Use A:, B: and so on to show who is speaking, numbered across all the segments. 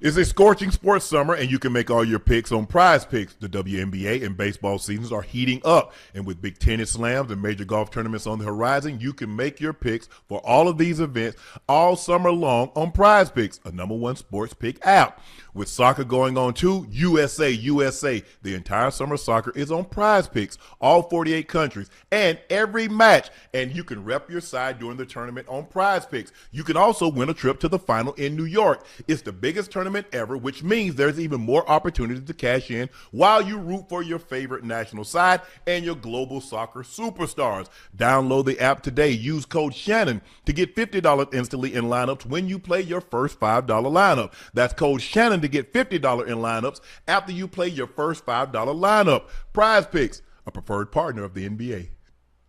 A: It's a scorching sports summer, and you can make all your picks on Prize Picks. The WNBA and baseball seasons are heating up, and with big tennis slams and major golf tournaments on the horizon, you can make your picks for all of these events all summer long on Prize Picks, a #1 sports pick app. With soccer going on too, USA. The entire summer soccer is on Prize Picks, all 48 countries, and every match. And you can rep your side during the tournament on Prize Picks. You can also win a trip to the final in New York. It's the biggest tournament ever, which means there's even more opportunity to cash in while you root for your favorite national side and your global soccer superstars. Download the app today. Use code Shannon to get $50 instantly in lineups when you play your first $5 lineup. That's code Shannon to get $50 in lineups after you play your first $5 lineup. Prize Picks, a preferred partner of the NBA.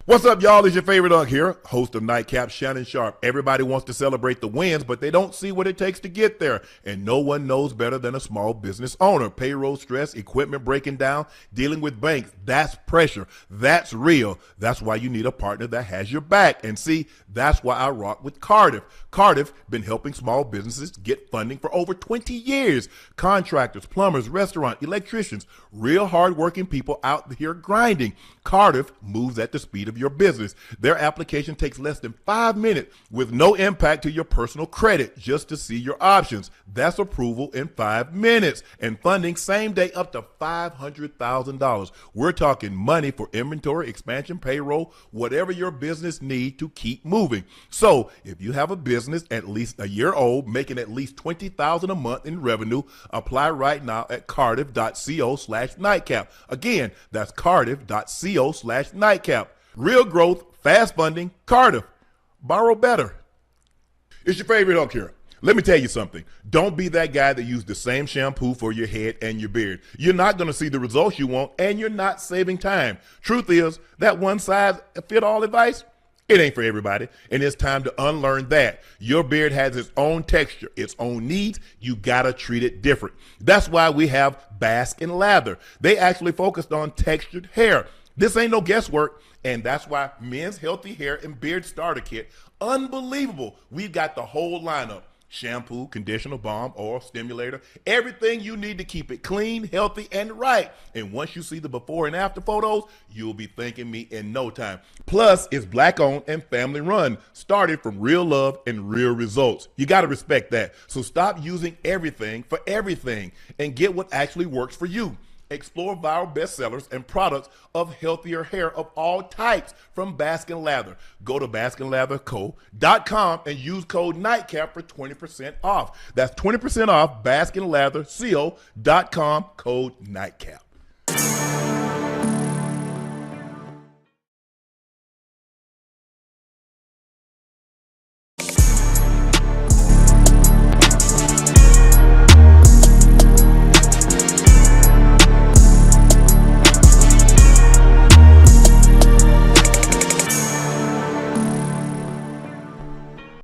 A: What's up, y'all? It's your favorite Unc here, host of Nightcap, Shannon Sharpe. Everybody wants to celebrate the wins, but they don't see what it takes to get there. And no one knows better than a small business owner. Payroll stress, equipment breaking down, dealing with banks. That's pressure. That's real. That's why you need a partner that has your back. And see, that's why I rock with Cardiff. Cardiff been helping small businesses get funding for over 20 years. Contractors, plumbers, restaurant, electricians, real hardworking people out here grinding. Cardiff moves at the speed of your business. Their application takes less than 5 minutes with no impact to your personal credit, just to see your options. That's approval in 5 minutes and funding same day up to $500,000. We're talking money for inventory, expansion, payroll, whatever your business needs to keep moving. So if you have a business at least a year old, making at least $20,000 a month in revenue, apply right now at cardiff.co/nightcap. Again, that's cardiff.co/nightcap. Real growth, fast funding, Cardiff. Borrow better. It's your favorite Unc here. Let me tell you something. Don't be that guy that used the same shampoo for your head and your beard. You're not going to see the results you want, and you're not saving time. Truth is, that one size fit all advice, it ain't for everybody, and it's time to unlearn that. Your beard has its own texture, its own needs. You gotta treat it different. That's why we have Bask and Lather. They actually focused on textured hair. This ain't no guesswork, and that's why Men's Healthy Hair and Beard Starter Kit, unbelievable. We've got the whole lineup. Shampoo, conditioner, balm, oil, stimulator, everything you need to keep it clean, healthy, and right. And once you see the before and after photos, you'll be thanking me in no time. Plus, it's black owned and family run, started from real love and real results. You got to respect that. So stop using everything for everything and get what actually works for you. Explore viral bestsellers and products of healthier hair of all types from Bask and Lather. Go to baskandlatherco.com and use code NIGHTCAP for 20% off. That's 20% off baskandlatherco.com, code NIGHTCAP.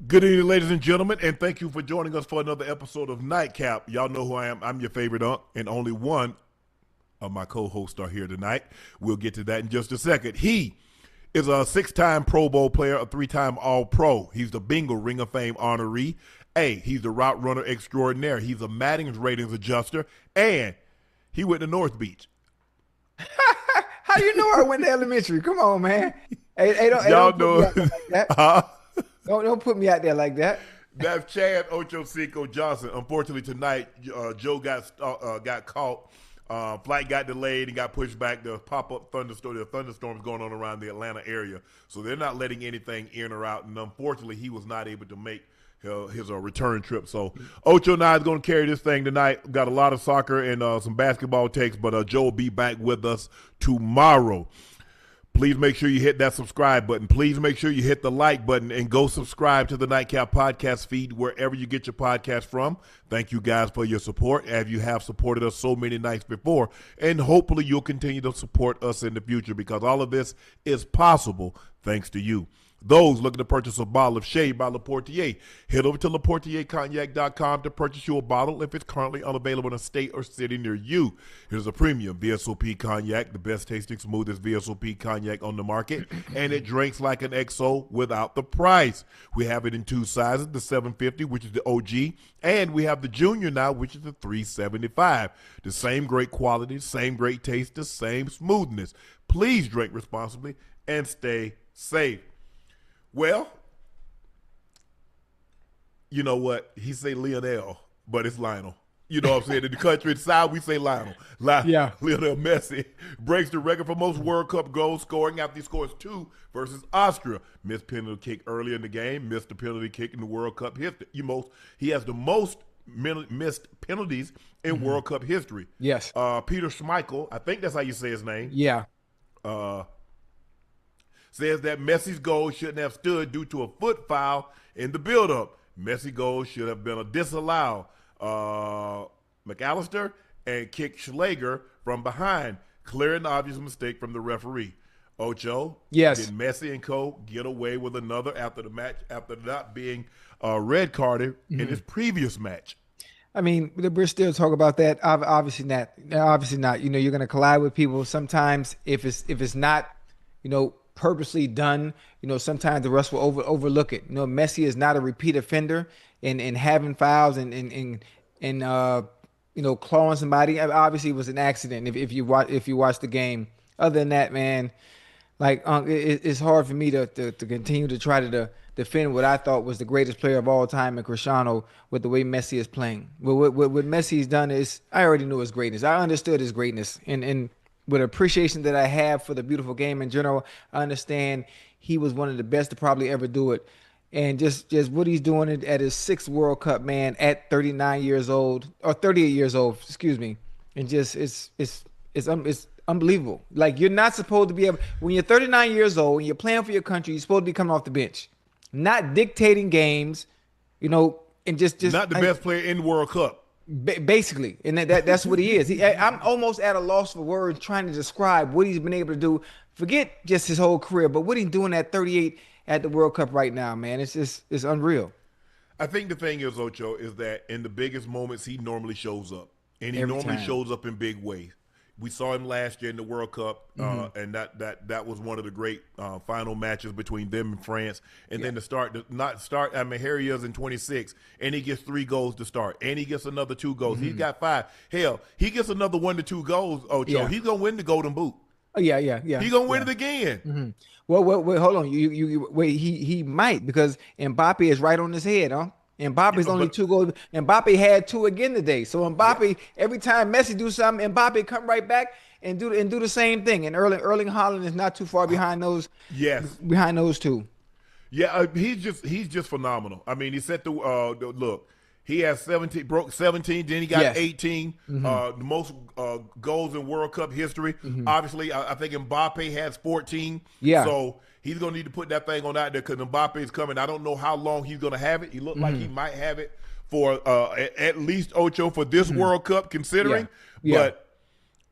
A: Good evening, ladies and gentlemen, and thank you for joining us for another episode of Nightcap. Y'all know who I am. I'm your favorite Unc, and only one of my co-hosts are here tonight. We'll get to that in just a second. He is a 6-time Pro Bowl player, a 3-time All-Pro. He's the Bingo Ring of Fame honoree. He's the route runner extraordinaire. He's a Madden's ratings adjuster, and he went to North Beach.
B: How you know I went to elementary? Come on, man.
A: Y'all know.
B: Don't put me out there like that.
A: That's Chad Ochocinco Johnson. Unfortunately, tonight, Joe got caught. Flight got delayed and got pushed back. The pop-up thunderstorm, the thunderstorms going on around the Atlanta area. So they're not letting anything in or out. And unfortunately, he was not able to make his return trip. So Ocho and I is going to carry this thing tonight. Got a lot of soccer and some basketball takes, but Joe will be back with us tomorrow. Please make sure you hit that subscribe button. Please make sure you hit the like button and go subscribe to the Nightcap podcast feed wherever you get your podcast from. Thank you guys for your support, as you have supported us so many nights before. And hopefully you'll continue to support us in the future, because all of this is possible thanks to you. Those looking to purchase a bottle of Shea by Laportier, head over to LaportierCognac.com to purchase your bottle if it's currently unavailable in a state or city near you. Here's a premium VSOP cognac, the best tasting, smoothest VSOP cognac on the market, and it drinks like an XO without the price. We have it in two sizes, the 750, which is the OG, and we have the Junior now, which is the 375. The same great quality, same great taste, the same smoothness. Please drink responsibly and stay safe. Well, you know what? He say Lionel, but it's Lionel. You know what I'm saying? In the country side, we say Lionel.
B: Yeah.
A: Lionel Messi breaks the record for most World Cup goals scoring after he scores 2 versus Austria. Missed penalty kick early in the game. Missed the penalty kick in the World Cup history. He has the most missed penalties in World Cup history.
B: Yes.
A: Peter Schmeichel, I think that's how you say his name.
B: Yeah.
A: Says that Messi's goal shouldn't have stood due to a foot foul in the buildup. Messi goal should have been a disallow. McAllister and kicked Schlager from behind, clear and obvious mistake from the referee. Ocho,
B: yes.
A: Did Messi and co get away with another after the match after not being red carded in his previous match?
B: I mean, we're still talking about that. Obviously not. Obviously not. You know, you're going to collide with people. Sometimes if it's not, purposely done, sometimes the rest will overlook it. Messi is not a repeat offender in having fouls and clawing somebody. Obviously, it was an accident. If you watch the game. Other than that, man, like it's hard for me to continue to try to defend what I thought was the greatest player of all time in Cristiano with the way Messi is playing. What Messi's done is, I already knew his greatness. I understood his greatness, and with appreciation that I have for the beautiful game in general, I understand he was one of the best to probably ever do it. And just what he's doing at his 6th World Cup, man, at 39 years old, or 38 years old, excuse me. And just it's unbelievable. Like, you're not supposed to be able, when you're 39 years old and you're playing for your country, you're supposed to be coming off the bench, not dictating games, and just
A: not the best player in the World Cup.
B: Basically, and that's what he is. I'm almost at a loss for words trying to describe what he's been able to do. Forget just his whole career, but what he's doing at 38 at the World Cup right now, man, it's unreal.
A: I think the thing is, Ocho, is that in the biggest moments, he normally shows up, and he normally shows up in big ways. We saw him last year in the World Cup, and that was one of the great final matches between them and France. And then here he is in 26, and he gets 3 goals to start, and he gets another 2 goals. He's got 5. Hell, he gets another 1 to 2 goals, Ocho.
B: Yeah.
A: He's gonna win the Golden Boot.
B: Oh yeah.
A: He's gonna win it again.
B: Well, wait, hold on. You wait. He might, because Mbappe is right on his head, huh? Mbappe's only 2 goals. Mbappe had 2 again today. So Mbappe, every time Messi do something, Mbappe come right back and do the same thing. And Erling Haaland is not too far behind those.
A: Yes,
B: behind those 2.
A: Yeah, he's just phenomenal. I mean, he set the look. He has 17, broke 17. Then he got 18. The most goals in World Cup history. Obviously, I think Mbappe has 14.
B: Yeah.
A: So he's going to need to put that thing on out there, because Mbappe is coming. I don't know how long he's going to have it. He looked like he might have it for at least, Ocho, for this World Cup, considering. But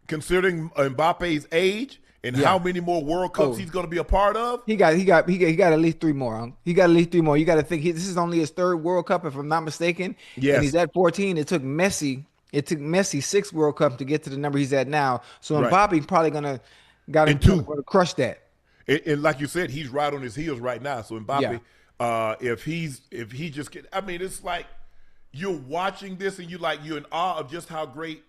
A: considering Mbappe's age and how many more World Cups he's going to be a part of,
B: he got at least 3 more. Huh? He got at least 3 more. You got to think this is only his 3rd World Cup, if I'm not mistaken.
A: Yes.
B: And he's at 14. It took Messi 6 World Cups to get to the number he's at now. So Mbappe probably gonna crush that.
A: And like you said, he's right on his heels right now. So Mbappe, if he just get, I mean, it's like you're watching this and you're in awe of just how great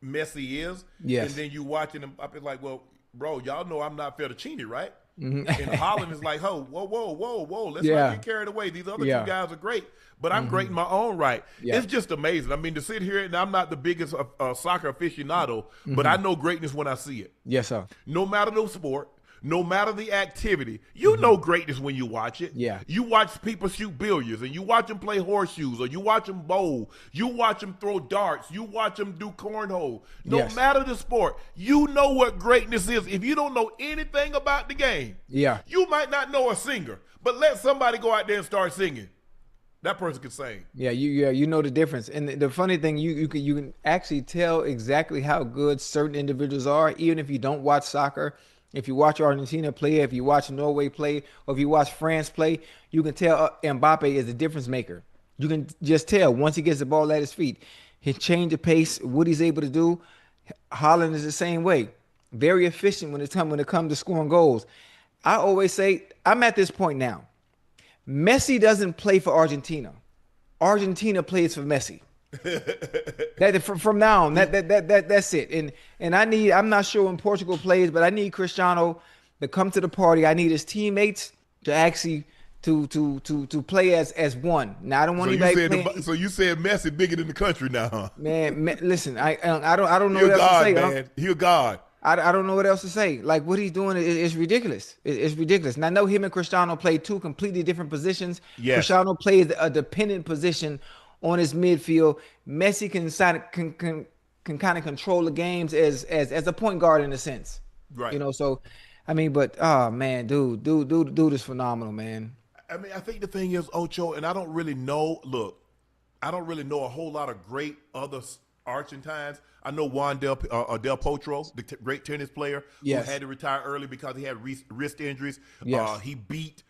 A: Messi is.
B: Yes.
A: And then you watching him, Mbappe like, well, bro, y'all know I'm not Fettuccine, right? And Holland is like, whoa, let's not get carried away. These other 2 guys are great, but I'm great in my own right. It's just amazing. I mean, to sit here, and I'm not the biggest soccer aficionado, but I know greatness when I see it.
B: Yes, sir.
A: No matter the sport, no matter the activity, you know greatness when you watch it.
B: Yeah.
A: You watch people shoot billiards, and you watch them play horseshoes, or you watch them bowl. You watch them throw darts. You watch them do cornhole. No matter the sport, you know what greatness is. If you don't know anything about the game, you might not know a singer, but let somebody go out there and start singing. That person can sing.
B: Yeah, you know the difference. And the funny thing, you can actually tell exactly how good certain individuals are, even if you don't watch soccer. If you watch Argentina play, if you watch Norway play, or if you watch France play, you can tell Mbappe is a difference maker. You can just tell once he gets the ball at his feet, his change of pace, what he's able to do. Holland is the same way, very efficient when it comes to scoring goals. I always say I'm at this point now. Messi doesn't play for Argentina. Argentina plays for Messi. From now on, that's it. And I'm not sure when Portugal plays, but I need Cristiano to come to the party. I need his teammates to actually to play as one. Now I don't want anybody playing.
A: So you said Messi bigger than the country now, huh?
B: Man, listen, I don't know
A: You're
B: what else
A: God,
B: to say.
A: man. You're God.
B: I don't know what else to say. Like what he's doing is ridiculous. It's ridiculous. And I know him and Cristiano play two completely different positions.
A: Yes.
B: Cristiano plays a dependent position on his midfield. Messi can kind of control the games as a point guard in a sense.
A: Right.
B: You know, so I mean, but oh man, dude is phenomenal, man.
A: I mean, I think the thing is, Ocho, and I don't really know. Look, I don't really know a whole lot of great other Argentines. I know Juan Del Potro, the great tennis player,
B: yes,
A: who had to retire early because he had wrist injuries.
B: Yes.
A: He beat,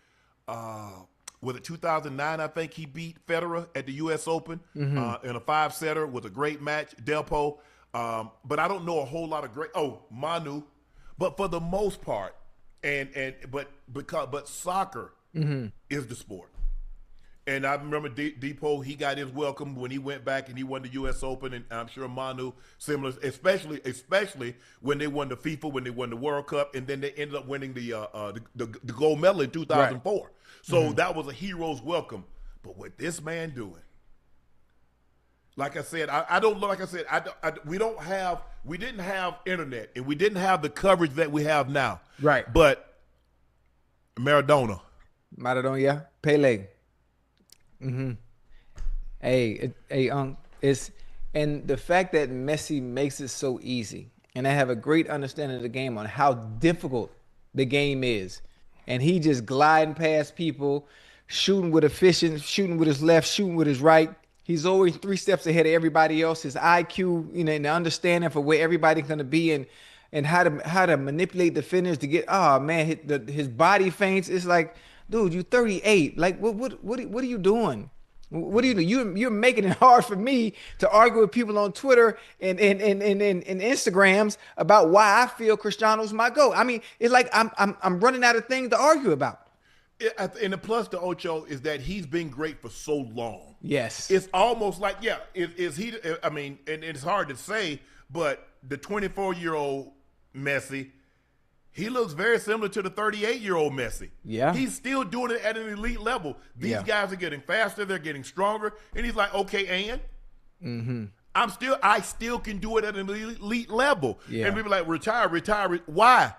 A: was it 2009, I think he beat Federer at the U.S. Open in a 5-setter with a great match, Del Po. But I don't know a whole lot of great, Manu. But for the most part, but soccer is the sport. And I remember Depot, he got his welcome when he went back and he won the U.S. Open, and I'm sure Manu similar, especially when they won the FIFA, when they won the World Cup, and then they ended up winning the gold medal in 2004. Right. So that was a hero's welcome. But what this man doing, like I said, we didn't have internet, and we didn't have the coverage that we have now.
B: Right.
A: But Maradona,
B: yeah, Pele. Hey, and the fact that Messi makes it so easy, and I have a great understanding of the game on how difficult the game is, and he just gliding past people, shooting with efficiency, shooting with his left, shooting with his right. He's always 3 steps ahead of everybody else. His IQ, and the understanding for where everybody's gonna be, and how to manipulate defenders to get. Oh man, his body feints. It's like, dude, you're 38. Like, what are you doing? What are you doing? You're making it hard for me to argue with people on Twitter and Instagrams about why I feel Cristiano's my GOAT. I mean, it's like I'm running out of things to argue about.
A: And the plus to Ocho is that he's been great for so long.
B: Yes.
A: It's almost like, is he, I mean, and it's hard to say, but the 24-year-old Messi, he looks very similar to the 38-year-old Messi.
B: Yeah.
A: He's still doing it at an elite level. These guys are getting faster, they're getting stronger, and he's like, okay, and I still can do it at an elite level.
B: Yeah.
A: And people like, retire. Why?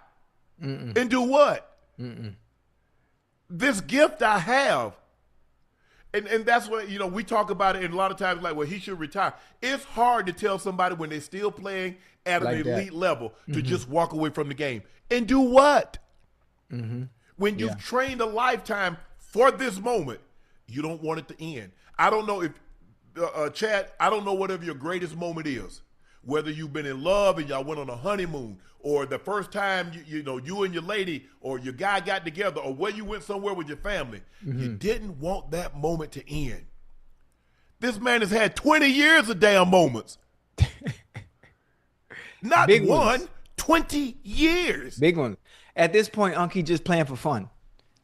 A: And do what? This gift I have. And that's what, we talk about it, and a lot of times like, well, he should retire. It's hard to tell somebody when they're still playing at an elite level to just walk away from the game. And do what? When you've trained a lifetime for this moment, you don't want it to end. I don't know if, Chad, I don't know whatever your greatest moment is. Whether you've been in love and y'all went on a honeymoon, or the first time you and your lady or your guy got together, or where you went somewhere with your family, you didn't want that moment to end. This man has had 20 years of damn moments. Not
B: Big
A: one,
B: ones.
A: 20 years.
B: Big one. At this point, Unc, he's just playing for fun.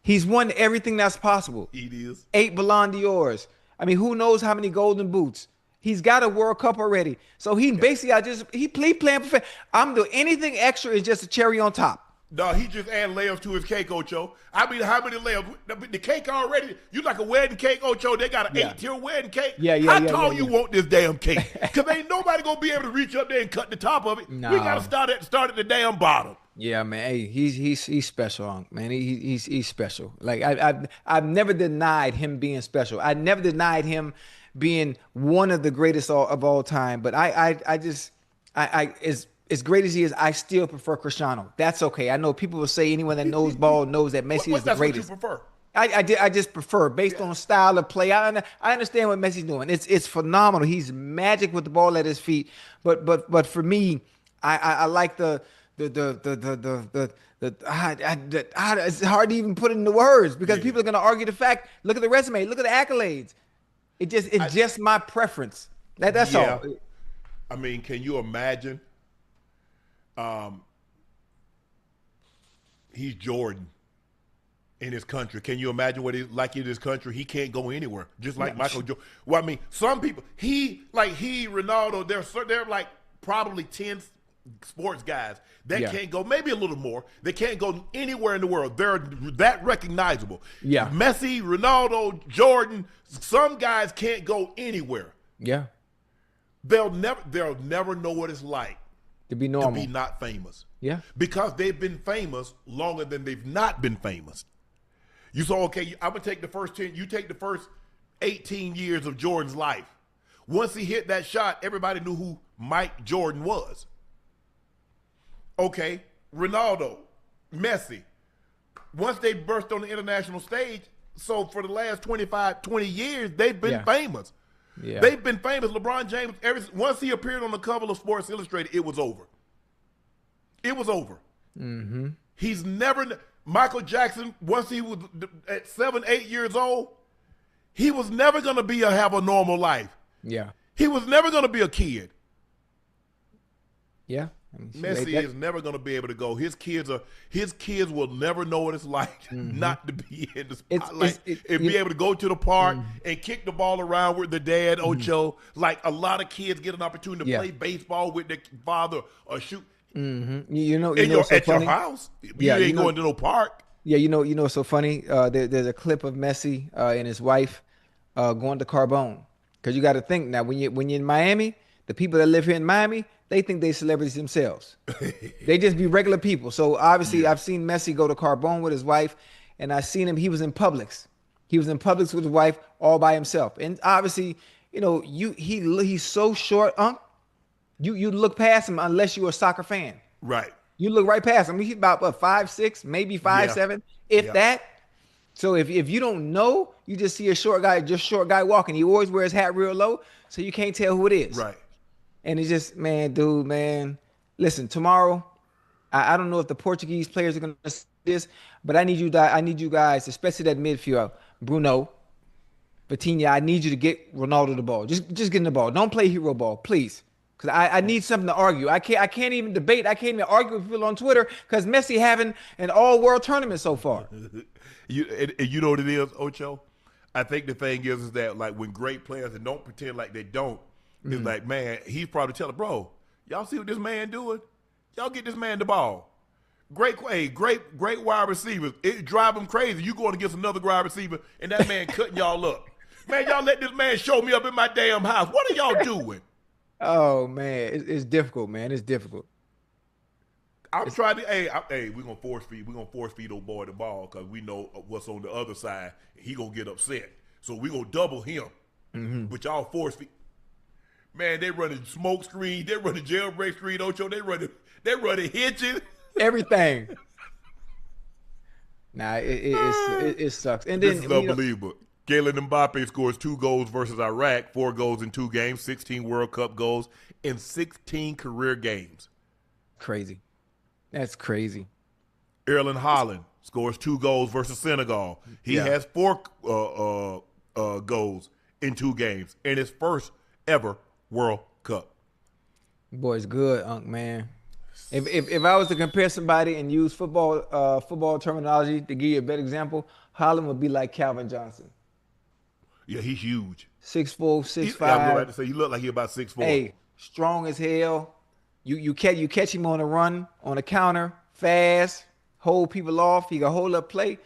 B: He's won everything that's possible.
A: It is.
B: 8 Ballon d'Ors. I mean, who knows how many golden boots? He's got a World Cup already. So he basically, he playing for fun. I'm doing anything extra is just a cherry on top.
A: No, he just added layers to his cake, Ocho. I mean, how many layers? The cake already, you like a wedding cake, Ocho? They got an 8-tier wedding cake. How tall you want this damn cake? Because ain't nobody going to be able to reach up there and cut the top of it. No. We got to start at the damn bottom.
B: Yeah, man. Hey, he's special, Unc, man. He's special. Like, I've never denied him being special. I never denied him being one of the greatest of all time. But as great as he is, I still prefer Cristiano. That's okay. I know people will say anyone that knows ball knows that Messi is the greatest.
A: What you prefer?
B: I just prefer based on style of play. I understand what Messi's doing. It's phenomenal. He's magic with the ball at his feet. But for me, I like the it's hard to even put it into words because people are going to argue the fact. Look at the resume. Look at the accolades. It's just my preference. That's all.
A: I mean, can you imagine? He's Jordan in his country. Can you imagine what he's like in his country? He can't go anywhere, just like Michael Jordan. Well, I mean, some people, Ronaldo, they're like probably 10 sports guys that can't go, maybe a little more. They can't go anywhere in the world. They're that recognizable.
B: Yeah.
A: Messi, Ronaldo, Jordan, some guys can't go anywhere.
B: Yeah.
A: They'll never know what it's like
B: to be normal,
A: to be not famous.
B: Yeah.
A: Because they've been famous longer than they've not been famous. You saw, okay, I'm going to take the first 10, you take the first 18 years of Jordan's life. Once he hit that shot, everybody knew who Mike Jordan was. Okay, Ronaldo, Messi. Once they burst on the international stage, so for the last 20 years, they've been famous. Yeah. They've been famous. LeBron James, once he appeared on the cover of Sports Illustrated, it was over. It was over.
B: Mm-hmm.
A: He's never, Michael Jackson, once he was at 7, 8 years old, he was never going to have a normal life.
B: Yeah.
A: He was never going to be a kid.
B: Yeah.
A: Messi is never going to be able to go. His kids will never know what it's like not to be in the spotlight and be able to go to the park and kick the ball around with their dad, Ocho. Like a lot of kids get an opportunity to play baseball with their father or shoot.
B: Mm-hmm.
A: At your house. You ain't going to no park.
B: Yeah, you know what's so funny? There's a clip of Messi and his wife going to Carbone. Because you got to think now, when you're in Miami, the people that live here in Miami, they think they celebrities themselves. They just be regular people. So obviously, I've seen Messi go to Carbone with his wife, and I seen him. He was in Publix. He was in Publix with his wife, all by himself. And obviously, he's so short, Unc. You look past him unless you're a soccer fan.
A: Right.
B: You look right past him. He's about 5'6", maybe 5'7", if that. So if you don't know, you just see a short guy walking. He always wears his hat real low, so you can't tell who it is.
A: Right.
B: And it's just, man. Listen, tomorrow, I don't know if the Portuguese players are going to see this, but I need you guys, especially that midfield, Bruno, Vitinha, I need you to get Ronaldo the ball. Just get in the ball. Don't play hero ball, please. Because I need something to argue. I can't even debate. I can't even argue with people on Twitter because Messi having an all-world tournament so far.
A: You know what it is, Ocho? I think the thing is that like when great players, and don't pretend like they don't, it's like, man, he's probably telling, bro, y'all see what this man doing? Y'all get this man the ball. Great wide receivers. It drive him crazy. You going against another wide receiver, and that man cutting y'all up. Man, y'all let this man show me up in my damn house. What are y'all doing?
B: Oh, man, it's difficult, man. It's difficult.
A: I'm trying to, we're going to force feed old boy the ball because we know what's on the other side. He going to get upset. So we're going to double him. But y'all force feed. Man, they running smoke screen. They running jailbreak screen, Ocho. They running hitching.
B: Everything. Nah, it sucks. And then,
A: this is unbelievable. Kylian Mbappe scores 2 goals versus Iraq, 4 goals in 2 games, 16 World Cup goals in 16 career games.
B: Crazy. That's crazy.
A: Erling Haaland scores 2 goals versus Senegal. He has 4 goals in 2 games in his first ever World Cup.
B: Boy's good, Unc, man. If I was to compare somebody and use football terminology to give you a better example, Haaland would be like Calvin Johnson.
A: Yeah, he's huge.
B: 6'4", 6'5".
A: I'm about to say he looked like he about 6'4".
B: Hey, strong as hell. You catch him on a run, on a counter, fast, hold people off. He can hold up play.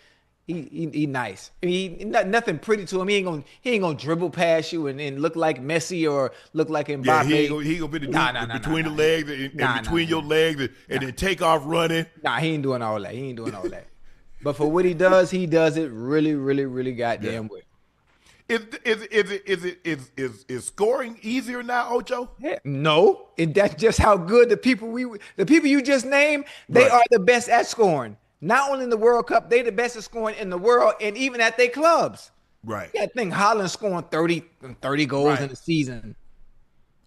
B: He nice. I mean, nothing pretty to him. He ain't gonna dribble past you and look like Messi or look like Mbappe.
A: Yeah, he gonna be between the legs and between your legs and then take off running.
B: Nah, he ain't doing all that. But for what he does it really, really, really goddamn well.
A: Is scoring easier now, Ocho?
B: Yeah, no, and that's just how good the people you just named. They are the best at scoring. Not only in the World Cup, they the best at scoring in the world, and even at their clubs.
A: Right.
B: Yeah, I think Haaland scoring 30 goals in the season.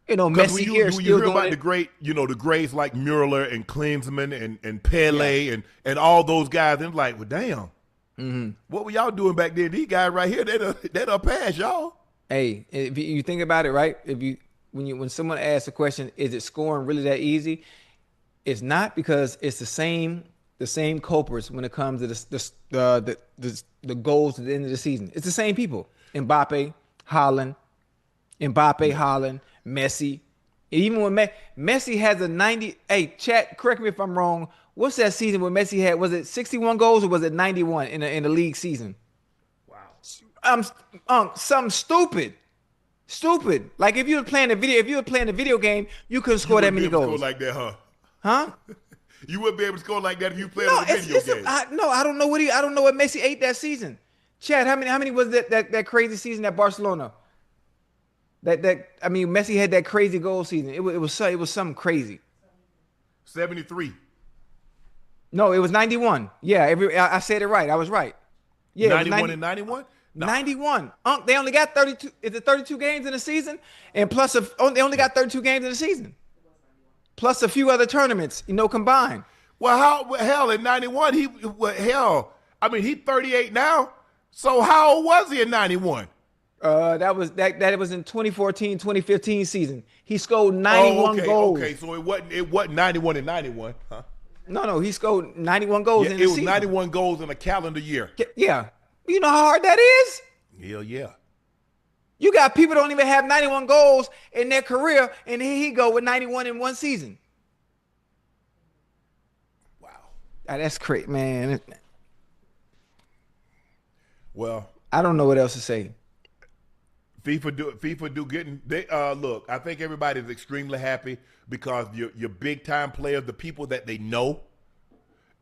A: Because when
B: Messi
A: you
B: here
A: when you
B: still
A: hear
B: doing
A: about
B: it.
A: the greats like Mueller and Klinsmann and Pele and all those guys, and like, well, damn, what were y'all doing back then? These guys right here, they done passed y'all.
B: Hey, if you think about it, right? When someone asks a question, is it scoring really that easy? It's not, because it's the same culprits when it comes to the goals at the end of the season. It's the same people: Mbappe, Haaland, Messi. Even when Messi has a 90, hey, chat, correct me if I'm wrong. What's that season when Messi had? Was it 61 goals or was it 91 in the league season? Something stupid. Like if you were playing a video game, you couldn't score that many goals.
A: Score like that, huh?
B: Huh?
A: You wouldn't be able to score like that if you played
B: No,
A: on a video game.
B: I don't know what Messi ate that season. Chad, how many was that crazy season at Barcelona? Messi had that crazy goal season. It was something crazy.
A: 73.
B: No, it was 91. Yeah, I said it right. I was right. Yeah,
A: 91 and 91? No.
B: 91. They only got 32. Is it 32 games in the season? And plus, they only got 32 games in the season. Plus a few other tournaments, combined.
A: Well, hell, in 91, he's 38 now. So how old was he in 91?
B: That was in 2014, 2015 season. He scored 91 goals.
A: Okay, so it wasn't 91 and 91, huh?
B: No, he scored 91 goals in the season.
A: It was 91 goals in a calendar year.
B: Yeah. You know how hard that is?
A: Hell yeah.
B: You got people don't even have 91 goals in their career, and here he go with 91 in one season.
A: Wow.
B: That's crazy, man.
A: Well,
B: I don't know what else to say.
A: FIFA do getting look. I think everybody's extremely happy because your big time players, the people that they know.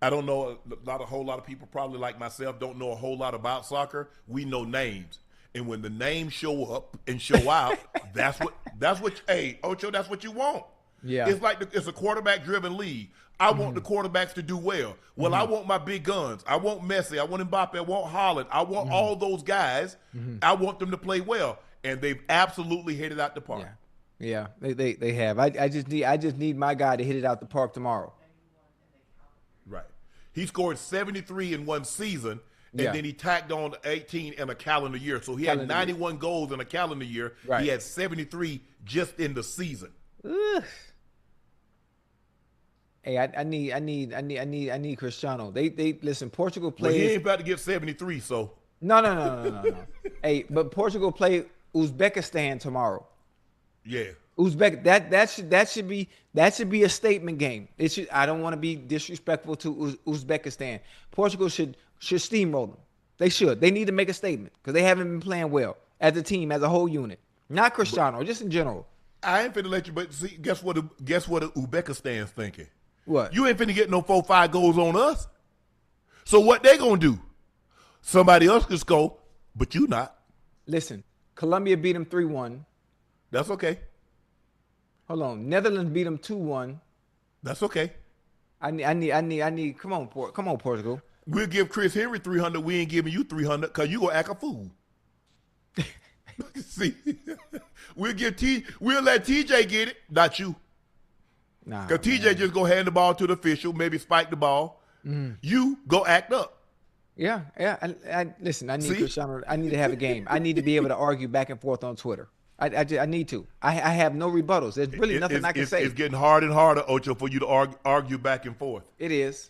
A: I don't know a whole lot of people probably like myself don't know a whole lot about soccer. We know names, and when the names show up and show out, that's what. Hey, Ocho, that's what you want.
B: Yeah,
A: it's like it's a quarterback driven league. I want the quarterbacks to do well. Well, I want my big guns. I want Messi. I want Mbappe. I want Haaland. I want all those guys. I want them to play well, and they've absolutely hit it out the park.
B: Yeah, they have. I just need my guy to hit it out the park tomorrow.
A: Right. He scored 73 in one season, and then he tacked on 18 in a calendar year. So he had 91 goals in a calendar year. Right. He had 73 just in the season.
B: Ugh. Hey, I need Cristiano. They listen. Portugal plays.
A: Well, he ain't about to get 73. So
B: no. Hey, but Portugal play Uzbekistan tomorrow.
A: Yeah.
B: That should be a statement game. It should. I don't want to be disrespectful to Uzbekistan. Portugal should steamroll them. They should. They need to make a statement because they haven't been playing well as a team, as a whole unit. Not Cristiano, just in general.
A: I ain't finna let you. But see, guess what Uzbekistan's thinking?
B: What?
A: You ain't finna get no 4-5 goals on us. So what they gonna do? Somebody else can score, but you not.
B: Listen, Colombia beat them 3-1.
A: That's okay.
B: Hold on. Netherlands beat them 2-1.
A: That's okay.
B: I need. Come on, Portugal.
A: We'll give Chris Henry 300. We ain't giving you 300 because you gonna act a fool. See, we'll let TJ get it, not you.
B: Nah.
A: Because TJ just go hand the ball to the official, maybe spike the ball. You go act up.
B: Yeah. Listen, I need Cristiano. I need to have a game. I need to be able to argue back and forth on Twitter. I need to. I have no rebuttals. There's really nothing I can say.
A: It's getting harder and harder, Ocho, for you to argue back and forth.
B: It is.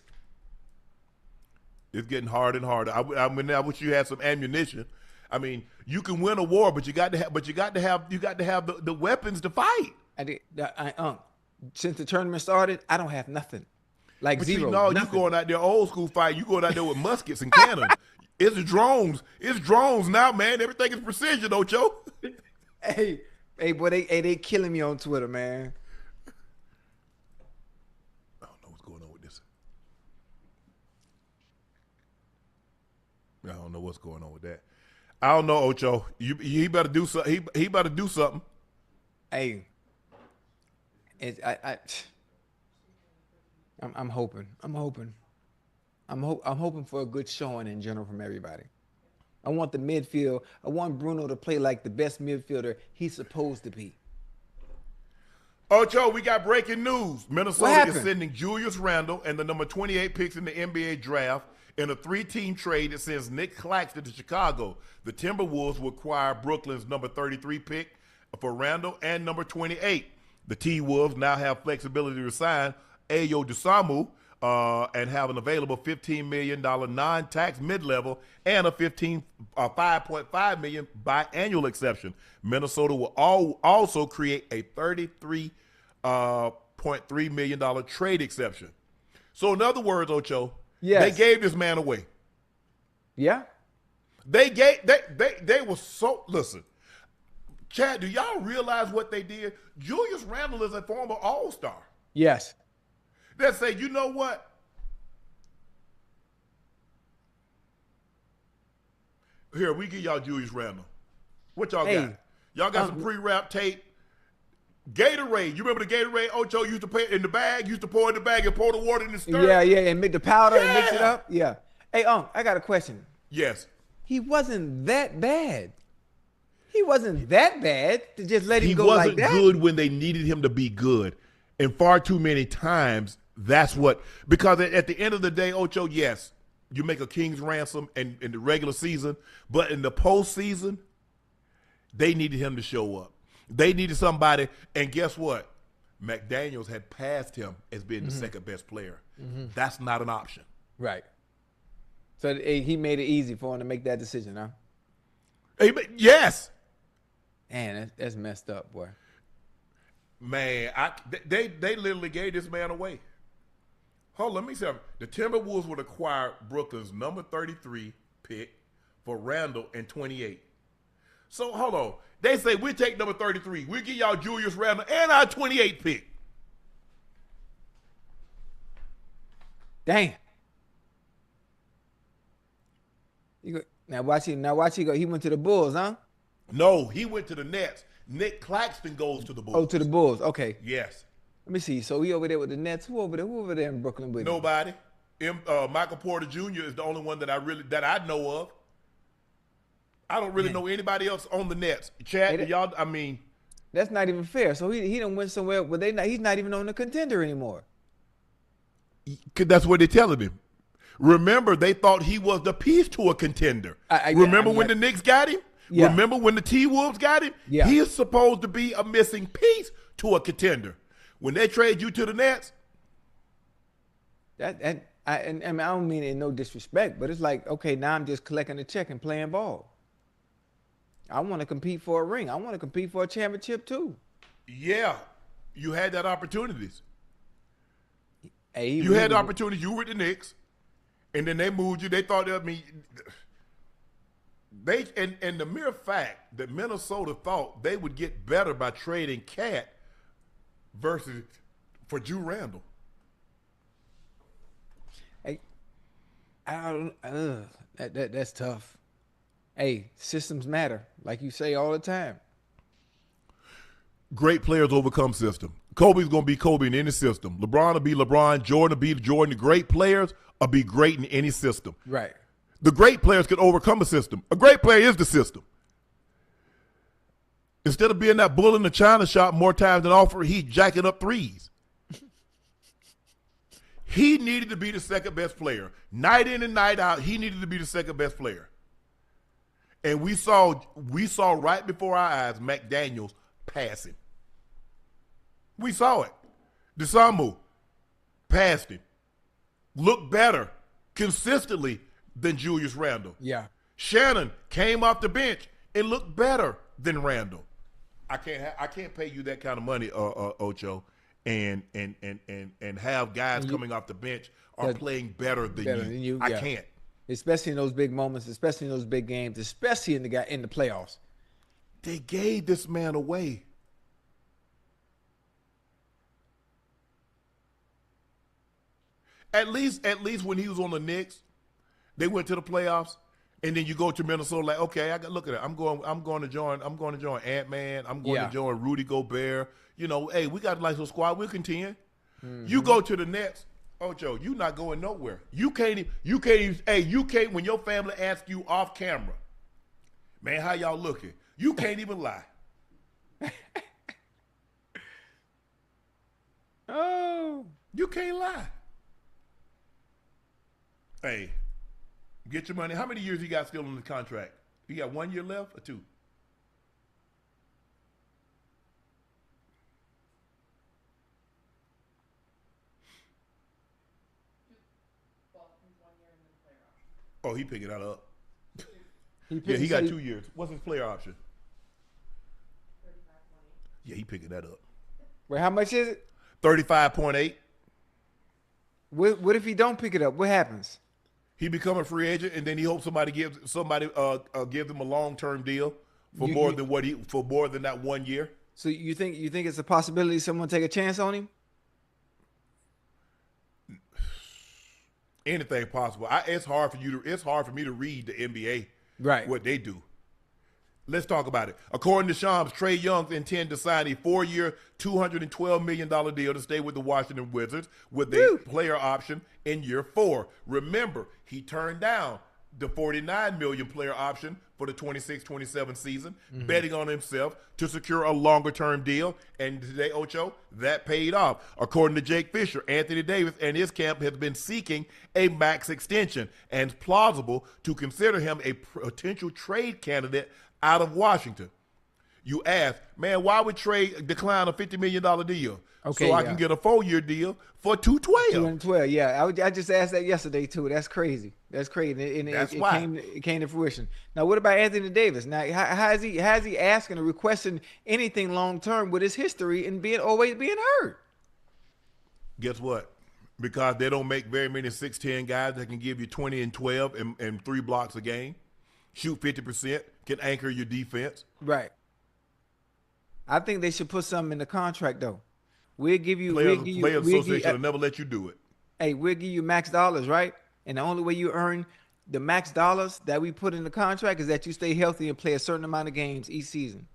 A: It's getting harder and harder. I wish you had some ammunition. I mean, you can win a war, but you got to have the weapons to fight.
B: Since the tournament started, I don't have nothing. Like
A: but
B: zero.
A: No, you going out there old school fight. You going out there with muskets and cannons. It's drones. It's drones now, man. Everything is precision, Ocho.
B: Hey, boy, they killing me on Twitter, man.
A: I don't know what's going on with this. I don't know what's going on with that. I don't know, Ocho. He better do something. He better do something.
B: Hey, I'm hoping. I'm hoping for a good showing in general from everybody. I want the midfield. I want Bruno to play like the best midfielder he's supposed to be.
A: Ocho, we got breaking news.
B: What
A: Minnesota is
B: happened?
A: sending Julius Randle and the number 28 picks in the NBA draft in a 3-team trade that sends Nick Claxton to Chicago. The Timberwolves will acquire Brooklyn's number 33 pick for Randle and number 28. The T-Wolves now have flexibility to sign Aaayyy and have an available $15 million non-tax mid-level and a $5.5 million biannual exception. Minnesota will also create a $33.3 million trade exception. So in other words, Ocho,
B: Yes.
A: they gave this man away.
B: Yeah.
A: They were so, listen, Chad, do y'all realize what they did? Julius Randle is a former All-Star.
B: Yes.
A: They say, you know what? Here, we give y'all Julius Randle. What y'all got? Y'all got some pre-wrap tape. Gatorade. You remember the Gatorade Ocho used to put in the bag, used to pour in the bag and pour the water in the stir?
B: Yeah, and make the powder and mix it
A: Yeah.
B: up. Yeah. Hey, I got a question.
A: Yes.
B: He wasn't that bad. He wasn't that bad to just let him
A: He
B: go
A: wasn't
B: like that.
A: good when they needed him to be good. And far too many times, that's what, because at the end of the day, Ocho, yes, you make a king's ransom in the regular season, but in the postseason, they needed him to show up. They needed somebody, and guess what? McDaniels had passed him as being the second best player. That's not an option.
B: Right. So he made it easy for him to make that decision, huh?
A: Yes.
B: Man, that's messed up, boy.
A: Man, they literally gave this man away. Hold on, let me say something. The Timberwolves would acquire Brooklyn's number 33 pick for Randle and 28. So hold on. They say we take number 33. We give y'all Julius Randle and our 28 pick.
B: Dang. Now watch he go. He went to the Bulls, huh?
A: No, he went to the Nets. Nick Claxton goes to the Bulls.
B: Oh, to the Bulls. Okay.
A: Yes.
B: Let me see. So he over there with the Nets. Who over there? Who over there in Brooklyn with him?
A: Nobody. Michael Porter Jr. is the only one that I know of. I don't really know anybody else on the Nets. Chad, y'all, I mean,
B: That's not even fair. So he done went somewhere where he's not even on the contender anymore.
A: that's what they're telling me. Remember, they thought he was the piece to a contender. Remember when the Knicks got him?
B: Yeah.
A: Remember when the T-Wolves got him?
B: Yeah.
A: He is supposed to be a missing piece to a contender. When they trade you to the Nets,
B: I don't mean it in no disrespect, but it's like, okay, now I'm just collecting a check and playing ball. I want to compete for a ring. I want to compete for a championship too.
A: yeah, you had that opportunities.
B: Hey,
A: You had the opportunity. You were with the Knicks, and then they moved you. They thought, and the mere fact that Minnesota thought they would get better by trading Cat versus for Drew Randle.
B: Hey, that's tough. Hey, systems matter, like you say all the time.
A: Great players overcome system. Kobe's going to be Kobe in any system. LeBron will be LeBron. Jordan will be Jordan. The great players will be great in any system.
B: Right.
A: The great players can overcome a system. A great player is the system. Instead of being that bull in the china shop more times than often, he's jacking up threes. He needed to be the second best player. Night in and night out, he needed to be the second best player. And we saw right before our eyes McDaniels pass him. We saw it. DeSambu passed him. Looked better consistently than Julius Randle.
B: Yeah.
A: Shannon came off the bench and looked better than Randle. I can't pay you that kind of money, Ocho, and have guys coming off the bench are playing better than you. I can't.
B: Especially in those big moments, especially in those big games, especially in the playoffs.
A: They gave this man away. At least when he was on the Knicks, they went to the playoffs, and then you go to Minnesota like, okay, I got look at it. I'm going to join Ant-Man. I'm going to join Rudy Gobert. You know, hey, we got a nice little squad. We'll contend. Mm-hmm. You go to the Nets, Ocho, you not going nowhere. You can't when your family asks you off camera, man, how y'all looking? You can't even lie. You can't lie. Hey, get your money. How many years he got still on the contract? He got 1 year left or 2? Oh, he picking that up. He got 2 years. What's his player option? Yeah, he picking that up.
B: Wait, how much is it?
A: 35.8.
B: What if he don't pick it up? What happens?
A: He become a free agent, and then he hopes somebody gives him a long-term deal for more than that 1 year.
B: So you think it's a possibility someone take a chance on him?
A: Anything possible. It's hard for me to read the NBA,
B: right?
A: What they do. Let's talk about it. According to Shams, Trae Young intends to sign a 4-year, $212 million deal to stay with the Washington Wizards with a player option in year 4. Remember, he turned down the $49 million player option for the 26-27 season, betting on himself to secure a longer-term deal. And today, Ocho, that paid off. According to Jake Fisher, Anthony Davis and his camp has been seeking a max extension, and it's plausible to consider him a potential trade candidate out of Washington. You ask, man, why would Trae decline a $50 million deal? Okay, so I can get a 4-year deal for $212.
B: $212, yeah. I just asked that yesterday too. That's crazy. That's crazy. And it came to fruition. Now, what about Anthony Davis? Now, how is he asking or requesting anything long term with his history and always being hurt?
A: Guess what? Because they don't make very many 6'10" guys that can give you 20 and 12 and 3 blocks a game, shoot 50%, can anchor your defense.
B: Right. I think they should put something in the contract though. Players Association will never let you do it. Hey, we'll give you max dollars, right? And the only way you earn the max dollars that we put in the contract is that you stay healthy and play a certain amount of games each season.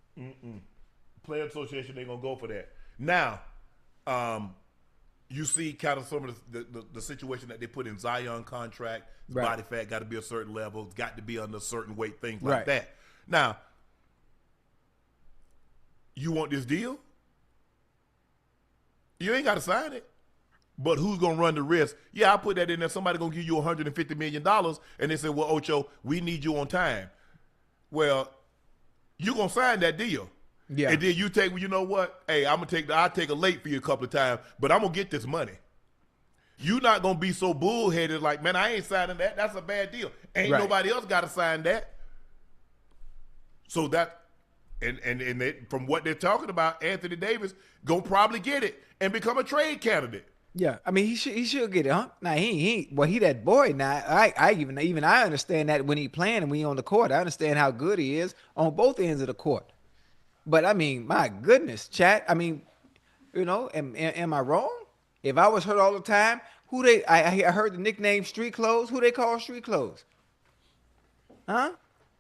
A: Player Association ain't gonna go for that. Now, you see kind of some of the situation that they put in Zion contract. His body fat got to be a certain level. It's got to be under a certain weight, things like that. Now, you want this deal? You ain't got to sign it. But who's going to run the risk? Yeah, I put that in there. Somebody going to give you $150 million, and they say, well, Ocho, we need you on time. Well, you're going to sign that deal. Yeah. And then you take, well, you know what? Hey, I'll take a late for you a couple of times, but I'm going to get this money. You're not going to be so bullheaded like, man, I ain't signing that. That's a bad deal. Ain't nobody else got to sign that. So that, and they, from what they're talking about, Anthony Davis going to probably get it and become a trade candidate.
B: Yeah, I mean he should get it, huh? Now he that boy. Now I even I understand that when he playing and when he on the court, I understand how good he is on both ends of the court. But I mean, my goodness, chat. I mean, you know, am I wrong? If I was hurt all the time, I heard the nickname Street Clothes. Who they call Street Clothes? Huh?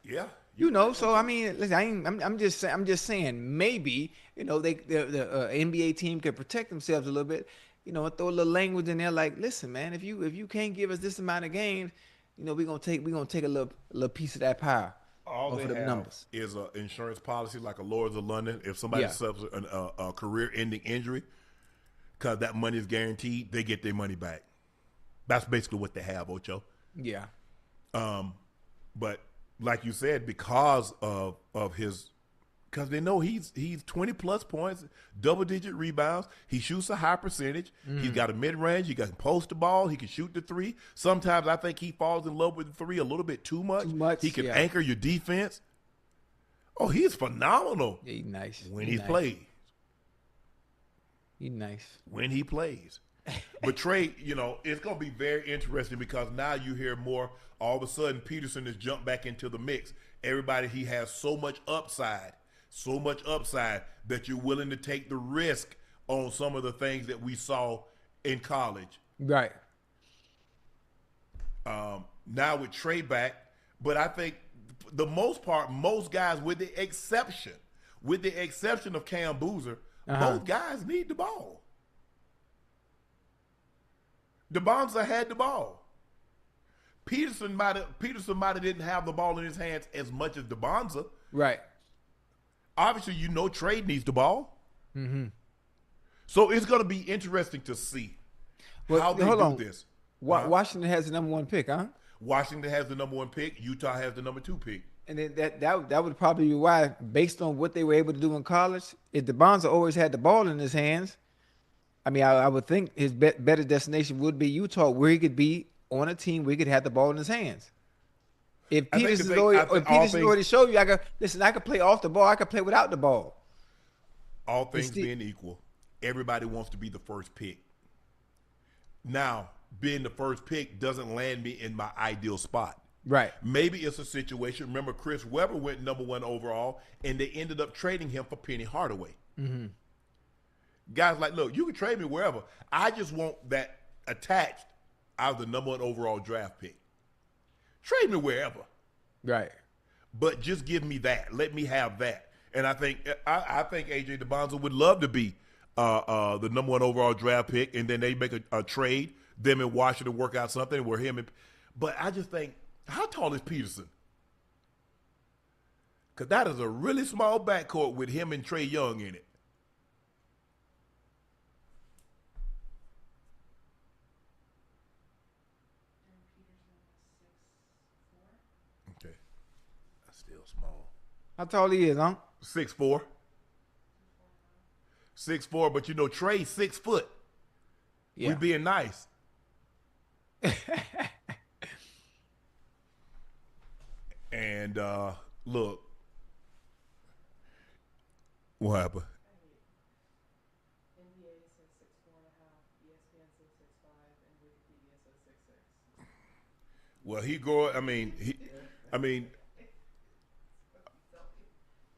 A: Yeah.
B: You know, so I mean, listen, I'm just saying maybe, you know, the NBA team could protect themselves a little bit, you know, and throw a little language in there like, listen, man, if you can't give us this amount of games, you know, we're gonna take a little piece of that pie.
A: All they have numbers is an insurance policy like a Lloyd's of London. If somebody suffers a career-ending injury, because that money is guaranteed, they get their money back. That's basically what they have, Ocho.
B: Yeah.
A: But like you said, because of his, because they know he's 20 plus points, double-digit rebounds. He shoots a high percentage. He's got a mid-range. He can post the ball. He can shoot the 3. Sometimes I think he falls in love with the 3 a little bit too much. He can anchor your defense. Oh, he's phenomenal.
B: Yeah, he's nice.
A: When he plays.
B: He's nice.
A: When he plays. But Trae, you know, it's going to be very interesting because now you hear more. All of a sudden, Peterson has jumped back into the mix. Everybody, he has so much upside that you're willing to take the risk on some of the things that we saw in college.
B: Right.
A: Now with Trae back, but I think the most part, most guys, with the exception of Cam Boozer, both guys need the ball. DeBonza had the ball. Peterson might have didn't have the ball in his hands as much as DeBonza.
B: Right.
A: Obviously, you know Trae needs the ball. So it's going to be interesting to see.
B: Well,
A: how they
B: hold
A: do
B: on.
A: this.
B: Washington has the number 1 pick, huh?
A: Washington has the number 1 pick. Utah has the number 2 pick.
B: And then that would probably be why, based on what they were able to do in college, if DeBonzo always had the ball in his hands, I mean, I would think his better destination would be Utah, where he could be on a team where he could have the ball in his hands. If Peterson's already showed you, I could play off the ball. I could play without the ball.
A: All things being equal, everybody wants to be the first pick. Now, being the first pick doesn't land me in my ideal spot.
B: Right.
A: Maybe it's a situation. Remember, Chris Webber went number 1 overall, and they ended up trading him for Penny Hardaway. Mm-hmm. Guys like, look, you can trade me wherever. I just want that attached out of the number 1 overall draft pick. Trade me wherever.
B: Right.
A: But just give me that. Let me have that. And I think AJ DeBonzo would love to be the number 1 overall draft pick, and then they make a trade. Them in Washington work out something where but I just think, how tall is Peterson? Because that is a really small backcourt with him and Trae Young in it. Okay. That's still small.
B: How tall he is, huh?
A: 6'4". 6'4", but you know Trae 6 foot.
B: Yeah.
A: We being nice. And look, what happened?
C: NBA says 6'4.5", ESPN says 6'5", and Wikipedia says 6'6".
A: Well, he go. I mean.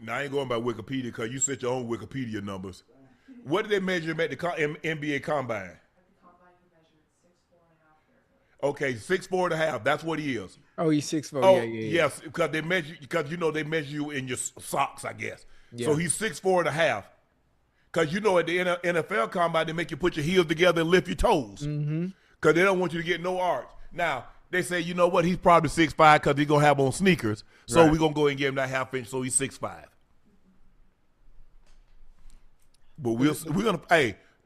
A: Now I ain't going by Wikipedia because you set your own Wikipedia numbers. What did they measure him at the NBA Combine?
C: At the combine, he measured 6'4.5".
A: Okay, 6'4.5". That's what he is.
B: Oh, he's 6'4".
A: Oh,
B: yeah.
A: yes, because they measure they measure you in your socks, I guess.
B: Yeah.
A: So he's 6'4.5". Because at the NFL Combine they make you put your heels together and lift your toes.
B: Mm-hmm.
A: Because they don't want you to get no arch. Now they say, you know what? He's probably 6'5" because he's gonna have on sneakers. So we're gonna go and give him that half inch. So he's 6'5". But we're gonna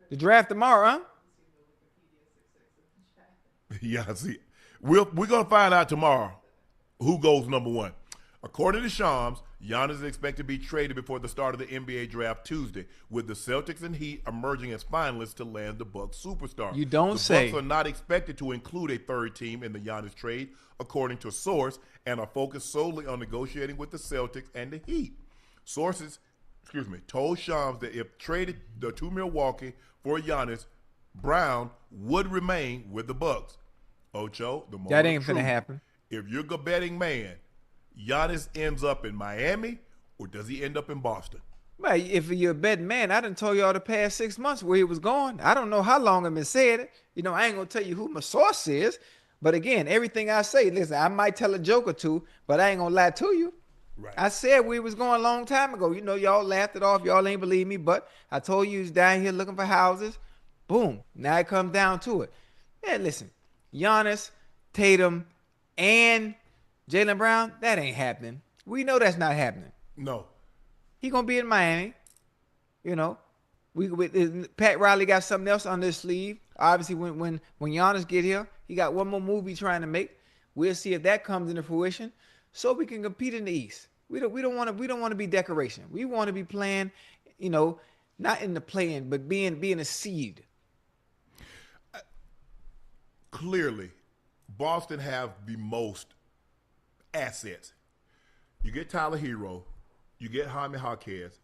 B: The draft tomorrow, huh?
A: yeah, see, we're gonna find out tomorrow who goes number 1. According to Shams, Giannis is expected to be traded before the start of the NBA draft Tuesday, with the Celtics and Heat emerging as finalists to land the Bucks superstar.
B: You don't say.
A: The Bucks are not expected to include a third team in the Giannis trade, according to a source, and are focused solely on negotiating with the Celtics and the Heat. Sources, told Shams that if traded to Milwaukee for Giannis, Brown would remain with the Bucks. Ocho, the moment
B: That ain't
A: of truth,
B: gonna happen.
A: If you're a betting man, Giannis ends up in Miami or does he end up in Boston?
B: Well, if you're a betting man, I done told y'all the past 6 months where he was going. I don't know how long I've been saying it. I ain't gonna tell you who my source is. But again, everything I say, listen, I might tell a joke or two, but I ain't gonna lie to you.
A: Right.
B: I said where he was going a long time ago. Y'all laughed it off. Y'all ain't believe me, but I told you he was down here looking for houses. Boom. Now it comes down to it. Yeah, listen, Giannis, Tatum, and Jaylen Brown, that ain't happening. We know that's not happening.
A: No.
B: He gonna be in Miami. Pat Riley got something else on his sleeve. Obviously, when Giannis get here, he got one more movie trying to make. We'll see if that comes into fruition, so we can compete in the East. We don't want to be decoration. We want to be playing, not in the play-in, but being a seed.
A: Clearly, Boston have the most assets. You get Tyler Hero, you get Jaime Jaquez,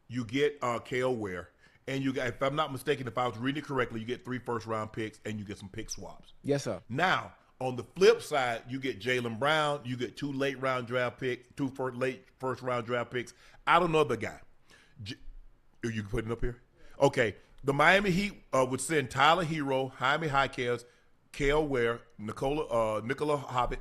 A: you get K.O. Ware, and you got, if I'm not mistaken, if I was reading it correctly, you get 3 first-round picks and you get some pick swaps.
B: Yes, sir.
A: Now, on the flip side, you get Jaylen Brown, you get 2 late first-round draft picks. I don't know the guy. You can put it up here? Okay. The Miami Heat would send Tyler Hero, Jaime Jaquez, K.O. Ware, Nikola Hobbit,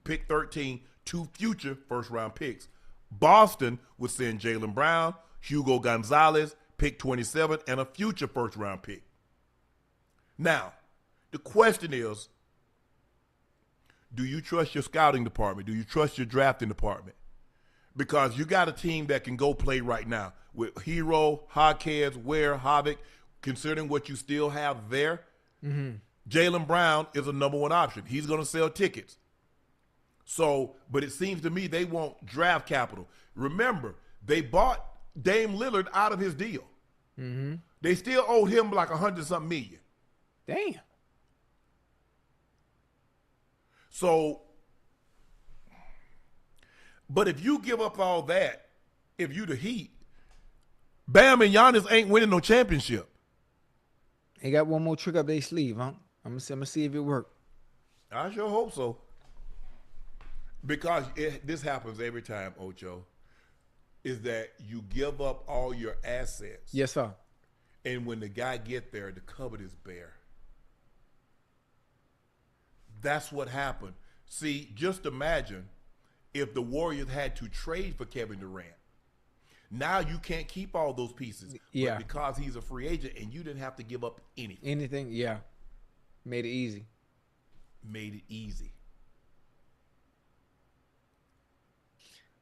A: pick 13, 2 future first-round picks. Boston would send Jaylen Brown, Hugo Gonzalez, pick 27, and a future first-round pick. Now, the question is, do you trust your scouting department? Do you trust your drafting department? Because you got a team that can go play right now with Hero, Jaquez, Ware, Hobbit, considering what you still have there. Mm-hmm. Jaylen Brown is a number one option. He's going to sell tickets. So, but it seems to me they want draft capital. Remember, they bought Dame Lillard out of his deal.
B: Mm-hmm.
A: They still owed him like 100-something million.
B: Damn.
A: So, but if you give up all that, if you the Heat, Bam and Giannis ain't winning no championship.
B: They got one more trick up their sleeve, huh? I'm gonna see if it works.
A: I sure hope so. Because this happens every time, Ocho, is that you give up all your assets.
B: Yes, sir.
A: And when the guy get there, the cupboard is bare. That's what happened. See, just imagine if the Warriors had to trade for Kevin Durant. Now you can't keep all those pieces.
B: Yeah.
A: But because he's a free agent and you didn't have to give up anything.
B: Anything, yeah. Made it easy.
A: Made it easy.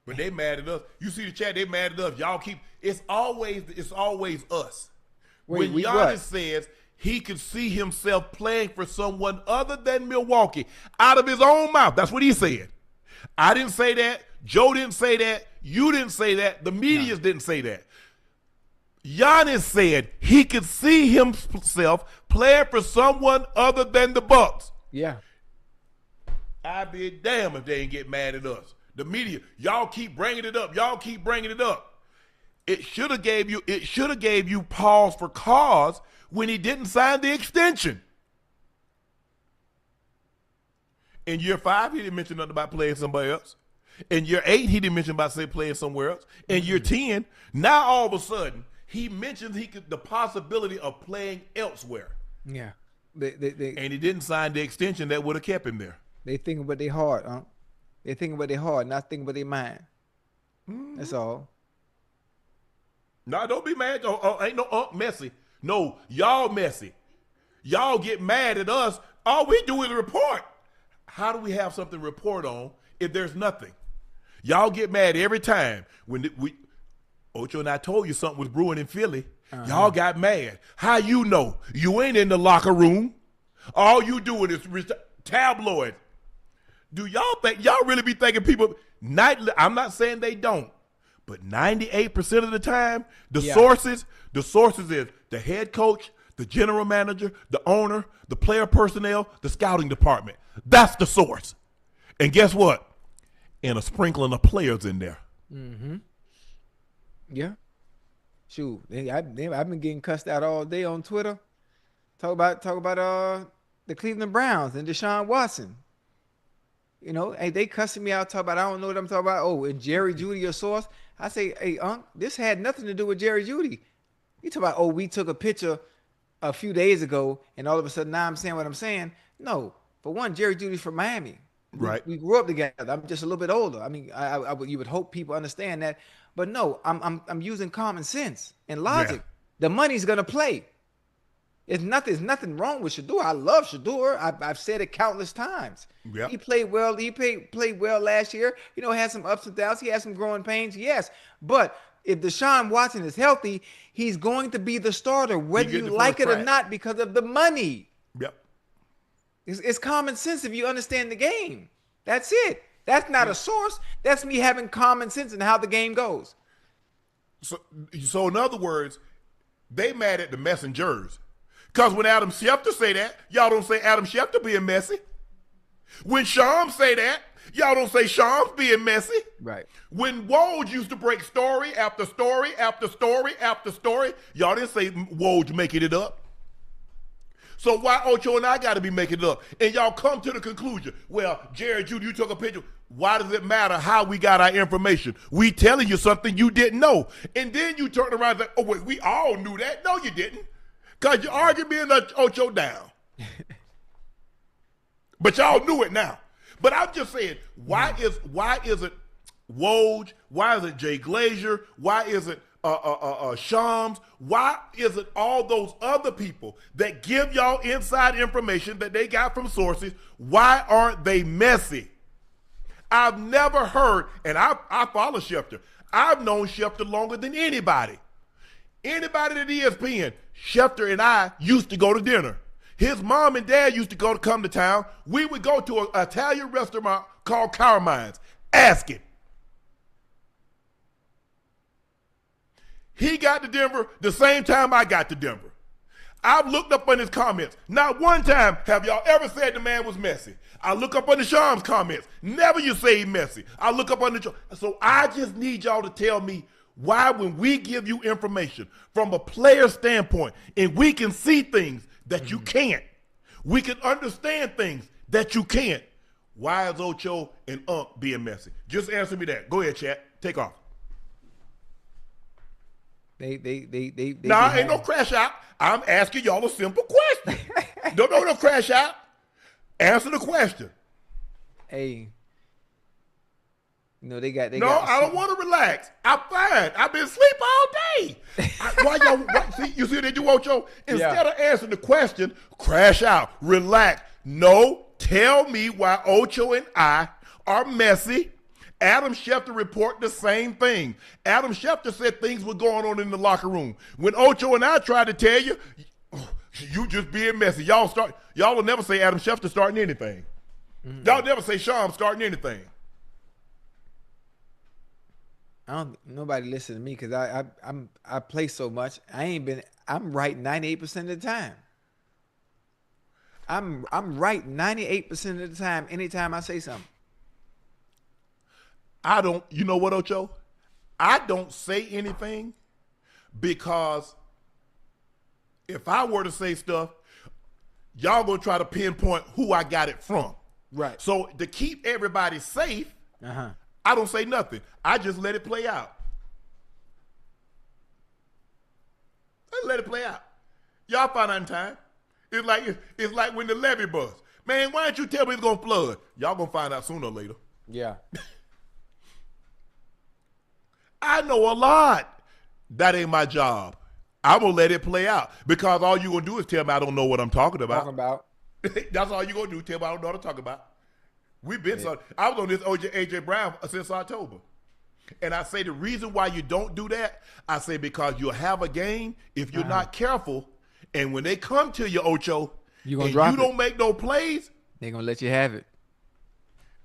A: But they mad at us. You see the chat, they mad at us. Y'all keep it's always us.
B: Wait,
A: when Giannis says he could see himself playing for someone other than Milwaukee out of his own mouth. That's what he said. I didn't say that. Joe didn't say that. You didn't say that. The media didn't say that. Giannis said he could see himself playing for someone other than the Bucks.
B: Yeah.
A: I'd be damn if they ain't get mad at us. The media, y'all keep bringing it up. Y'all keep bringing it up. It should have gave you pause for cause when he didn't sign the extension. In year 5, he didn't mention nothing about playing somebody else. In year 8, he didn't mention about playing somewhere else. In year 10, now all of a sudden he mentions the possibility of playing elsewhere.
B: Yeah.
A: And he didn't sign the extension that would have kept him there.
B: They thinking about their heart, huh? They thinking about their heart, not thinking about their mind. That's all.
A: No, don't be mad. Ain't no Unc Messi. No, y'all messy. Y'all get mad at us. All we do is report. How do we have something to report on if there's nothing? Y'all get mad every time when Ocho and I told you something was brewing in Philly. Y'all got mad. How you know? You ain't in the locker room. All you doing is tabloid. Do y'all really be thinking people nightly? I'm not saying they don't, but 98% of the time, the sources is the head coach, the general manager, the owner, the player personnel, the scouting department. That's the source. And guess what? And a sprinkling of players in there.
B: Mm-hmm. Yeah. Shoot, I've been getting cussed out all day on Twitter. Talk about the Cleveland Browns and Deshaun Watson. You know, hey, they cussing me out, talk about I don't know what I'm talking about. Oh, and Jerry Jeudy a source. I say, hey, Unc, this had nothing to do with Jerry Jeudy. You talk about, oh, we took a picture a few days ago, and all of a sudden now I'm saying what I'm saying. No, for one, Jerry Jeudy's from Miami.
A: Right.
B: We grew up together. I'm just a little bit older. I mean, you would hope people understand that, but no, I'm using common sense and logic.
A: Yeah.
B: The money's gonna play. There's nothing wrong with Shador. I love Shador. I've said it countless times.
A: Yep.
B: He played well. He played well last year. You know, had some ups and downs. He had some growing pains. Yes, but if Deshaun Watson is healthy, he's going to be the starter, whether you like it or not, because of the money.
A: Yep.
B: It's common sense if you understand the game. That's it. That's not a source. That's me having common sense in how the game goes.
A: So in other words, they mad at the messengers. Because when Adam Schefter say that, y'all don't say Adam Schefter being messy. When Shams say that, y'all don't say Shams being messy.
B: Right.
A: When Woj used to break story after story after story after story, y'all didn't say Woj making it up. So why Ocho and I got to be making it up? And y'all come to the conclusion, well, Jerry Jeudy, you took a picture. Why does it matter how we got our information? We telling you something you didn't know. And then you turn around and say, oh, wait, we all knew that. No, you didn't. Because you argued me and Ocho down. But y'all knew it now. But I'm just saying, why is it Woj? Why is it Jay Glazier? Why is it Shams? Why is it all those other people that give y'all inside information that they got from sources? Why aren't they messy? I've never heard, and I follow Schefter. I've known Schefter longer than anybody. Anybody at ESPN, Schefter and I used to go to dinner. His mom and dad used to come to town. We would go to an Italian restaurant called Carmine's. Ask him. He got to Denver the same time I got to Denver. I've looked up on his comments. Not one time have y'all ever said the man was Messi. I look up on the Sham's comments. Never you say Messi. I look up on the... So I just need y'all to tell me why when we give you information from a player standpoint and we can see things that you can't, we can understand things that you can't, why is Ocho and Unc being Messi? Just answer me that. Go ahead, chat. Take off.
B: They
A: Nah, ain't no crash out. I'm asking y'all a simple question. No crash out. Answer the question.
B: Hey, no, they got.
A: I don't want to relax. I'm fine. I've been asleep all day. Why y'all? See, you see what they do, Ocho? Instead of answering the question, crash out, relax. No, tell me why Ocho and I are Messi. Adam Schefter report the same thing. Adam Schefter said things were going on in the locker room. When Ocho and I tried to tell you, you just being messy. Y'all will never say Adam Schefter starting anything. Mm-hmm. Y'all never say Sham starting anything.
B: Nobody listen to me because I play so much. I'm right 98% of the time. I'm right 98% of the time anytime I say something.
A: You know what, Ocho? I don't say anything because if I were to say stuff, y'all gonna try to pinpoint who I got it from.
B: Right.
A: So to keep everybody safe,
B: I
A: don't say nothing. I just let it play out. I let it play out. Y'all find out in time. It's like when the levee bust. Man, why didn't you tell me it's gonna flood? Y'all gonna find out sooner or later.
B: Yeah.
A: I know a lot. That ain't my job. I'm going to let it play out because all you're going to do is tell me I don't know what I'm talking about. That's all you're going to do, tell me I don't know what I'm talking about. I was on this AJ Brown since October. And I say the reason why you don't do that, I say because you'll have a game if you're not careful. And when they come to you, Ocho,
B: you don't
A: make no plays,
B: they're going to let you have it.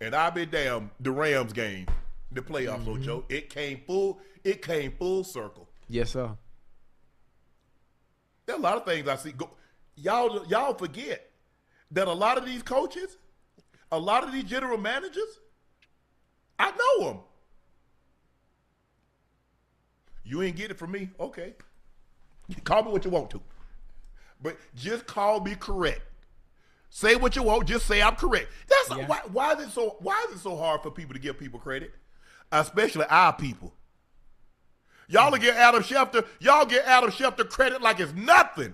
A: And I'll be damn, the Rams game. The playoffs, Ocho. It came full circle.
B: Yes, sir.
A: There are a lot of things I see. Y'all forget that a lot of these coaches, a lot of these general managers, I know them. You ain't get it from me? Okay. Call me what you want to. But just call me correct. Say what you want, just say I'm correct. Why is it so hard for people to give people credit? Especially our people. Y'all get Adam Schefter credit like it's nothing.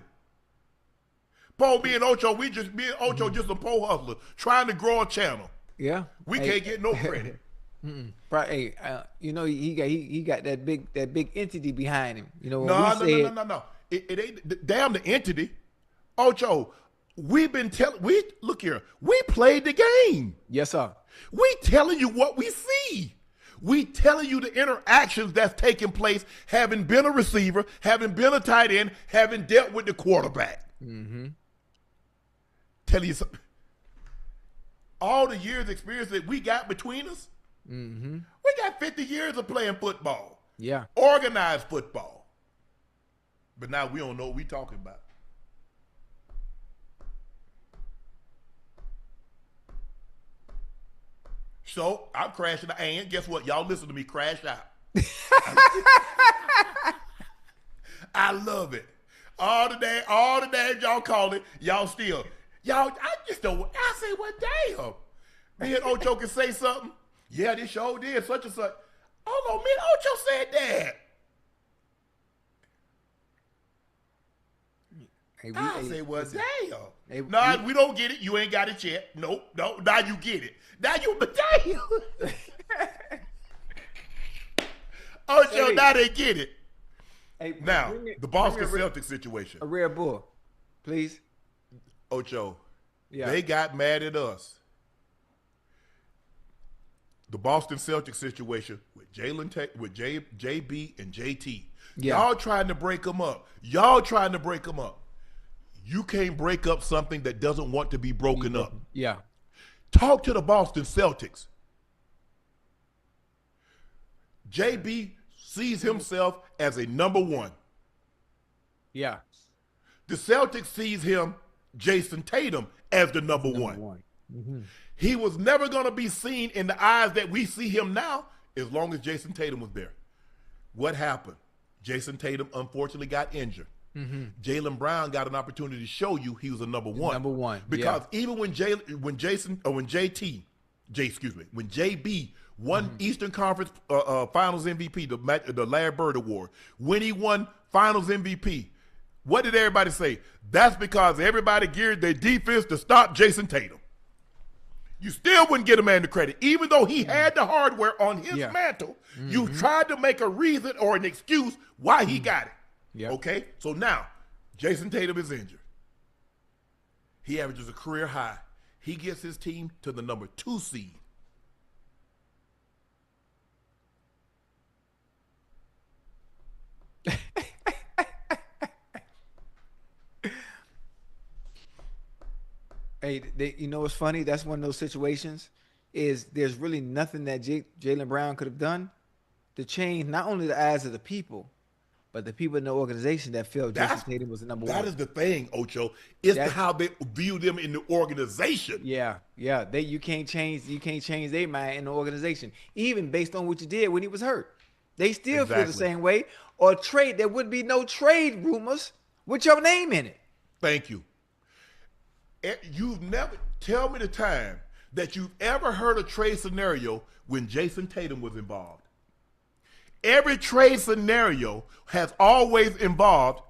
A: Me and Ocho just a pole hustler trying to grow a channel.
B: Yeah.
A: We can't get no credit.
B: Hey, he got that big entity behind him. You know,
A: no. It ain't damn the entity. Ocho, we played the game.
B: Yes, sir.
A: We telling you what we see. We telling you the interactions that's taking place, having been a receiver, having been a tight end, having dealt with the quarterback. Tell you something. All the years experience that we got between us, we got 50 years of playing football.
B: Yeah.
A: Organized football. But now we don't know what we talking about. So I'm crashing the and guess what? Y'all listen to me crash out. I love it. All the days y'all call it, y'all still. I just don't, I say, well, damn. Me and Ocho can say something. Yeah, this show did such and such. Oh no, me and Ocho said that. I say, well, damn. No, we don't get it. You ain't got it yet. Nope. No, now you get it. Now you, but damn. Ocho, now they get it.
B: Hey,
A: now, the Boston Celtics situation.
B: A Red Bull, please.
A: Ocho, they got mad at us. The Boston Celtics situation with JB and JT. Yeah. Y'all trying to break them up. You can't break up something that doesn't want to be broken up.
B: Yeah.
A: Talk to the Boston Celtics. JB sees himself as a number one.
B: Yeah.
A: The Celtics sees him, Jason Tatum, as the number one.
B: Mm-hmm.
A: He was never going to be seen in the eyes that we see him now as long as Jason Tatum was there. What happened? Jason Tatum unfortunately got injured.
B: Mm-hmm.
A: Jaylen Brown got an opportunity to show you he was a number one.
B: Number one.
A: Because even when JB won Eastern Conference Finals MVP, the Larry Bird Award, when he won Finals MVP, what did everybody say? That's because everybody geared their defense to stop Jason Tatum. You still wouldn't get a man the credit. Even though he had the hardware on his mantle, you tried to make a reason or an excuse why he got it.
B: Yep.
A: Okay? So now, Jason Tatum is injured. He averages a career high. He gets his team to the number 2 seed.
B: Hey, you know what's funny? That's one of those situations is there's really nothing that Jaylen Brown could have done to change not only the eyes of the people, but the people in the organization that felt Jason Tatum was the number one.
A: That is the thing, Ocho. It's how they view them in the organization.
B: Yeah. You can't change their mind in the organization, even based on what you did when he was hurt. They still feel the same way. Or trade, there would be no trade rumors with your name in it.
A: Thank you. You've never tell me the time that you've ever heard a trade scenario when Jason Tatum was involved. Every trade scenario has always involved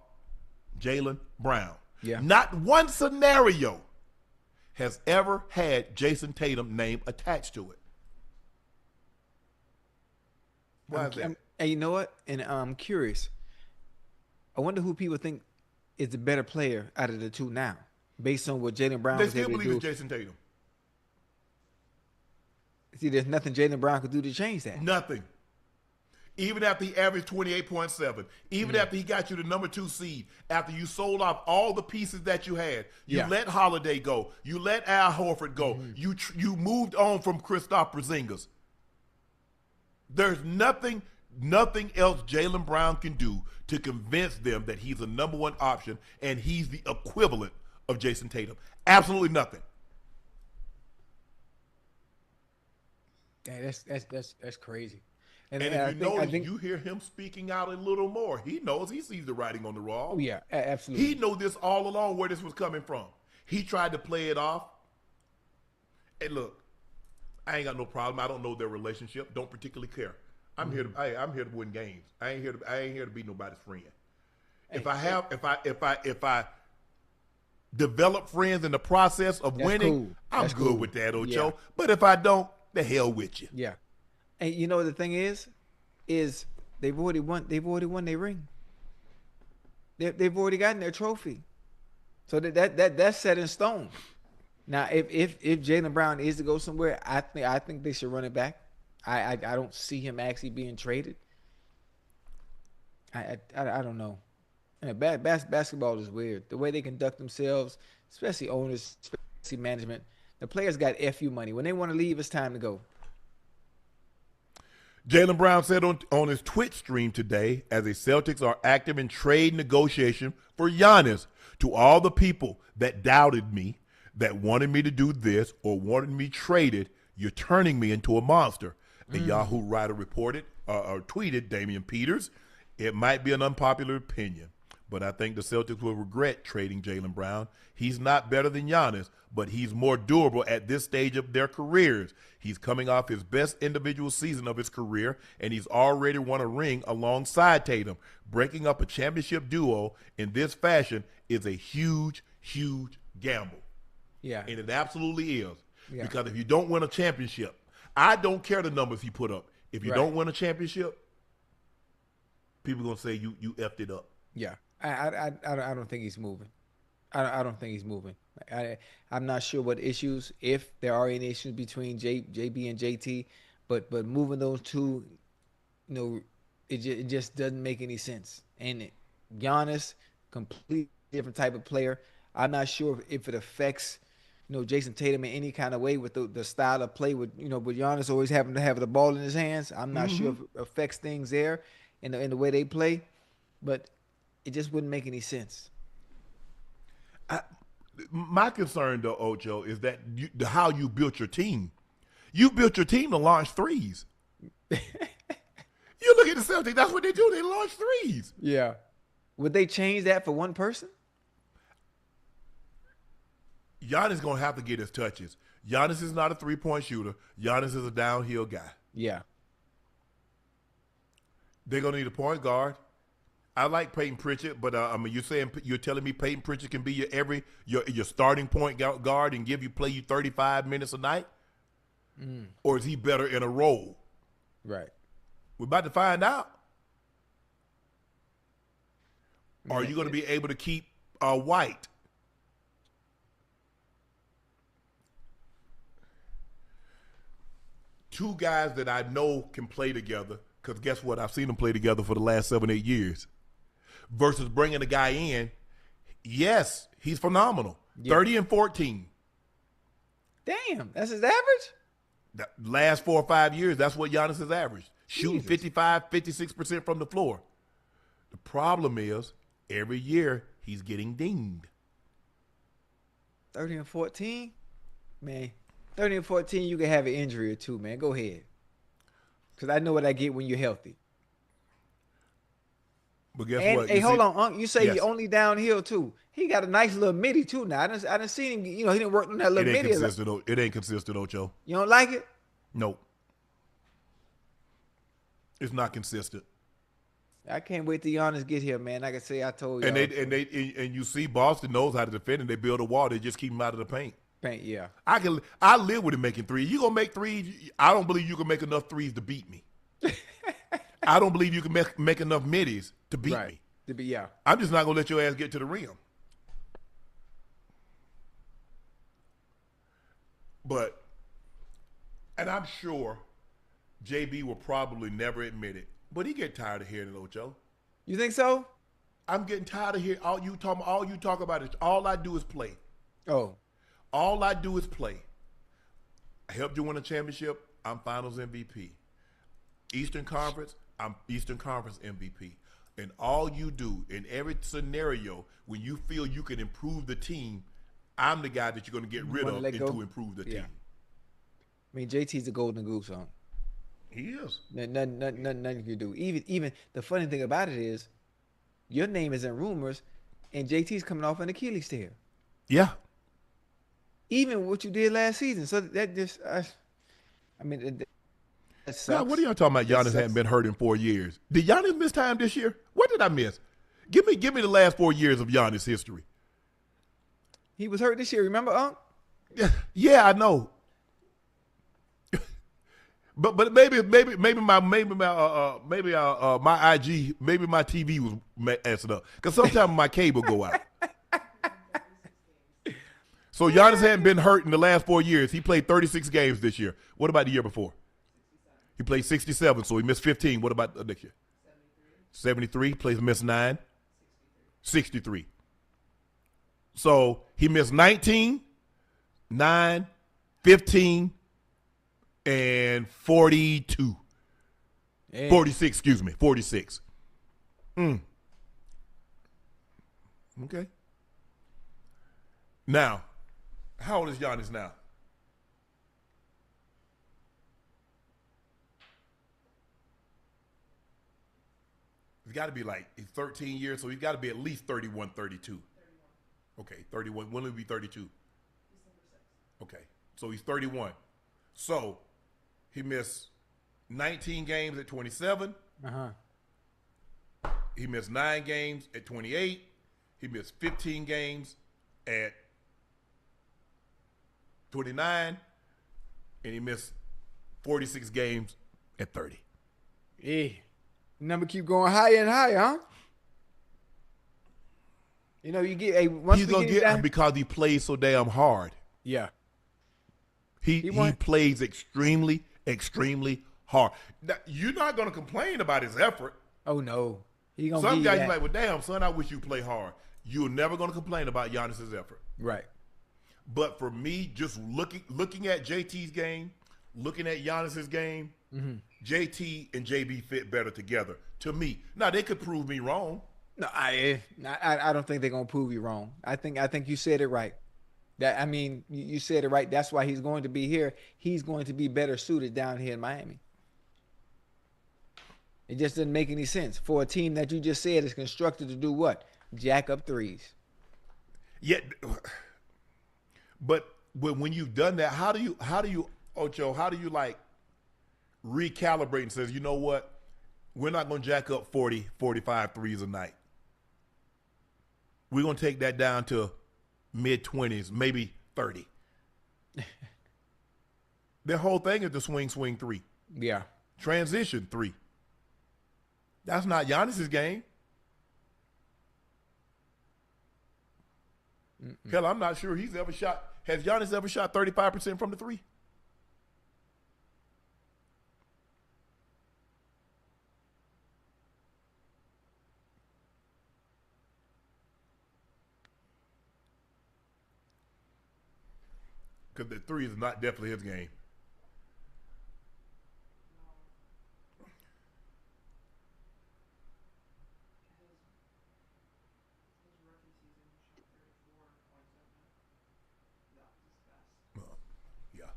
A: Jaylen Brown.
B: Yeah.
A: Not one scenario has ever had Jason Tatum name attached to it. Why is that?
B: And you know what? And I'm curious. I wonder who people think is the better player out of the two now, based on what Jaylen Brown
A: They
B: was
A: still
B: able to
A: believe
B: do.
A: it's Jason Tatum.
B: See, there's nothing Jaylen Brown could do to change that.
A: Nothing. Even after he averaged 28.7, even after he got you the number 2 seed, after you sold off all the pieces that you had, you let Holiday go, you let Al Horford go, you moved on from Kristaps Porzingis. There's nothing else Jaylen Brown can do to convince them that he's a number one option and he's the equivalent of Jason Tatum. Absolutely nothing.
B: Yeah, that's crazy.
A: And if I think you hear him speaking out a little more. He knows, he sees the writing on the wall.
B: Oh yeah, absolutely.
A: He knew this all along where this was coming from. He tried to play it off. And look, I ain't got no problem. I don't know their relationship. Don't particularly care. I'm here to win games. I ain't here to be nobody's friend. If I develop friends in the process of winning, cool. I'm good with that, Ocho. Yeah. But if I don't, the hell with you.
B: Yeah. And you know what the thing is they've already won their ring. They've already gotten their trophy. So that's set in stone. Now if Jaylen Brown is to go somewhere, I think they should run it back. I don't see him actually being traded. I don't know. Basketball is weird. The way they conduct themselves, especially owners, especially management. The players got FU money. When they want to leave, it's time to go.
A: Jaylen Brown said on his Twitch stream today, as the Celtics are active in trade negotiation for Giannis, to all the people that doubted me, that wanted me to do this or wanted me traded, you're turning me into a monster. The Yahoo writer reported or tweeted, Damian Peters, it might be an unpopular opinion, but I think the Celtics will regret trading Jaylen Brown. He's not better than Giannis, but he's more durable at this stage of their careers. He's coming off his best individual season of his career, and he's already won a ring alongside Tatum. Breaking up a championship duo in this fashion is a huge, huge gamble.
B: Yeah.
A: And it absolutely is. Yeah. Because if you don't win a championship, I don't care the numbers he put up. If you don't win a championship, people are going to say you effed it up.
B: Yeah. I don't think he's moving. I don't think he's moving. I'm not sure what issues, if there are any issues between JB and JT, but moving those two, it just doesn't make any sense. And Giannis, completely different type of player. I'm not sure if it affects, Jason Tatum in any kind of way with the style of play with Giannis always having to have the ball in his hands. I'm not sure if it affects things there in the way they play, but it just wouldn't make any sense.
A: My concern, though, Ocho, is that how you built your team. You built your team to launch threes. You look at the Celtics, that's what they do. They launch threes.
B: Yeah. Would they change that for one person?
A: Giannis going to have to get his touches. Giannis is not a three-point shooter. Giannis is a downhill guy.
B: Yeah.
A: They're going to need a point guard. I like Peyton Pritchard, but you're telling me Peyton Pritchard can be your starting point guard and play you 35 minutes a night? Or is he better in a role?
B: Right.
A: We're about to find out. Are you going to be able to keep White? Two guys that I know can play together, because guess what? I've seen them play together for the last 7-8 years. Versus bringing a guy in, yes, he's phenomenal. Yeah. 30 and 14.
B: Damn, that's his average?
A: The last 4 or 5 years, that's what Giannis has averaged. Shooting 55, 56% from the floor. The problem is, every year, he's getting dinged.
B: 30 and 14? Man, 30 and 14, you can have an injury or two, man. Go ahead. Because I know what I get when you're healthy.
A: But guess what?
B: Hey, hold on, Unc. You say he only downhill, too. He got a nice little midi, too, now. I done seen him, he didn't work on that little midi.
A: It ain't consistent, Ocho.
B: You don't like it?
A: Nope. It's not consistent.
B: I can't wait till Giannis get here, man. Like I say, I told you.
A: And you see Boston knows how to defend, and they build a wall. They just keep him out of the paint.
B: Yeah.
A: I live with him making threes. You gonna make threes? I don't believe you can make enough threes to beat me. I don't believe you can make enough middies to beat me.
B: Yeah.
A: I'm just not gonna let your ass get to the rim. And I'm sure JB will probably never admit it, but he get tired of hearing it, Ocho.
B: You think so?
A: I'm getting tired of hearing all you talk about is all I do is play.
B: Oh.
A: All I do is play. I helped you win a championship. I'm Finals MVP. Eastern Conference, I'm Eastern Conference MVP. And all you do in every scenario, when you feel you can improve the team, I'm the guy that you're going to get rid of to improve the team.
B: I mean, JT's the golden goose, huh?
A: He is.
B: Nothing you can do. Even the funny thing about it is, your name is in rumors, and JT's coming off an Achilles tear.
A: Yeah.
B: Even what you did last season. So that just, that sucks.
A: Now, what are y'all talking about? Giannis hadn't been hurt in 4 years. Did Giannis miss time this year? What did I miss? Give me the last 4 years of Giannis history.
B: He was hurt this year. Remember, Unc?
A: Yeah, I know. But maybe my IG, maybe my TV was messing up, because sometimes my cable go out. So Giannis hadn't been hurt in the last 4 years. He played 36 games this year. What about the year before? He played 67, so he missed 15. What about next year? 73. Missed 9. 63. So he missed 19, 9, 15, and 42. 46, 46. Okay. Now, how old is Giannis now? He's got to be he's 13 years, so he's got to be at least 31, 32. 31. Okay, 31. When will he be 32?
C: December 6th.
A: Okay, so he's 31. So he missed 19 games at 27. He missed 9 games at 28. He missed 15 games at 29. And he missed 46 games at 30.
B: Yeah. Number keep going higher and higher, huh? You get
A: he's gonna get because he plays so damn hard.
B: Yeah.
A: He plays extremely, extremely hard. Now, you're not gonna complain about his effort.
B: Oh no. He gonna
A: Some guys
B: you
A: like, well, damn, son, I wish you play hard. you're never going to complain about Giannis's effort.
B: Right.
A: But for me, just looking at JT's game, looking at Giannis's game, JT and JB fit better together to me. Now they could prove me wrong.
B: No, I don't think they're gonna prove you wrong. I think you said it right. You said it right. That's why he's going to be here. He's going to be better suited down here in Miami. It just doesn't make any sense for a team that you just said is constructed to do what? Jack up threes.
A: Yeah, but when you've done that, how do you Ocho? How do you like recalibrate and says, you know what? We're not going to jack up 40, 45 threes a night. We're going to take that down to mid-20s, maybe 30. Their whole thing is the swing three.
B: Yeah.
A: Transition three. That's not Giannis's game. Hell, I'm not sure he's ever shot. Has Giannis ever shot 35% from the three? Because the three is not definitely his game.
C: His rookie season, he shot 34.7. Not his best.
A: Yeah.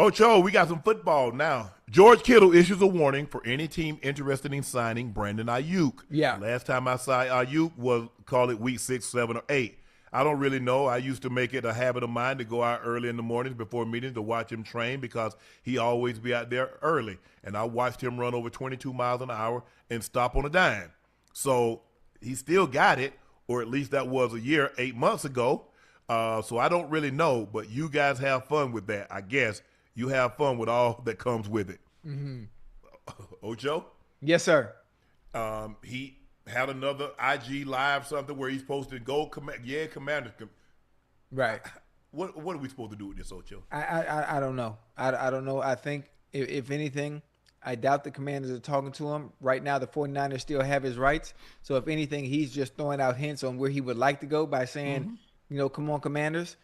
A: Ocho, we got some football now. George Kittle issues a warning for any team interested in signing Brandon Aiyuk.
B: Yeah.
A: Last time I saw Aiyuk was, call it week 6, 7, or 8. I don't really know. I used to make it a habit of mine to go out early in the mornings before meetings to watch him train because he always be out there early. And I watched him run over 22 miles an hour and stop on a dime. So he still got it, or at least that was a year, 8 months ago. So I don't really know, but you guys have fun with that. I guess you have fun with all that comes with it. Ocho?
B: Yes, sir.
A: He had another IG live something where he's supposed to go Commanders.
B: Right.
A: What are we supposed to do with this, Ocho?
B: I don't know. I don't know. I think if anything, I doubt the Commanders are talking to him. Right now, the 49ers still have his rights. So if anything, he's just throwing out hints on where he would like to go by saying, come on, Commanders.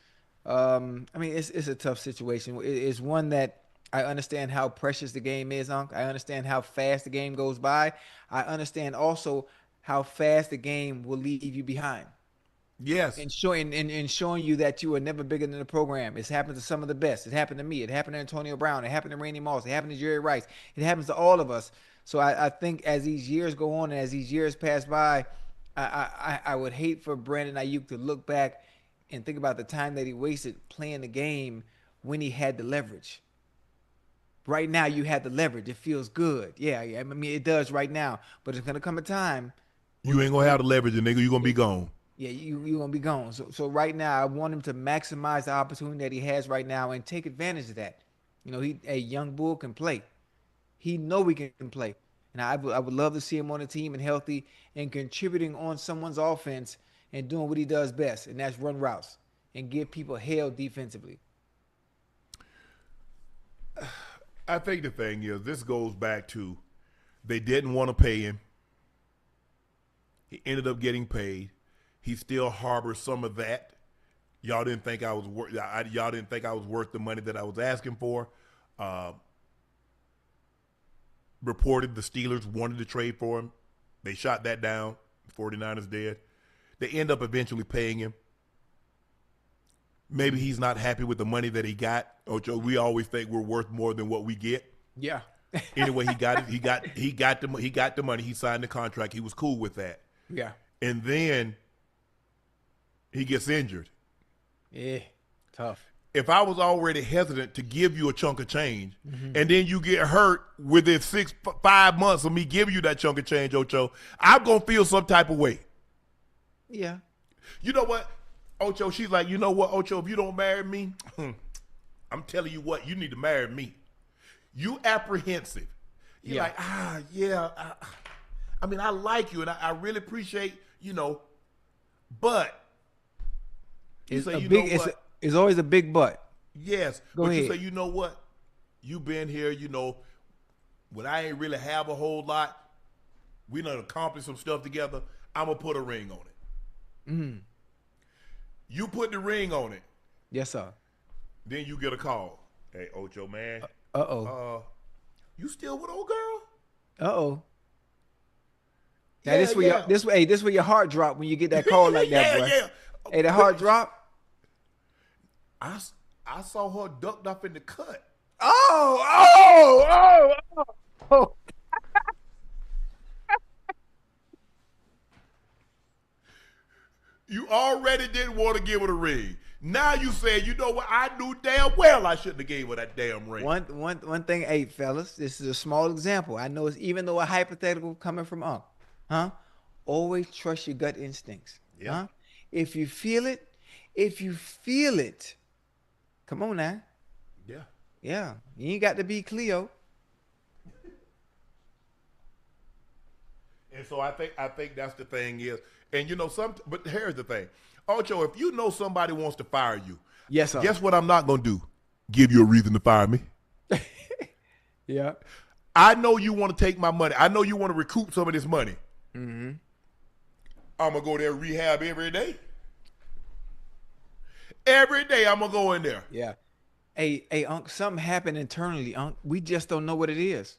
B: It's a tough situation. It's one that I understand how precious the game is, Unc. I understand how fast the game goes by. I understand also how fast the game will leave you behind.
A: Yes.
B: And showing you that you are never bigger than the program. It's happened to some of the best. It happened to me. It happened to Antonio Brown. It happened to Randy Moss. It happened to Jerry Rice. It happens to all of us. So I think as these years go on and as these years pass by, I would hate for Brandon Aiyuk to look back and think about the time that he wasted playing the game when he had the leverage. Right now, you had the leverage. It feels good. Yeah. It does right now. But it's going to come a time.
A: You ain't going to have the leverage, nigga. You're going to be gone.
B: Yeah, you're going to be gone. So right now, I want him to maximize the opportunity that he has right now and take advantage of that. A young bull can play. He know he can play. And I would love to see him on the team and healthy and contributing on someone's offense and doing what he does best, and that's run routes and give people hell defensively.
A: I think the thing is, this goes back to they didn't want to pay him. He ended up getting paid. He still harbors some of that. Y'all didn't think I was worth. Y'all didn't think I was worth the money that I was asking for. Reported the Steelers wanted to trade for him. They shot that down. 49ers did. They end up eventually paying him. Maybe he's not happy with the money that he got. Ocho, we always think we're worth more than what we get.
B: Yeah.
A: Anyway, he got it. He got the money. He signed the contract. He was cool with that.
B: Yeah.
A: And then he gets injured.
B: Yeah. Tough.
A: If I was already hesitant to give you a chunk of change, and then you get hurt within 5 months of me giving you that chunk of change, Ocho, I'm gonna feel some type of way.
B: Yeah.
A: You know what, Ocho? She's like, you know what, Ocho? If you don't marry me, I'm telling you what, you need to marry me. You apprehensive. You're like, yeah. I mean, I like you, and I really appreciate, but you say,
B: it's always a big but.
A: Yes.
B: Go
A: but
B: ahead.
A: You say, you know what? You been here, when I ain't really have a whole lot, we done accomplished some stuff together, I'm going to put a ring on it. You put the ring on it.
B: Yes, sir.
A: Then you get a call. Hey, Ocho, man.
B: Uh-oh.
A: You still with old girl?
B: Uh-oh. Now
A: Yeah,
B: this where your heart drop when you get that call like that, boy.
A: Yeah.
B: Hey, the heart drop.
A: I saw her ducked up in the cut.
B: Oh.
A: You already didn't want to give her the ring. Now you say, you know what? I knew damn well I shouldn't have gave her that damn ring.
B: One thing, hey, fellas, this is a small example. I know it's even though a hypothetical coming from Unc, huh? Always trust your gut instincts.
A: Yeah.
B: Huh? If you feel it, come on now.
A: Yeah.
B: Yeah. You ain't got to be Cleo.
A: And so I think that's the thing is, and you know, but here's the thing. Ocho, if you know somebody wants to fire you,
B: Yes, sir.
A: guess what I'm not going to do? Give you a reason to fire me.
B: Yeah.
A: I know you want to take my money. I know you want to recoup some of this money.
B: Mm-hmm.
A: I'm going to go there and rehab every day. Every day I'm going to go in there.
B: Yeah. Hey, Unc, something happened internally, Unc. We just don't know what it is.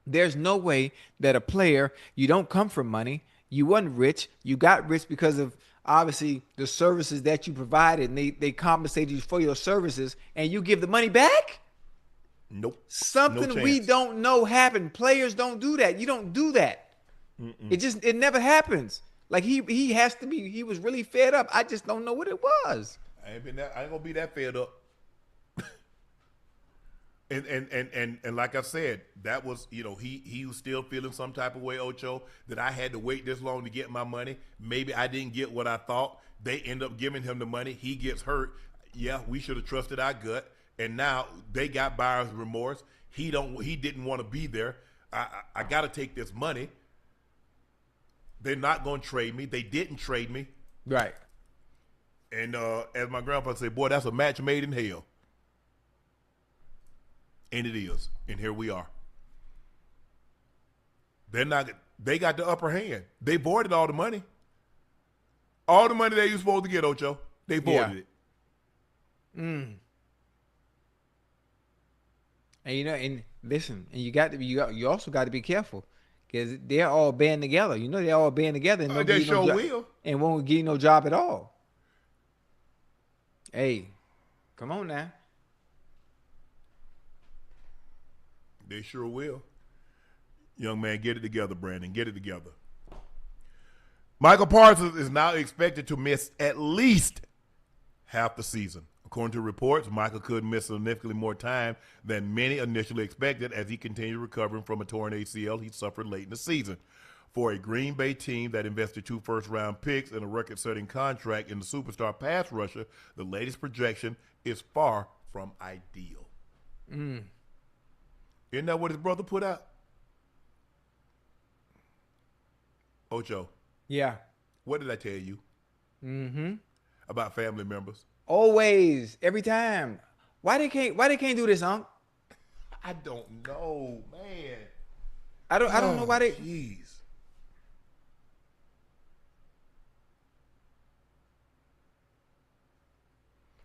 B: There's no way that a player, you don't come from money. You wasn't rich. You got rich because of obviously the services that you provided, and they compensated you for your services, and you give the money back?
A: Nope.
B: Something
A: No
B: we
A: chance.
B: don't know happened. Players don't do that. You don't do that. It never happens. Like he has to be, he was really fed up. I just don't know what it was.
A: I ain't gonna be that fed up. And like I said, that was, you know, he was still feeling some type of way, Ocho, that I had to wait this long to get my money. Maybe I didn't get what I thought. They end up giving him the money. He gets hurt. Yeah, we should have trusted our gut. And now they got buyer's remorse. He didn't want to be there. I got to take this money. They're not going to trade me. They didn't trade me.
B: Right.
A: And as my grandpa said, boy, that's a match made in hell. And it is. And here we are. They got the upper hand. They voided all the money. All the money they were supposed to get, Ocho. They voided it.
B: And you know, and listen, and you also got to be careful because they're all band together. You know, they're all band together and
A: They sure will.
B: And won't give you no job at all. Hey, come on now.
A: They sure will. Young man, get it together, Brandon. Get it together. Micah Parsons is now expected to miss at least half the season. According to reports, Micah could miss significantly more time than many initially expected as he continued recovering from a torn ACL he suffered late in the season. For a Green Bay team that invested 2 first-round picks and a record-setting contract in the superstar pass rusher, the latest projection is far from ideal. Isn't that what his brother put out? Ocho,
B: Yeah.
A: what did I tell you about family members?
B: Always, every time. Why they can't do this, Unc?
A: I don't know, man.
B: I don't know why they.
A: Jeez.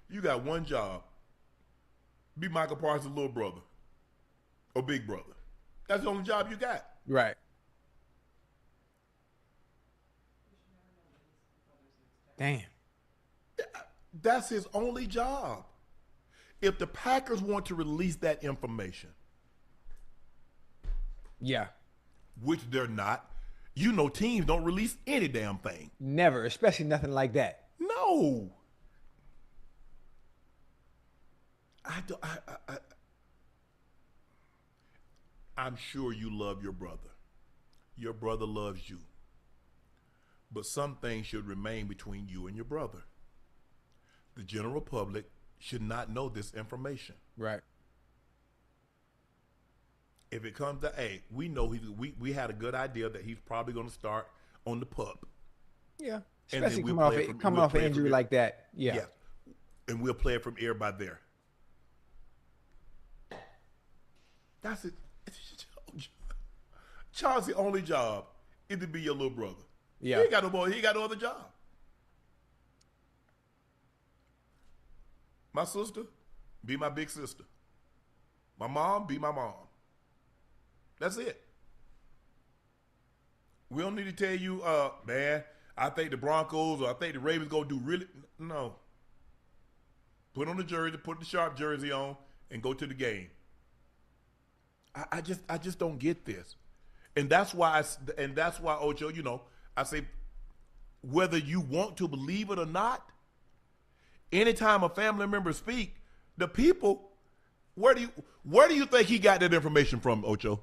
A: You got one job. Be Michael Parsons' little brother. Or big brother. That's the only job you got.
B: Right. Damn.
A: That's his only job. If the Packers want to release that information,
B: Yeah.
A: which they're not, you know teams don't release any damn thing.
B: Never, especially nothing like that.
A: No. I'm sure you love your brother. Your brother loves you. But some things should remain between you and your brother. The general public should not know this information.
B: Right.
A: If it comes to, hey, we know we had a good idea that he's probably going to start on the pup.
B: Yeah.
A: And
B: Especially
A: then
B: coming off an injury like that. Yeah.
A: Yeah. And we'll play it from ear by there. That's it. Charles' only job is to be your little brother.
B: Yeah.
A: He ain't got no more. He ain't got no other job. my sister, be my big sister. My mom, be my mom. That's it. We don't need to tell you, man, I think the Broncos or I think the Ravens going to do really. No. Put on the jersey, put the Sharpe jersey on, and go to the game. I just don't get this. And that's why, Ocho, you know, I say, whether you want to believe it or not, anytime a family member speak, the people, where do you think he got that information from, Ocho?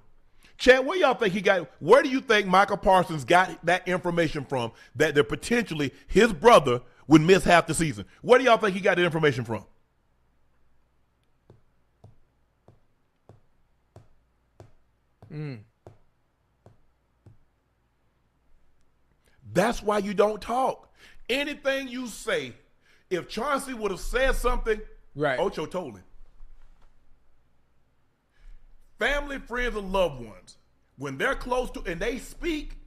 A: Chad, where y'all think he got? Where do you think Micah Parsons got that information from that they're potentially his brother would miss half the season? Where do y'all think he got that information from? That's why you don't talk. Anything you say, if Chauncey would have said something,
B: Right.
A: Ocho told him. Family, friends, and loved ones, when they're close to and they speak,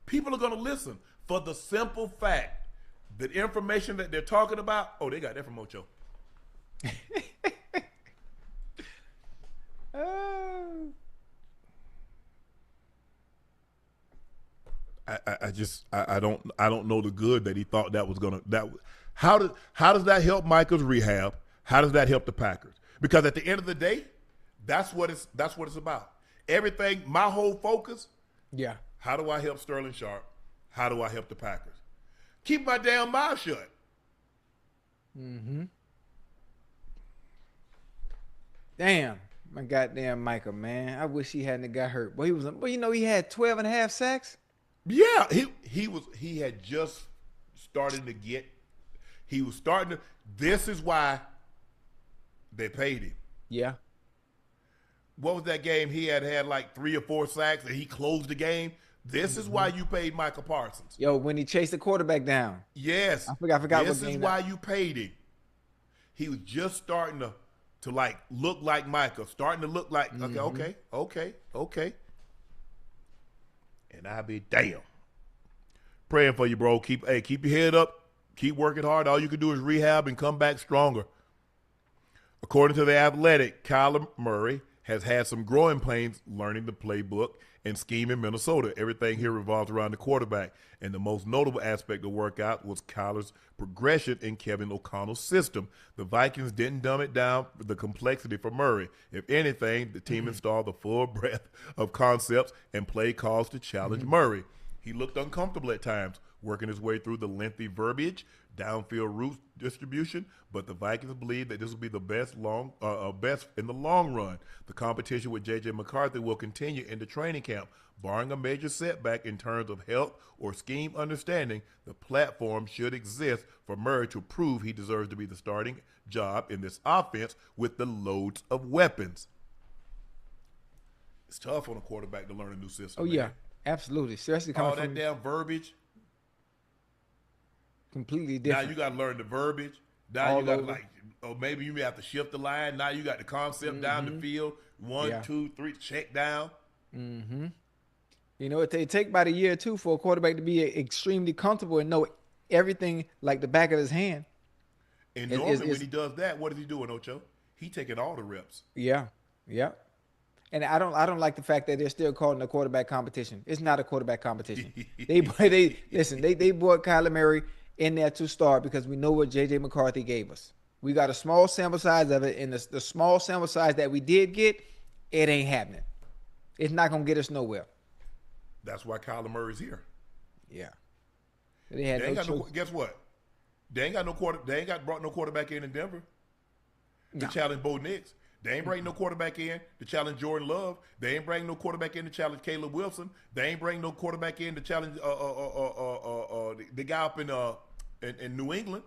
A: people are going to listen for the simple fact that information that they're talking about, oh, they got that from Ocho. I don't know the good that he thought that was gonna how does that help Micah's rehab? How does that help the Packers? Because at the end of the day, that's what it's about. Everything, my whole focus,
B: Yeah.
A: how do I help Sterling Sharpe? How do I help the Packers? Keep my damn mouth shut.
B: Damn. My goddamn Micah, man. I wish he hadn't got hurt. But he had 12 and a half sacks.
A: Yeah, he had just started to get. He was starting to. This is why they paid him.
B: Yeah.
A: What was that game? He had like 3 or 4 sacks and he closed the game. This is why you paid Micah Parsons.
B: Yo, when he chased the quarterback down.
A: Yes.
B: I forgot
A: This
B: what
A: is
B: game
A: why you paid him. He was just starting to like look like Micah, starting to look like okay. And I'll be damn. Praying for you, bro. Keep your head up. Keep working hard. All you can do is rehab and come back stronger. According to The Athletic, Kyler Murray has had some growing pains learning the playbook and scheme in Minnesota. Everything here revolves around the quarterback. And the most notable aspect of workout was Kyler's progression in Kevin O'Connell's system. The Vikings didn't dumb it down for the complexity for Murray. If anything, the team installed the full breadth of concepts and play calls to challenge Murray. He looked uncomfortable at times, working his way through the lengthy verbiage, downfield route distribution, but the Vikings believe that this will be the best in the long run. The competition with J.J. McCarthy will continue into training camp. Barring a major setback in terms of health or scheme understanding, the platform should exist for Murray to prove he deserves to be the starting job in this offense with the loads of weapons. It's tough on a quarterback to learn a new system.
B: Oh,
A: man.
B: yeah. Absolutely. Especially coming
A: All that
B: from
A: damn verbiage.
B: completely different.
A: Now you got to learn the verbiage. Now
B: All
A: you got to
B: over.
A: or maybe you may have to shift the line. Now you got the concept down the field. 1, 2, 3, check down.
B: You know, it take about a year or two for a quarterback to be extremely comfortable and know everything like the back of his hand.
A: And normally when he does that, what is he doing, Ocho? He taking all the reps.
B: Yeah. And I don't like the fact that they're still calling it a quarterback competition. It's not a quarterback competition. They brought Kyler Murray in there to start because we know what J.J. McCarthy gave us. We got a small sample size of it, and the small sample size that we did get, it ain't happening. It's not gonna get us nowhere.
A: That's why Kyler Murray's here.
B: Yeah. They had
A: They ain't
B: no
A: got no,
B: choice.
A: guess what? They ain't got brought no quarterback in Denver to
B: No.
A: challenge Bo Nix. They ain't bring no quarterback in to challenge Jordan Love. They ain't bring no quarterback in to challenge Caleb Wilson. They ain't bring no quarterback in to challenge the guy up in New England,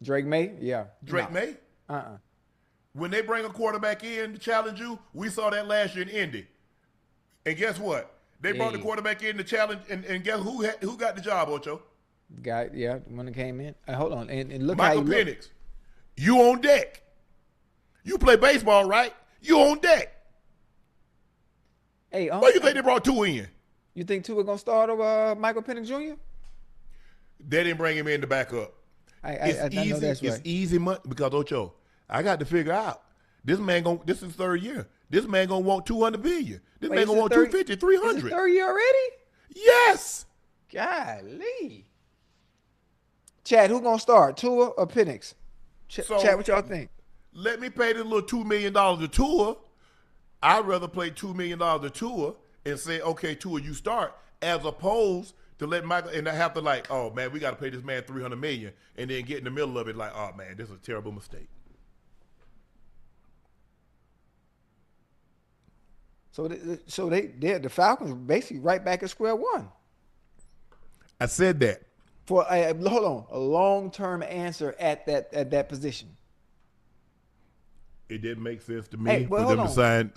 B: Drake May? Yeah.
A: Drake
B: No.
A: May.
B: Uh-uh.
A: When they bring a quarterback in to challenge you, we saw that last year in Indy. And guess what? They brought the
B: Yeah.
A: quarterback in to challenge, and guess who got the job, Ocho?
B: Guy, yeah, when it came in. Hold on. And look
A: Michael
B: how he looked.
A: Penix. You on deck. You play baseball, right? You on deck.
B: Hey,
A: Why you think they brought 2 in?
B: you think Tua gonna start over Michael Penix Jr.?
A: They didn't bring him in to back up.
B: I know that's
A: It's
B: right.
A: easy money because Ocho, I got to figure out this man this is third year. This man gonna want 200 billion. This man
B: is
A: gonna
B: it
A: want
B: 30
A: 250,
B: Is it
A: 300.
B: 30 already?
A: Yes.
B: Golly. Chad, who gonna start? Tua or Penix?
A: So
B: Chad, what y'all think?
A: let me pay this little $2 million a tour. I'd rather play $2 million a tour and say, okay, Tua, you start, as opposed to let Michael and I have to like, oh man, we got to pay this man $300 million, and then get in the middle of it like, oh man, this is a terrible mistake.
B: So the Falcons basically right back at square one
A: I said that.
B: for a long-term answer at that position.
A: It didn't make sense to me
B: Hey, well,
A: for them to
B: hold
A: sign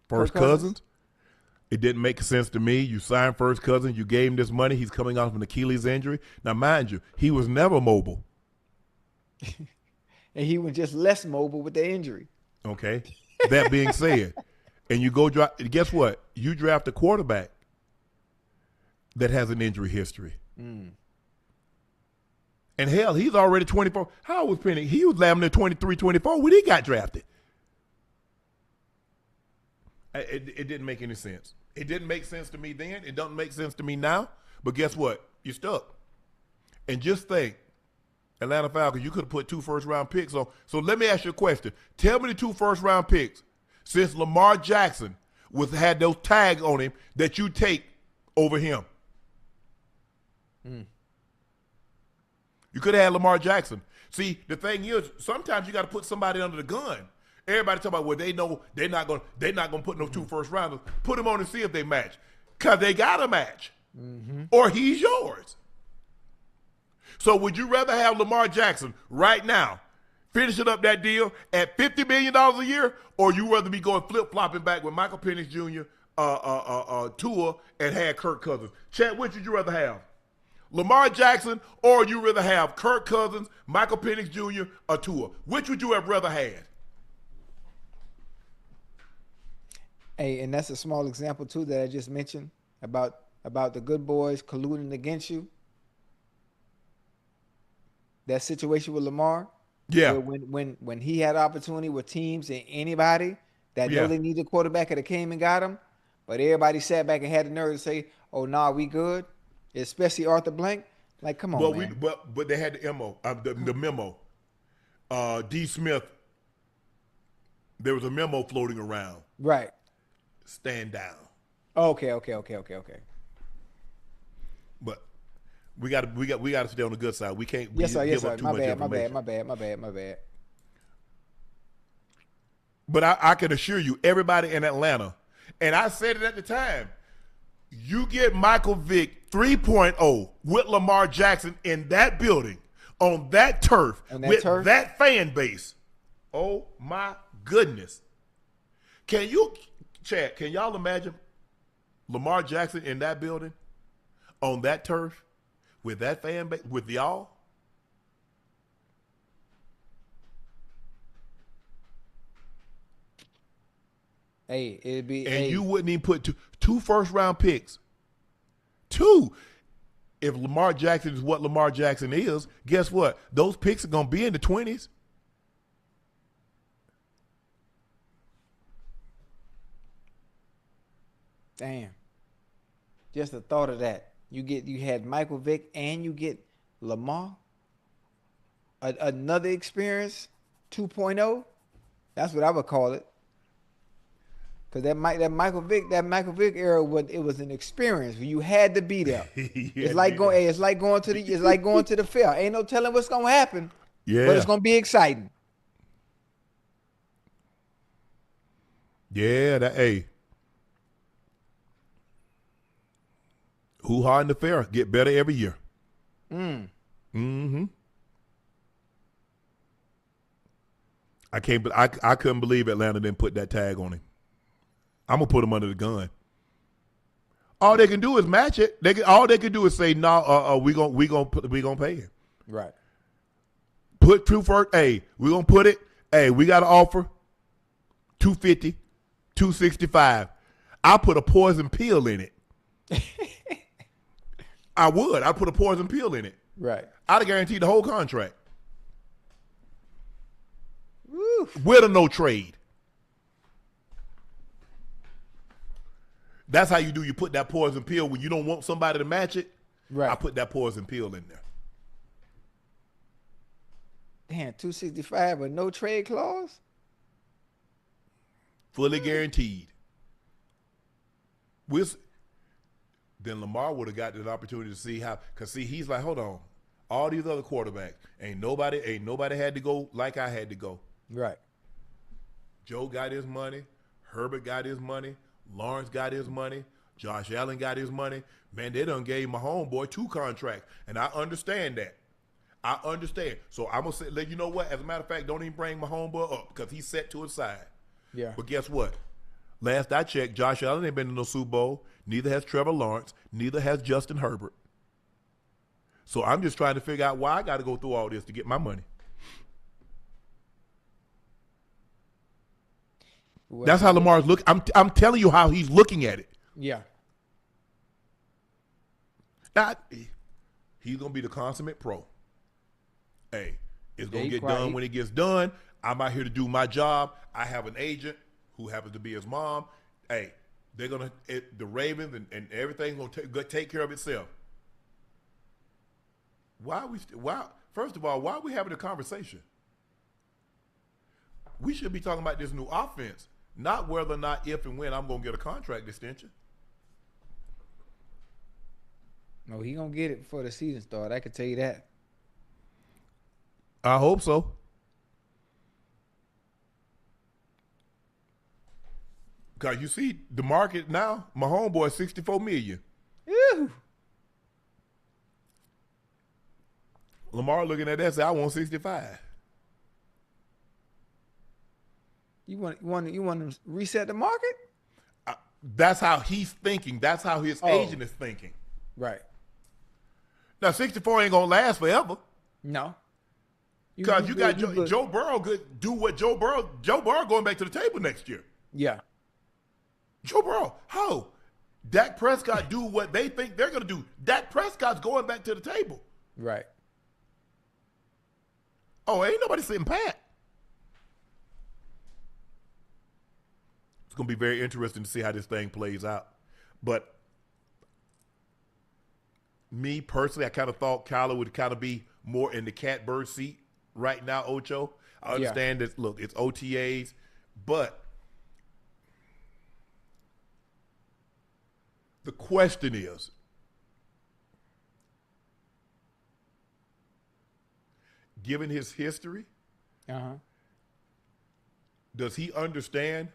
A: First
B: Kirk Cousins?
A: Cousins. It didn't make sense to me. You signed First Cousins. You gave him this money. He's coming off an Achilles injury. Now, mind you, he was never mobile.
B: And he was just less mobile with the injury.
A: Okay. That being said, and you go guess what? You draft a quarterback that has an injury history. And hell, he's already 24. How old was Penny? He was lambing at 23, 24 when he got drafted. It didn't make any sense. It didn't make sense to me then. It doesn't make sense to me now. But guess what? You're stuck. And just think, Atlanta Falcons, you could have put 2 first-round picks on. So let me ask you a question. Tell me the 2 first-round picks since Lamar Jackson had those tags on him that you take over him. You could have had Lamar Jackson. See, the thing is, sometimes you got to put somebody under the gun. Everybody talk about, well, they know they're not gonna put no 2 first rounders. Put them on and see if they match, cause they got to match, or he's yours. So would you rather have Lamar Jackson right now, finishing up that deal at $50 million a year, or you rather be going flip flopping back with Michael Penix Jr., Tua, and had Kirk Cousins? Chad, which would you rather have? Lamar Jackson, or you rather have Kirk Cousins, Michael Penix Jr., or Tua? Which would you have rather had?
B: Hey, and that's a small example too that I just mentioned about the good boys colluding against you. That situation with Lamar.
A: Yeah.
B: When he had opportunity with teams and anybody that know they need a quarterback that came and got him, but everybody sat back and had the nerve to say, "Oh, nah, we good." Especially Arthur Blank. Like, come on, man.
A: But they had the memo. D. Smith. There was a memo floating around.
B: Right.
A: Stand down.
B: Okay.
A: But we got to stay on the good side. We can't
B: Yes, sir.
A: give up too much information.
B: My bad.
A: But I can assure you, everybody in Atlanta, and I said it at the time, you get Michael Vick 3.0 with Lamar Jackson in that building, on that turf, that fan base. Oh, my goodness. Can y'all imagine Lamar Jackson in that building, on that turf, with that fan base, with y'all?
B: Hey, it'd be.
A: And you wouldn't even put two first-round picks. 2. If Lamar Jackson is what Lamar Jackson is, guess what? Those picks are going to be in the 20s.
B: Damn. Just the thought of that. You had Michael Vick and you get Lamar. Another experience 2.0. That's what I would call it. Because that Michael Vick era, it was an experience. You had to be there. It's like going to the fair. Ain't no telling what's gonna happen.
A: Yeah.
B: But it's gonna be exciting.
A: Yeah, who hard in the fair get better every year. Mm-hmm. I couldn't believe Atlanta didn't put that tag on him. I'm gonna put him under the gun. All they can do is match it. All they can do is say, "No, we gonna pay him."
B: Right.
A: Put 2 first. Hey, we gonna put it. Hey, we got to offer 250, 265. I'll put a poison pill in it. I would. I'd put a poison pill in it.
B: Right.
A: I'd have guaranteed the whole contract.
B: Woo.
A: With a no trade. That's how you do. You put that poison pill when you don't want somebody to match it.
B: Right.
A: I put that poison pill in there.
B: Damn, 265 with no trade clause?
A: Fully guaranteed. Then Lamar would have got an opportunity to see how, because see, he's like, hold on, all these other quarterbacks, ain't nobody had to go like I had to go.
B: Right.
A: Joe got his money, Herbert got his money, Lawrence got his money, Josh Allen got his money. Man, they done gave my homeboy 2 contracts, and I understand that. I understand. So I'm gonna say, let you know what. As a matter of fact, don't even bring my homeboy up because he's set to his side.
B: Yeah.
A: But guess what? Last I checked, Josh Allen ain't been in no Super Bowl. Neither has Trevor Lawrence. Neither has Justin Herbert. So I'm just trying to figure out why I got to go through all this to get my money.
B: Well,
A: That's how Lamar's looking. I'm telling you how he's looking at it.
B: Yeah.
A: He's gonna be the consummate pro. Hey, it's gonna
B: he
A: get
B: cry-
A: done when it gets done. I'm out here to do my job. I have an agent who happens to be his mom. Hey, they're gonna the Ravens and everything's gonna take care of itself. First of all, why are we having a conversation? We should be talking about this new offense, not whether or not if and when I'm gonna get a contract extension.
B: No, he gonna get it before the season start. I can tell you that.
A: I hope so. Because you see the market now, my homeboy, $64 million.
B: Ew.
A: Lamar looking at that say, I want 65.
B: You want to reset the market?
A: That's how he's thinking. That's how his agent is thinking.
B: Right.
A: Now 64 ain't gonna last forever.
B: No.
A: Because you got Joe Burrow could do what Joe Burrow going back to the table next year.
B: Yeah.
A: Joe Burrow, how? Dak Prescott do what they think they're gonna do. Dak Prescott's going back to the table.
B: Right.
A: Oh, ain't nobody sitting pat. It's going to be very interesting to see how this thing plays out. But me personally, I kind of thought Kyler would kind of be more in the catbird seat right now, Ocho. I understand that, look, it's OTAs, but the question is, given his history, does he understand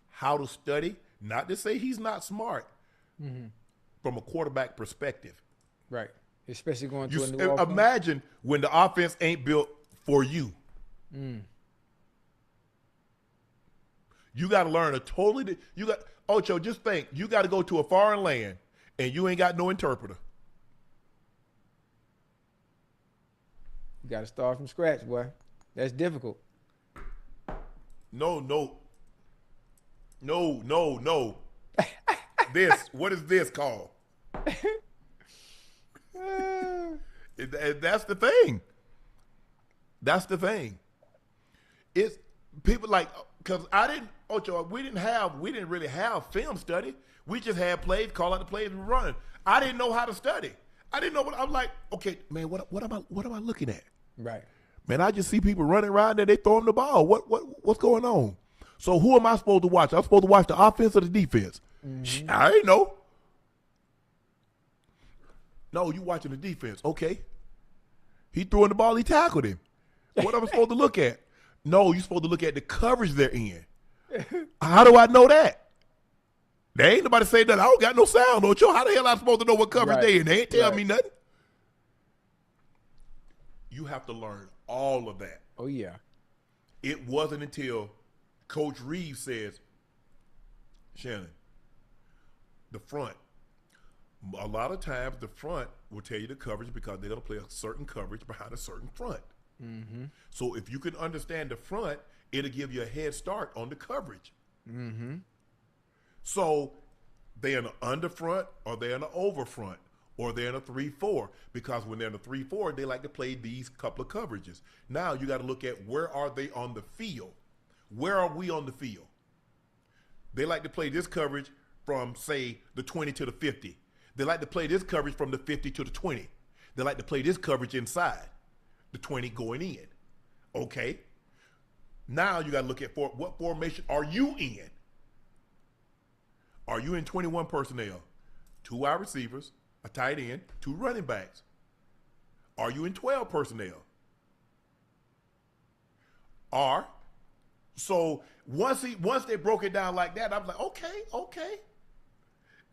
A: how to study? Not to say he's not smart, from a quarterback perspective.
B: Right. Especially going to a new offense.
A: Imagine when the offense ain't built for you. You got to learn Ocho, just think, you got to go to a foreign land and you ain't got no interpreter.
B: You got to start from scratch, boy. That's difficult.
A: No. What is this called? That's the thing. That's the thing. It's people like, because we didn't really have film study. We just had plays, call out the plays and run. I didn't know how to study. I didn't know I'm like, okay, man, what am I looking at?
B: Right.
A: Man, I just see people running around there, they throwing the ball. What's going on? So who am I supposed to watch? I'm supposed to watch the offense or the defense? I ain't know. No, you watching the defense. Okay. He throwing the ball, he tackled him. What am I supposed to look at? No, you're supposed to look at the coverage they're in. How do I know that? There ain't nobody saying that. I don't got no sound, Ocho. How the hell am I supposed to know what coverage they in? They ain't telling me nothing. You have to learn all of that.
B: Oh, yeah.
A: It wasn't until Coach Reeves says, Shannon, the front. A lot of times the front will tell you the coverage because they're going to play a certain coverage behind a certain front. So if you can understand the front, it'll give you a head start on the coverage. So they in the under front or they in the over front. or they're in a 3-4, because when they're in a 3-4, they like to play these couple of coverages. Now you got to look at where are they on the field. Where are we on the field? They like to play this coverage from, say, the 20 to the 50. They like to play this coverage from the 50 to the 20. They like to play this coverage inside, the 20 going in. Okay. Now you got to look at what formation are you in? Are you in 21 personnel? 2 wide receivers, a tight end, 2 running backs. Are you in 12 personnel? So once they broke it down like that, I was like, okay.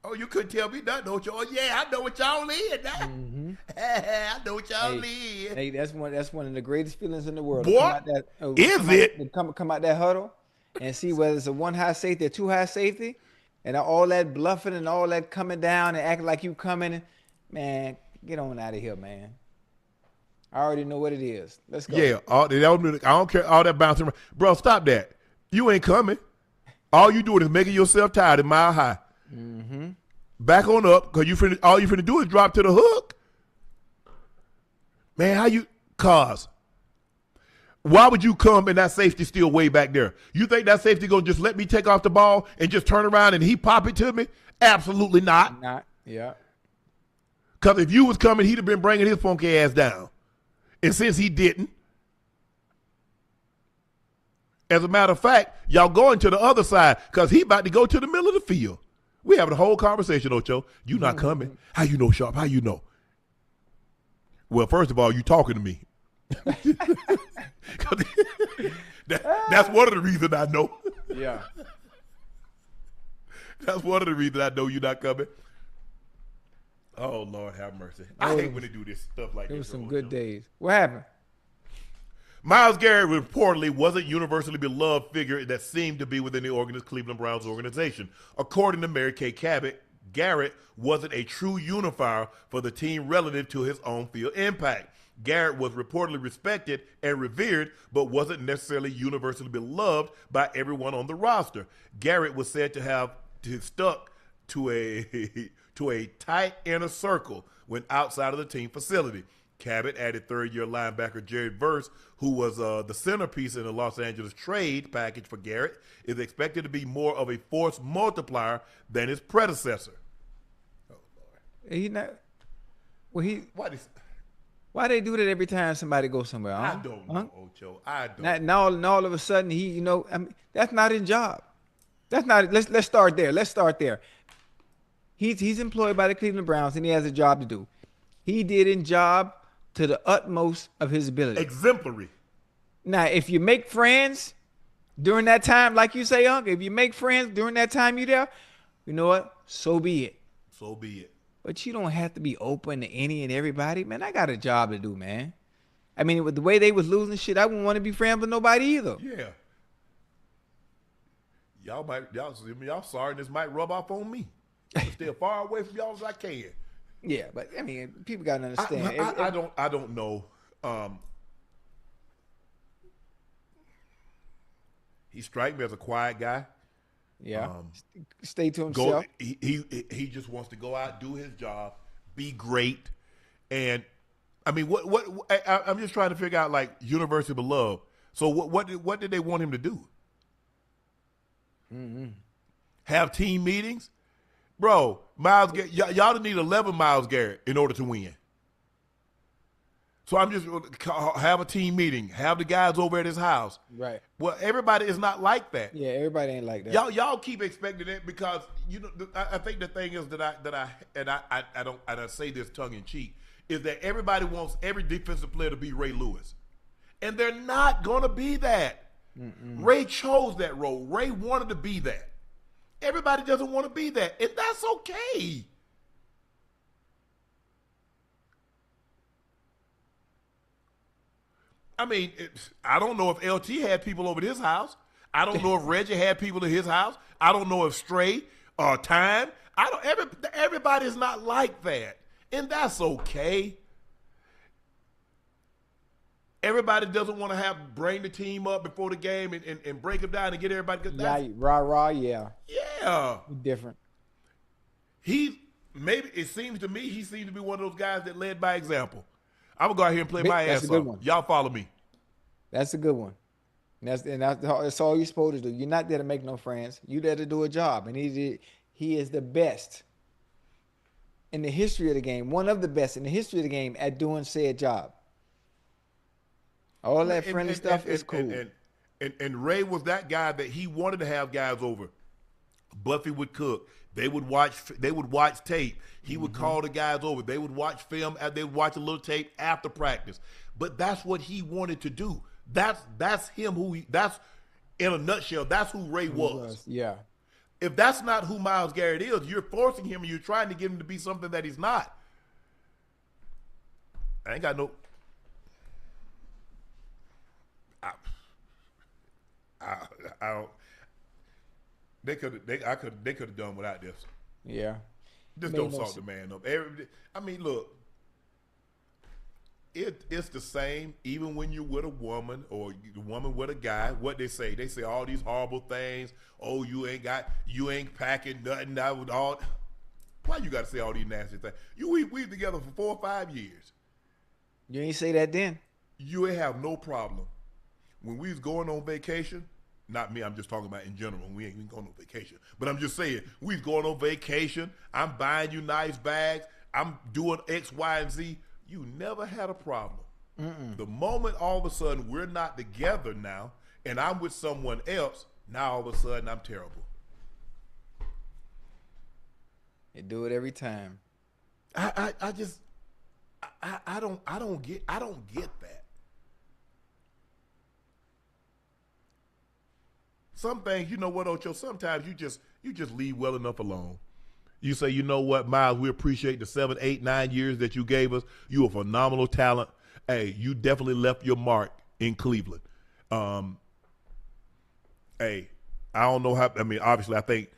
A: Oh, you couldn't tell me nothing, Ocho. Oh, yeah, I know what y'all in. Mm-hmm. I know what y'all in.
B: Hey, that's one of the greatest feelings in the world.
A: Boy,
B: come out that huddle and see whether it's a 1 high safety or 2 high safety, and all that bluffing and all that coming down and acting like you coming. Man, get on out of here, man. I already know what it is. Let's go.
A: Yeah, I don't care all that bouncing around. Bro, stop that. You ain't coming. All you doing is making yourself tired at mile high.
B: Mm-hmm.
A: Back on up, because all you finna do is drop to the hook. Man, why would you come and that safety still way back there? You think that safety gonna just let me take off the ball and just turn around and he pop it to me? Absolutely not.
B: Yeah.
A: Because if you was coming, he'd have been bringing his funky ass down. And since he didn't, as a matter of fact, y'all going to the other side because he about to go to the middle of the field. We having a whole conversation, Ocho. You not coming. How you know, Sharpe? How you know? Well, first of all, you talking to me. That's one of the reasons I know.
B: Yeah.
A: That's one of the reasons I know you're not coming. Oh, Lord have mercy. I hate when they do this stuff like this.
B: It was some good days. What happened?
A: Myles Garreett reportedly wasn't universally beloved figure that seemed to be within the Cleveland Browns organization. According to Mary Kay Cabot, Garrett wasn't a true unifier for the team relative to his on-field impact. Garrett was reportedly respected and revered, but wasn't necessarily universally beloved by everyone on the roster. Garrett was said to have stuck to a tight inner circle when outside of the team facility. Cabot added third-year linebacker Jared Verse, who was the centerpiece in the Los Angeles trade package for Garrett, is expected to be more of a force multiplier than his predecessor. Oh, Lord.
B: Why they do that every time somebody goes somewhere?
A: I don't know, Ocho. I don't.
B: Now all of a sudden that's not his job. That's not. Let's start there. He's employed by the Cleveland Browns and he has a job to do. He did his job to the utmost of his ability.
A: Exemplary.
B: Now, if you make friends during that time, like you say, Unc, if you make friends during that time you're there, you know what? So be it.
A: So be it.
B: But you don't have to be open to any and everybody. Man, I got a job to do, man. I mean, with the way they was losing shit, I wouldn't want to be friends with nobody either.
A: Yeah. Y'all sorry this might rub off on me. I'm still far away from y'all as I can.
B: Yeah, but I mean, people gotta understand.
A: I don't know. He strikes me as a quiet guy.
B: Yeah. Stay to himself.
A: He just wants to go out, do his job, be great, and I mean, I'm just trying to figure out, like, universally beloved. So what did they want him to do?
B: Mm-hmm.
A: Have team meetings? Bro, Myles Garrett, y'all need 11 Myles Garrett in order to win. So I'm just have a team meeting, have the guys over at his house.
B: Right.
A: Well, everybody is not like that.
B: Yeah, everybody ain't like that.
A: Y'all keep expecting it because I think the thing is I say this tongue in cheek is that everybody wants every defensive player to be Ray Lewis, and they're not gonna be that. Mm-mm. Ray chose that role. Ray wanted to be that. Everybody doesn't want to be that, and that's okay. I mean, I don't know if LT had people over at his house. I don't know if Reggie had people at his house. I don't know if Stray or Time. Everybody's not like that, and that's okay. Everybody doesn't want to bring the team up before the game and break them down and get everybody.
B: Yeah, rah, yeah.
A: Yeah.
B: Different.
A: maybe it seems to me he seems to be one of those guys that led by example. I'm gonna go out here and play my
B: That's
A: ass
B: a good
A: off.
B: one.
A: Y'all follow me.
B: That's a good one. That's all you're supposed to do. You're not there to make no friends. You're there to do a job, and he is the best in the history of the game. One of the best in the history of the game at doing said job. All that friendly stuff is cool.
A: And Ray was that guy that he wanted to have guys over. Buffy would cook. They would watch tape. He would call the guys over. They would watch film. They would watch a little tape after practice. But that's what he wanted to do. That's him. That's in a nutshell. That's who Ray was.
B: Yeah.
A: If that's not who Myles Garrett is, you're forcing him and you're trying to get him to be something that he's not. I ain't got no. I don't. They could have done without this.
B: Yeah.
A: Just don't salt the man up. I mean, look. It's the same even when you're with a woman or the woman with a guy. What they say all these horrible things. Oh, you ain't packing nothing. That would all. Why you got to say all these nasty things? We together for 4 or 5 years.
B: You ain't say that then.
A: You ain't have no problem when we was going on vacation. Not me. I'm just talking about in general. We ain't even going on vacation. But I'm just saying we was going on vacation. I'm buying you nice bags. I'm doing X, Y, and Z. You never had a problem. The moment all of a sudden we're not together now and I'm with someone else, now all of a sudden I'm terrible.
B: You do it every time.
A: I don't get that. Some things, you know what, Ocho, sometimes you just leave well enough alone. You say, you know what, Myles, we appreciate the 7, 8, 9 years that you gave us. You a phenomenal talent. Hey, you definitely left your mark in Cleveland. Hey, I don't know how. I mean, obviously, I think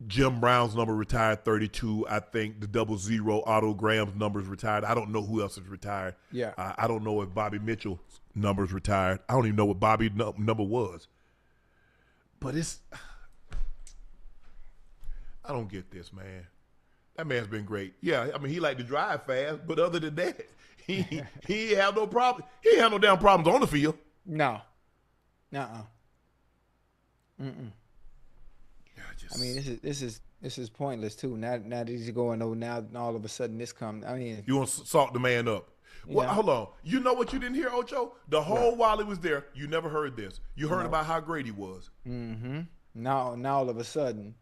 A: Jim Brown's number retired 32. I think the 00 Otto Graham's number's retired. I don't know who else is retired.
B: Yeah.
A: I don't know if Bobby Mitchell's number's retired. I don't even know what Bobby's number was. But I don't get this, man. That man's been great. Yeah, I mean, he liked to drive fast, but other than that, he ain't have no problem. He ain't have no damn problems on the field.
B: No. Nuh-uh. Mm-mm. I mean, this is pointless too. Now that he's going over, now all of a sudden this comes. I mean,
A: you want to salt the man up. Well, hold on. You know what you didn't hear, Ocho? The whole while he was there, you never heard this. You heard about how great he was.
B: Mm-hmm. Now all of a sudden.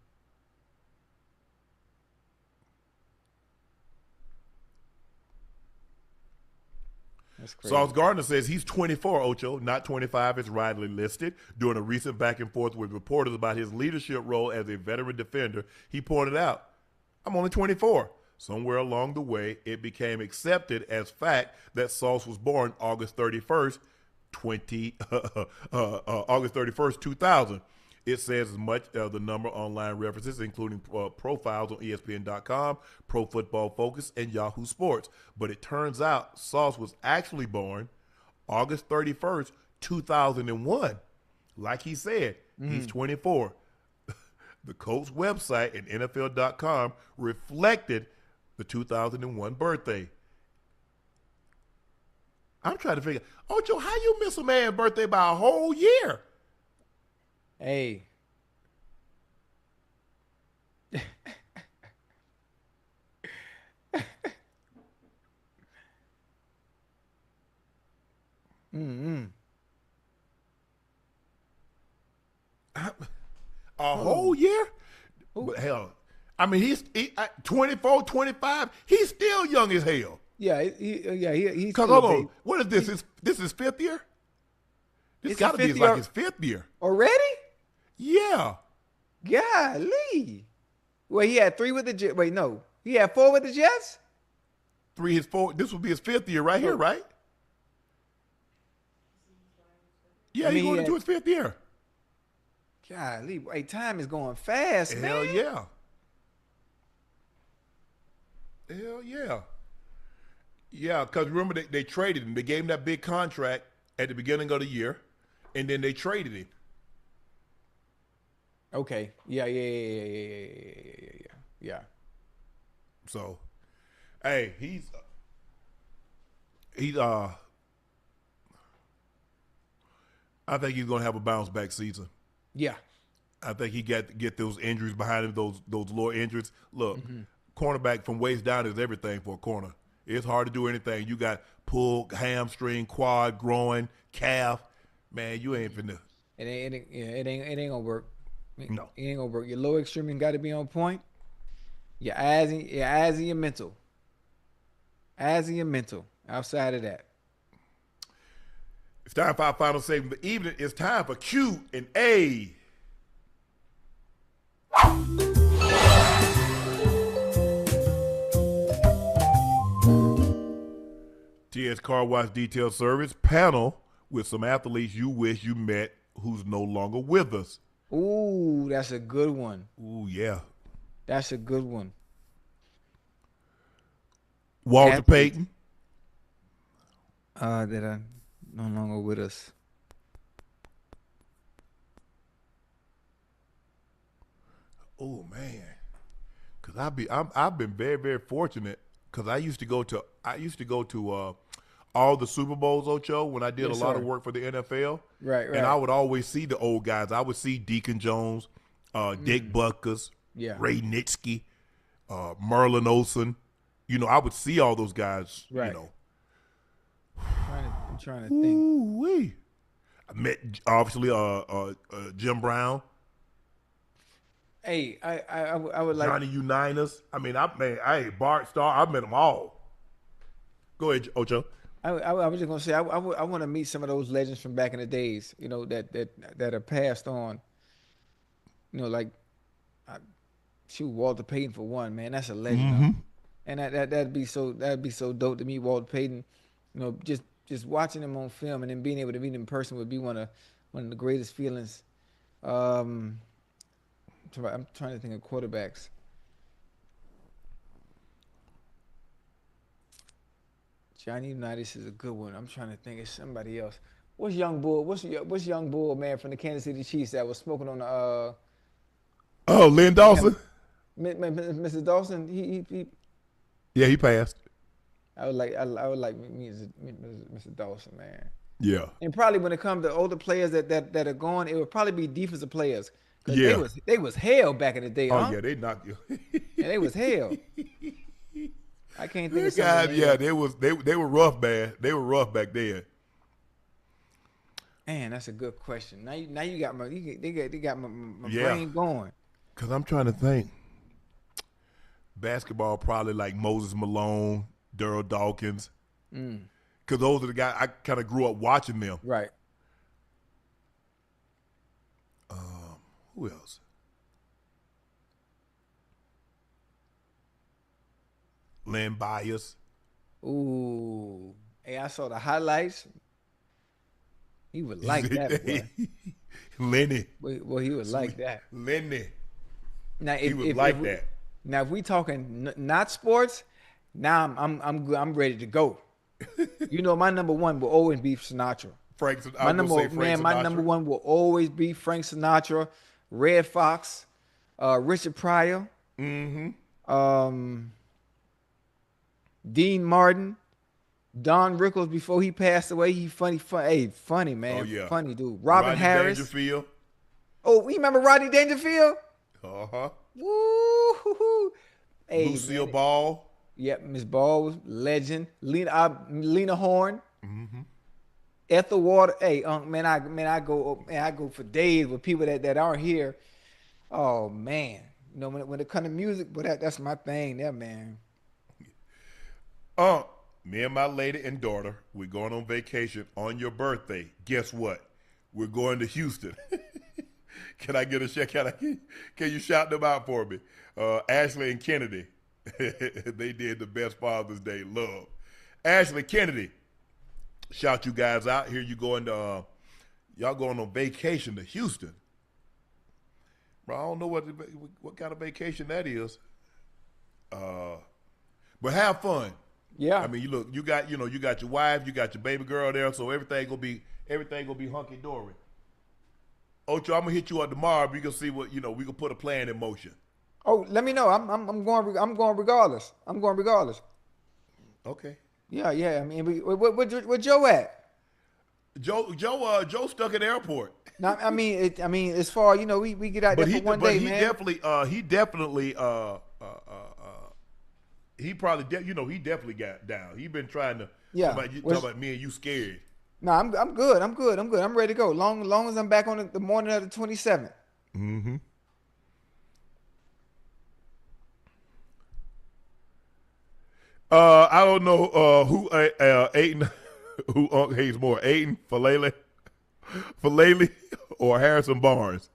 B: That's crazy.
A: Sauce Gardner says he's 24, Ocho, not 25 as widely listed. During a recent back and forth with reporters about his leadership role as a veteran defender, he pointed out, I'm only 24. Somewhere along the way, it became accepted as fact that Sauce was born August 31st, 2000. It says as much as the number of online references, including profiles on ESPN.com, Pro Football Focus, and Yahoo Sports. But it turns out Sauce was actually born August 31st, 2001. Like he said, he's 24. The Colts website and NFL.com reflected the 2001 birthday. I'm trying to figure, Ocho, how you miss a man's birthday by a whole year?
B: Hey.
A: A whole year? But hell, I mean, he's 24, 25. He's still young as hell.
B: Yeah, he's.
A: Because hold on, what is this? This is fifth year? This got to be like his fifth year.
B: Already?
A: Yeah.
B: Golly. Wait, he had 3 with the Jets. Wait, no. He had 4 with the Jets?
A: 3, 4. This would be his fifth year right here, right? Yeah, he's going into his fifth year.
B: Golly. Hey, time is going fast, man.
A: Hell yeah. Hell yeah. Yeah, because remember, they traded him. They gave him that big contract at the beginning of the year, and then they traded him.
B: Okay. Yeah.
A: So, hey, he's I think he's gonna have a bounce back season.
B: Yeah.
A: I think he got to get those injuries behind him, those lower injuries. Look, cornerback from waist down is everything for a corner. It's hard to do anything. You got pull, hamstring, quad, groin, calf. Man, you ain't finna.
B: It ain't gonna work.
A: No.
B: It ain't gonna work. Your lower extremity got to be on point. Your eyes and your mental. Eyes and your mental. Outside of that.
A: It's time for our final segment of the evening. It's time for Q and A. TS Car Wash Detail Service panel with some athletes you wish you met who's no longer with us.
B: Ooh, that's a good one.
A: Ooh, yeah.
B: That's a good one.
A: Walter Payton.
B: That are no longer with us.
A: Oh man, because I've been very, very fortunate because I used to go to all the Super Bowls, Ocho, when I did
B: Yes,
A: a lot
B: sir.
A: of work for the NFL.
B: Right.
A: And I would always see the old guys. I would see Deacon Jones, Dick Butkus,
B: Yeah.
A: Ray Nitschke, Merlin Olsen. You know, I would see all those guys.
B: Right.
A: You know,
B: I'm trying to think.
A: ooh-wee. I met obviously Jim Brown,
B: Hey, I would like.
A: Johnny Unitas. I mean, Bart Starr. I met them all. Go ahead, Ocho.
B: I was just gonna say I want to meet some of those legends from back in the days. You know that are passed on. You know, like Walter Payton for one. Man, that's a legend. Huh? And that'd be so dope to meet Walter Payton. You know, just watching him on film and then being able to meet him in person would be one of the greatest feelings. I'm trying to think of quarterbacks. Johnny Unitas is a good one. I'm trying to think of somebody else. What's young bull? What's young bull man from the Kansas City Chiefs that was smoking on the
A: Oh, Lynn Dawson.
B: Mr. Dawson? He
A: Yeah, he passed.
B: I would like me Mr. Dawson, man.
A: Yeah.
B: And probably when it comes to older players that are gone, it would probably be defensive players. 'Cause
A: Yeah.
B: they was hell back in the day.
A: Oh
B: huh?
A: yeah, they knocked you.
B: Yeah, they was hell. I can't think of
A: These
B: something.
A: guys, yeah, they were rough, man. They were rough back then.
B: Man, that's a good question. Now you got they got my
A: Yeah.
B: brain going.
A: Cause I'm trying to think. Basketball, probably like Moses Malone, Daryl Dawkins. Cause those are the guys I kind of grew up watching them.
B: Right.
A: Who else? Len Bias.
B: Ooh. Hey, I saw the highlights. He would like that, boy.
A: Lenny.
B: Well, he would like that.
A: Lenny.
B: Now,
A: He would like that.
B: Now, if we talking not sports, now I'm ready to go. You know, my number one will always be Sinatra. My number one will always be Frank Sinatra, Red Fox, Richard Pryor, Dean Martin, Don Rickles before he passed away. He funny man.
A: Oh, yeah.
B: Funny dude. Robin Harris.
A: Dangerfield.
B: Oh, you remember Rodney Dangerfield?
A: Uh-huh.
B: Woo-hoo-hoo. Hey,
A: Lucille
B: man.
A: Ball.
B: Yep, Miss Ball was Lena Horne. Ethel Water. Hey, I go for days with people that aren't here. Oh man, you know when it comes to music, but that's my thing, there, man.
A: Me and my lady and daughter, we're going on vacation on your birthday. Guess what? We're going to Houston. Can I get a check? Can you shout them out for me? Ashley and Kennedy. They did the best Father's Day love. Ashley, Kennedy, shout you guys out. Here you going to y'all going on vacation to Houston. Bro, I don't know what kind of vacation that is. But have fun.
B: Yeah.
A: I mean, you got your wife, you got your baby girl there, so everything gonna be hunky dory. Ocho, I'm gonna hit you up tomorrow. We can see what we can put a plan in motion.
B: Oh, let me know. I'm going. I'm going regardless. I'm going regardless.
A: Okay.
B: Yeah, yeah. I mean, where Joe at?
A: Joe stuck at the airport.
B: No, I mean, as far we get out there for one day, man.
A: He probably he definitely got down. He been trying to
B: Yeah.
A: talking about me and you scared.
B: No, I'm good. I'm good. I'm good. I'm ready to go. Long as I'm back on the morning of the 27th.
A: Mm-hmm. I don't know who Aiden who Unc hates more, Aiden Falele or Harrison Barnes.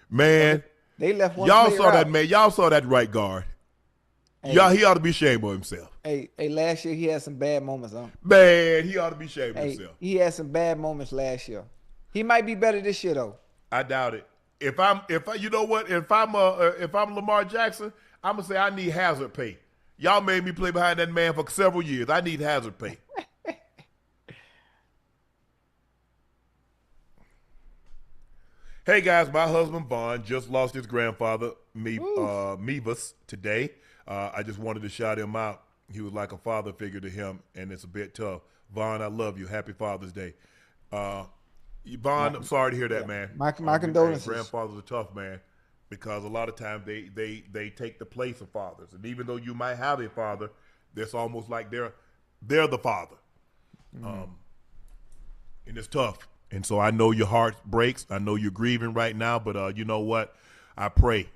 A: Man,
B: They left one
A: y'all
B: player
A: saw that
B: out.
A: man. Y'all saw that right guard.
B: Hey.
A: Y'all, he ought to be ashamed of himself.
B: Hey, last year he had some bad moments, huh?
A: Man, he ought to be ashamed of
B: Hey,
A: himself.
B: he had some bad moments last year. He might be better this year though.
A: I doubt it. If I'm Lamar Jackson, I'm gonna say I need hazard pay. Y'all made me play behind that man for several years. I need hazard pay. Hey guys, my husband Vaughn just lost his grandfather, Mevis, today. I just wanted to shout him out. He was like a father figure to him, and it's a bit tough. Vaughn, I love you. Happy Father's Day. Vaughn, I'm sorry to hear that, man.
B: My condolences.
A: Grandfathers are tough, man, because a lot of times they take the place of fathers, and even though you might have a father, it's almost like they're the father, and it's tough. And so I know your heart breaks. I know you're grieving right now, but you know what? I pray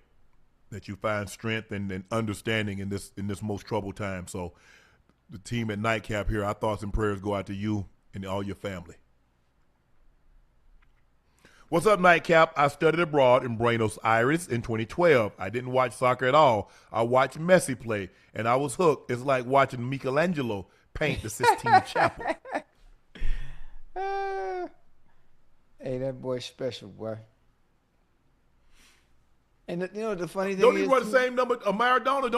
A: that you find strength and understanding in this most troubled time. So the team at Nightcap here, our thoughts and prayers go out to you and all your family. What's up, Nightcap? I studied abroad in Buenos Aires in 2012. I didn't watch soccer at all. I watched Messi play, and I was hooked. It's like watching Michelangelo paint the Sistine Chapel.
B: Hey, that boy's special, boy. And the funny thing
A: Don't
B: is,
A: he run the same number of Maradona?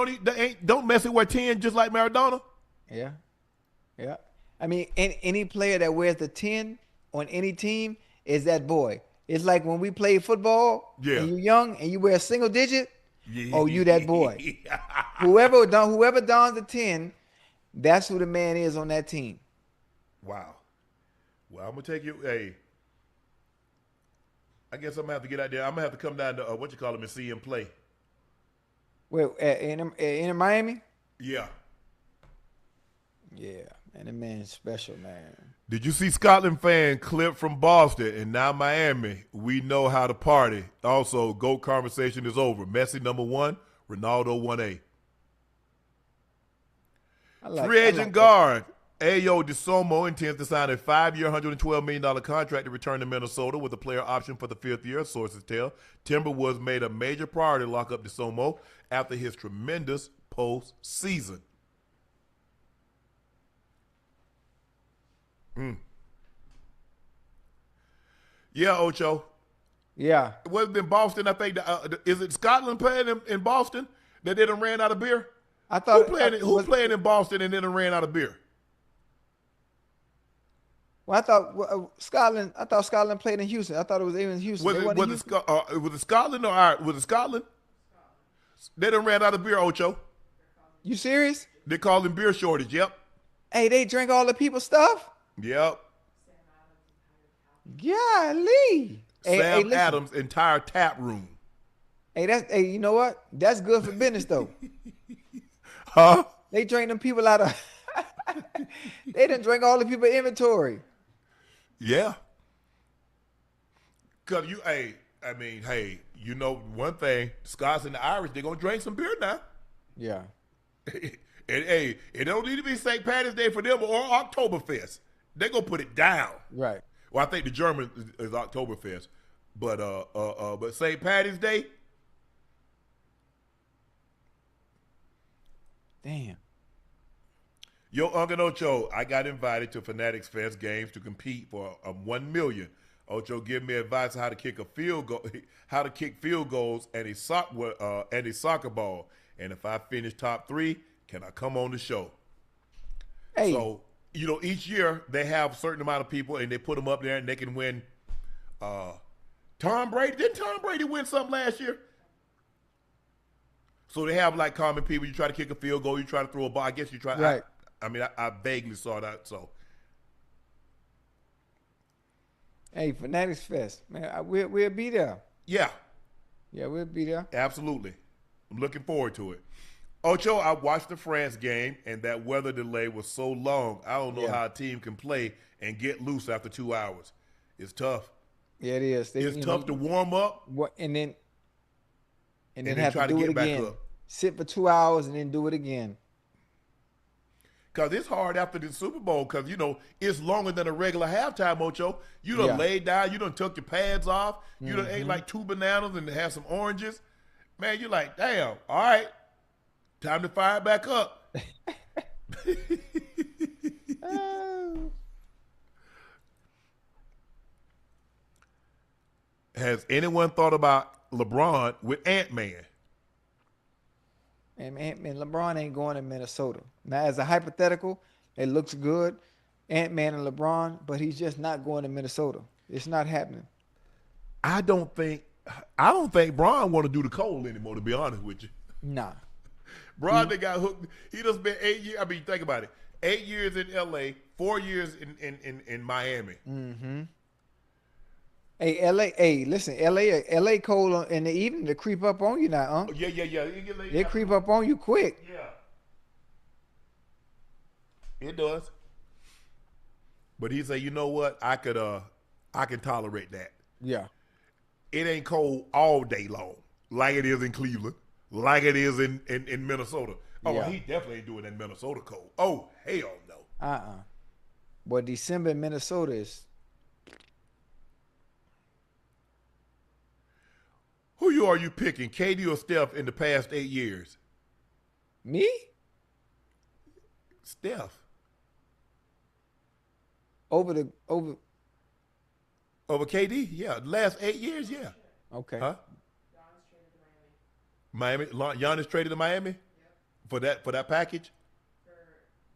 A: Don't Messi wear 10 just like Maradona?
B: Yeah, yeah. I mean, any player that wears the 10 on any team is that boy. It's like when we play football,
A: Yeah.
B: and you're young and you wear a single digit.
A: Yeah.
B: Oh, you that boy. Whoever dons the 10, that's who the man is on that team.
A: Wow. Well, I'm gonna take you. Hey, I guess I'm gonna have to get out there. I'm gonna have to come down to and see him play.
B: Well, in Miami.
A: Yeah.
B: Yeah, and the man's special, man.
A: Did you see Scotland fan clip from Boston and now Miami? We know how to party. Also, GOAT conversation is over. Messi number 1, Ronaldo 1A. Free agent guard Aaayyy DeSomo intends to sign a 5-year, $112 million contract to return to Minnesota with a player option for the 5th year, sources tell. Timberwolves made a major priority to lock up DeSomo after his tremendous postseason. Yeah, Ocho.
B: Yeah.
A: Well, it's been Boston, I think. Is it Scotland playing in Boston that they done ran out of beer?
B: I thought
A: Who playing in Boston and then done ran out of beer?
B: Well, I thought Scotland. I thought Scotland played in Houston. I thought it was even in Houston.
A: Was it Scotland or Ireland? Was it Scotland? They done ran out of beer, Ocho.
B: You serious?
A: They call them beer shortage. Yep.
B: Hey, they drank all the people's stuff?
A: Yep.
B: Golly.
A: Sam
B: listen.
A: Adams' entire tap room.
B: Hey, you know what? That's good for business though.
A: Huh?
B: They drank them people out of. They didn't drink all the people inventory.
A: Yeah. Cause you know one thing, Scots and the Irish, they're gonna drink some beer now.
B: Yeah.
A: And it don't need to be St. Patty's Day for them or Oktoberfest. They're gonna put it down.
B: Right.
A: Well, I think the German is Oktoberfest. But St. Patty's Day.
B: Damn.
A: Yo, Unc Ocho, I got invited to Fanatics Fest games to compete for $1 million. Ocho, give me advice on how to kick a field goal, how to kick field goals and a soccer ball. And if I finish top 3, can I come on the show?
B: Hey.
A: So, each year they have a certain amount of people and they put them up there and they can win. Tom Brady, didn't Tom Brady win something last year? So they have like common people. You try to kick a field goal. You try to throw a ball. I guess you try.
B: Right.
A: I vaguely saw that. So
B: Hey, Fanatics Fest, man, we'll be there.
A: yeah,
B: Yeah, we'll be there.
A: absolutely. I'm looking forward to it. Ocho, I watched the France game, and that weather delay was so long. I don't know
B: Yeah.
A: how a team can play and get loose after 2 hours. It's tough.
B: Yeah, it is.
A: It's tough to warm up
B: What and then
A: then
B: have
A: try
B: to
A: to
B: do
A: get
B: it
A: back
B: again.
A: up.
B: Sit for 2 hours and then do it again.
A: Because it's hard after the Super Bowl because, it's longer than a regular halftime, Ocho. You done
B: Yeah.
A: laid down. You done took your pads off. You done ate like 2 bananas and had some oranges. Man, you're like, damn, all right, time to fire it back up.
B: Oh.
A: Has anyone thought about LeBron with Ant-Man?
B: And LeBron ain't going to Minnesota. Now, as a hypothetical, it looks good, Ant-Man and LeBron, but he's just not going to Minnesota. It's not happening.
A: I don't think Bron want to do the cold anymore, to be honest with you.
B: Nah.
A: Bron, they got hooked. He done spent 8 years. I mean, think about it. 8 years in L.A., 4 years in Miami.
B: Mm-hmm. Hey, L.A. Hey, listen, L.A. cold in the evening to creep up on you now, huh?
A: Oh, yeah.
B: They creep up on you quick.
A: Yeah. It does. But he said, you know what? I can tolerate that.
B: Yeah.
A: It ain't cold all day long, like it is in Cleveland, like it is in Minnesota. Oh,
B: Yeah.
A: he definitely ain't doing that Minnesota cold. Oh, hell no.
B: But December in Minnesota is
A: Who are you picking, KD or Steph, in the past 8 years?
B: me?
A: Steph.
B: Over
A: Over KD? Yeah. Last 8 years? Yeah.
B: okay.
A: Huh?
C: Giannis traded to Miami.
A: Giannis traded to Miami?
C: Yep.
A: For that package?
C: For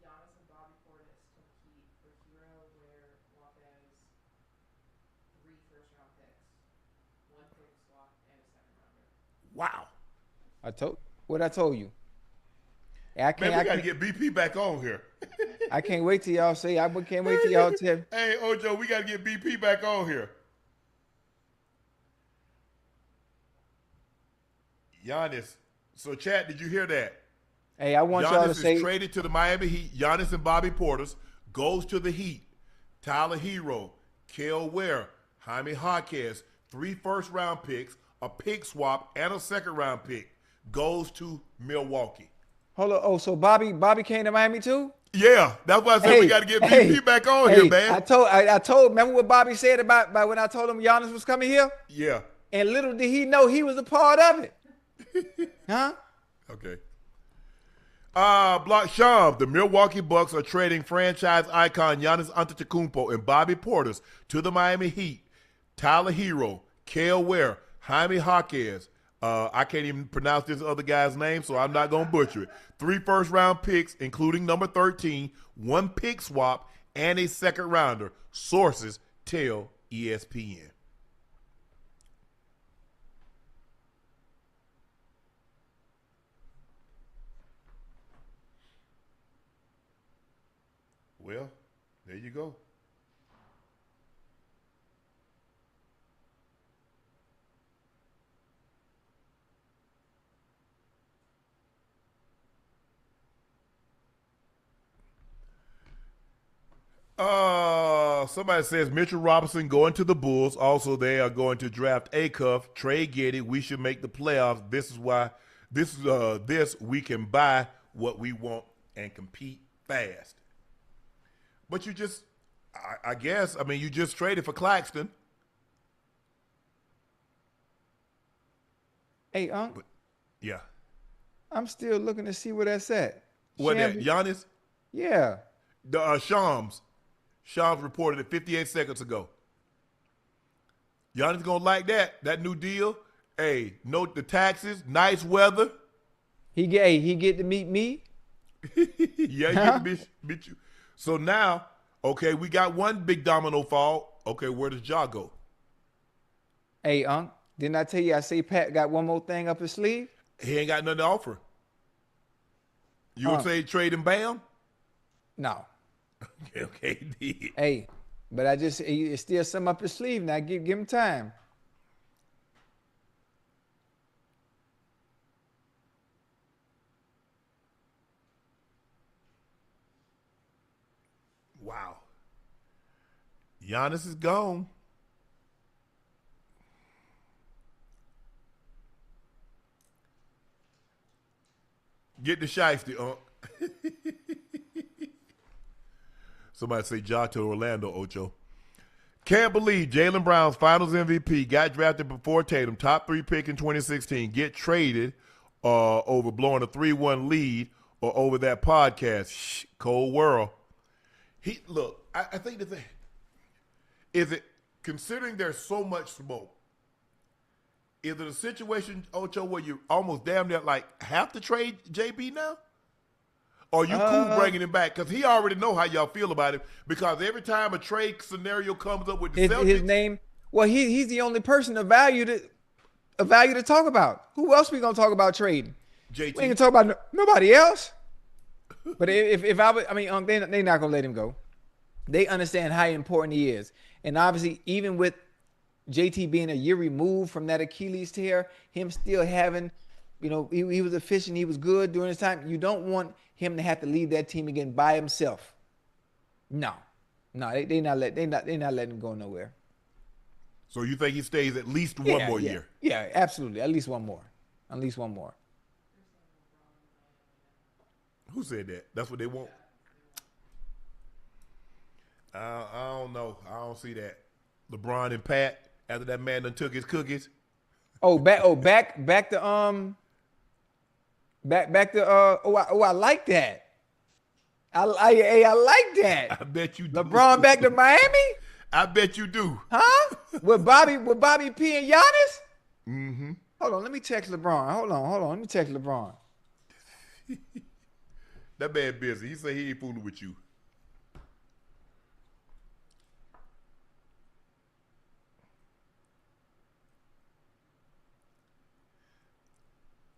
C: Giannis and Bobby Portis to the Heat for Hero, Ware, Lopez, 3 first-round picks, 1 pick swap, and a second rounder.
A: Wow.
B: I told you. I
A: Man,
B: can't
A: we got to get BP back on here.
B: I can't wait till y'all say. I can't wait till y'all tell.
A: Hey, Ocho, we got to get BP back on here. Giannis. So, chat, did you hear that?
B: Hey, I want y'all to
A: Giannis
B: say.
A: is traded to the Miami Heat. Giannis and Bobby Portis goes to the Heat. Tyler Hero, Kel Ware, Jaime Jaquez, 3 first-round picks, a pick swap, and a second-round pick goes to Milwaukee.
B: Hold on. Oh, so Bobby came to Miami too?
A: Yeah, that's why I said we got to get BP back on
B: hey,
A: here, man.
B: I told. Remember what Bobby said about when I told him Giannis was coming here?
A: Yeah.
B: And little did he know he was a part of it. Huh?
A: Okay. Block Sham, the Milwaukee Bucks are trading franchise icon Giannis Antetokounmpo and Bobby Portis to the Miami Heat. Tyler Hero, Kel Ware, Jaime Jaquez. I can't even pronounce this other guy's name, so I'm not going to butcher it. 3 first-round picks, including number 13, 1 pick swap, and a second rounder. Sources tell ESPN. Well, there you go. Somebody says Mitchell Robinson going to the Bulls. Also, they are going to draft Acuff, Trae Getty. We should make the playoffs. This we can buy what we want and compete fast. But you just, I guess, you just traded for Claxton.
B: Hey, Unc,
A: Yeah.
B: I'm still looking to see where that's at.
A: What that?
B: Shambi-
A: Giannis?
B: Yeah.
A: The Shams reported it 58 seconds ago. Giannis gonna like that new deal. Hey, note the taxes, nice weather.
B: He get to meet me.
A: Yeah, you get to meet you. So now, okay, we got one big domino fall. Okay, where does Ja go?
B: Hey, Unc, didn't I tell you I say Pat got one more thing up his sleeve?
A: He ain't got nothing to offer. You would say trade him Bam?
B: No.
A: Okay, indeed.
B: Hey, but it's still some up his sleeve now. Give him time.
A: Wow. Giannis is gone. Get the shiesty, Unc. Somebody say Ja to Orlando, Ocho. Can't believe Jaylen Brown's finals MVP got drafted before Tatum, top 3 pick in 2016, get traded over blowing a 3-1 lead or over that podcast. Shh, cold world. I think the thing is it, considering there's so much smoke, is it a situation, Ocho, where you almost damn near like have to trade JB now? Or you cool bringing him back? Because he already know how y'all feel about him. Because every time a trade scenario comes up with the Celtics.
B: His name, well, he's the only person of value to talk about. Who else we going to talk about trading?
A: JT.
B: We ain't going to talk about nobody else. But if I would, I mean, they're not going to let him go. They understand how important he is. And obviously, even with JT being a year removed from that Achilles tear, him still having, he was efficient, he was good during his time. You don't want him to have to leave that team again by himself. No, they not letting him go nowhere.
A: So you think he stays at least one more year?
B: Yeah, absolutely. At least one more.
A: Who said that? That's what they want? I don't know. I don't see that. LeBron and Pat, after that man done took his cookies.
B: Back to I like that. I like that.
A: I bet you do.
B: LeBron back to Miami?
A: I bet you do.
B: Huh? With Bobby P and Giannis?
A: Mm-hmm.
B: Hold on, let me text LeBron. Hold on. Let me text LeBron.
A: That man busy. He said he ain't fooling with you.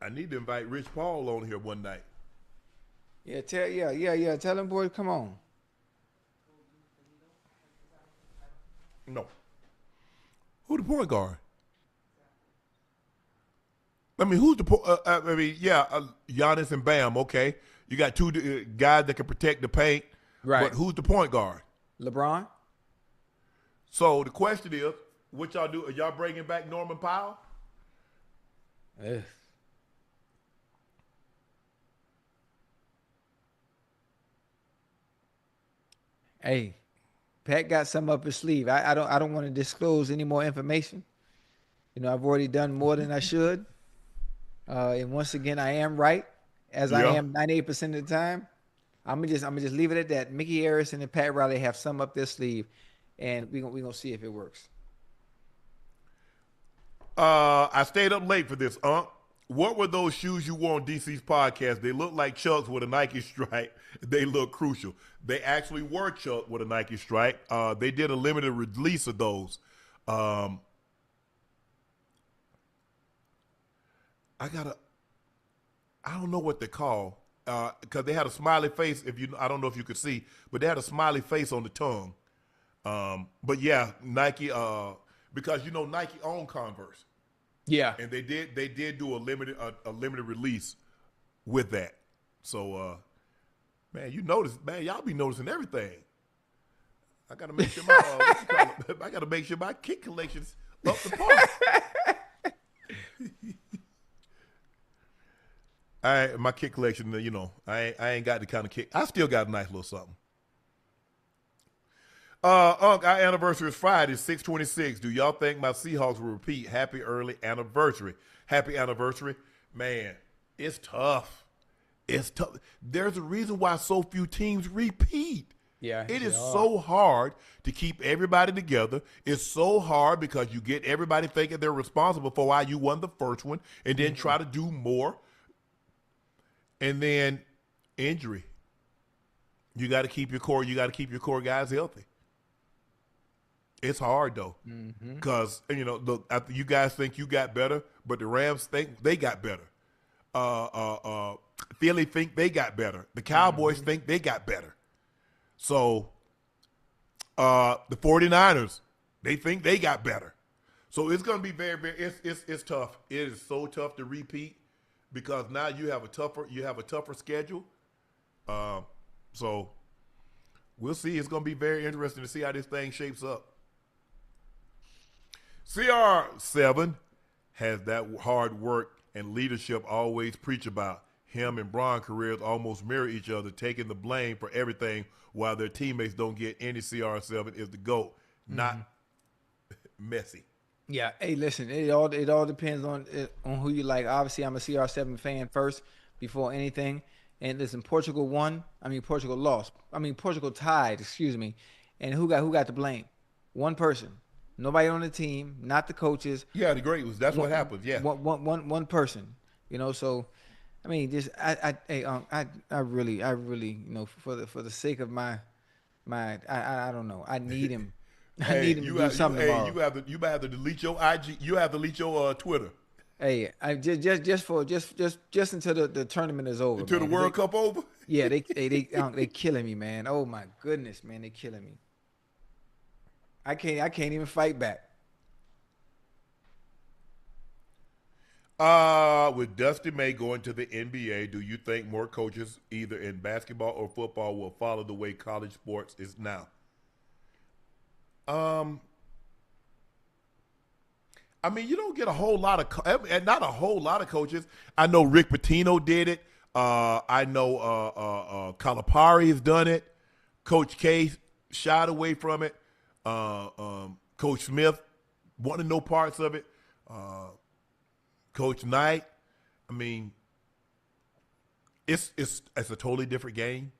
A: I need to invite Rich Paul on here one night.
B: Yeah, tell them boys, come on.
A: No. Who the point guard? I mean, who's the point? Giannis and Bam. Okay, you got two guys that can protect the paint.
B: Right.
A: But who's the point guard?
B: LeBron.
A: So the question is, what y'all do? Are y'all bringing back Norman Powell?
B: Ugh. Hey, Pat got some up his sleeve. I don't want to disclose any more information. I've already done more than I should. And once again, I am right, as I am 98% of the time. I'm gonna just leave it at that. Mickey Harrison and Pat Riley have some up their sleeve, and we gonna see if it works.
A: I stayed up late for this, Unc. What were those shoes you wore on DC's podcast? They look like Chucks with a Nike stripe. They look crucial. They actually were Chuck with a Nike stripe. They did a limited release of those. I don't know what they call, because they had a smiley face. I don't know if you could see, but they had a smiley face on the tongue. But yeah, Nike, because Nike owned Converse.
B: Yeah,
A: and they did do a limited release with that. So, man, y'all be noticing everything. I gotta make sure my kick collection's up to par. My kick collection, I ain't got the kind of kick. I still got a nice little something. Unc, our anniversary is Friday, 6/26. Do y'all think my Seahawks will repeat? Happy early anniversary. Happy anniversary. Man, it's tough. It's tough. There's a reason why so few teams repeat.
B: Yeah.
A: It is so hard to keep everybody together. It's so hard because you get everybody thinking they're responsible for why you won the first one and then try to do more. And then injury. You got to keep your core. You got to keep your core guys healthy. It's hard though, because you guys think you got better, but the Rams think they got better. Philly think they got better. The Cowboys think they got better. So the 49ers, they think they got better. So it's going to be very, very. It's tough. It is so tough to repeat because now you have a tougher schedule. So we'll see. It's going to be very interesting to see how this thing shapes up. CR7 has that hard work and leadership always preach about. Him and Bron careers almost mirror each other, taking the blame for everything while their teammates don't get any. CR7 is the GOAT, not Messi.
B: Yeah. Hey, listen, it all depends on who you like. Obviously, I'm a CR7 fan first before anything. And listen, Portugal lost. Portugal tied, excuse me. And who got the blame? One person. Nobody on the team, not the coaches.
A: Yeah, the great was. That's what happened. Yeah.
B: One person. So I really, for the sake of my I don't know. I need him. I need him to do something tomorrow.
A: You have to delete your IG. You have to delete your Twitter.
B: Hey, I just until the tournament is over.
A: Until the World Cup over.
B: Yeah, they killing me, man. Oh my goodness, man, they killing me. I can't even fight back.
A: With Dusty May going to the NBA, do you think more coaches, either in basketball or football, will follow the way college sports is now? You don't get a whole lot of, not a whole lot of coaches. I know Rick Pitino did it. I know Calipari has done it. Coach K shied away from it. Coach Smith wanted no parts of it. Coach Knight. It's a totally different game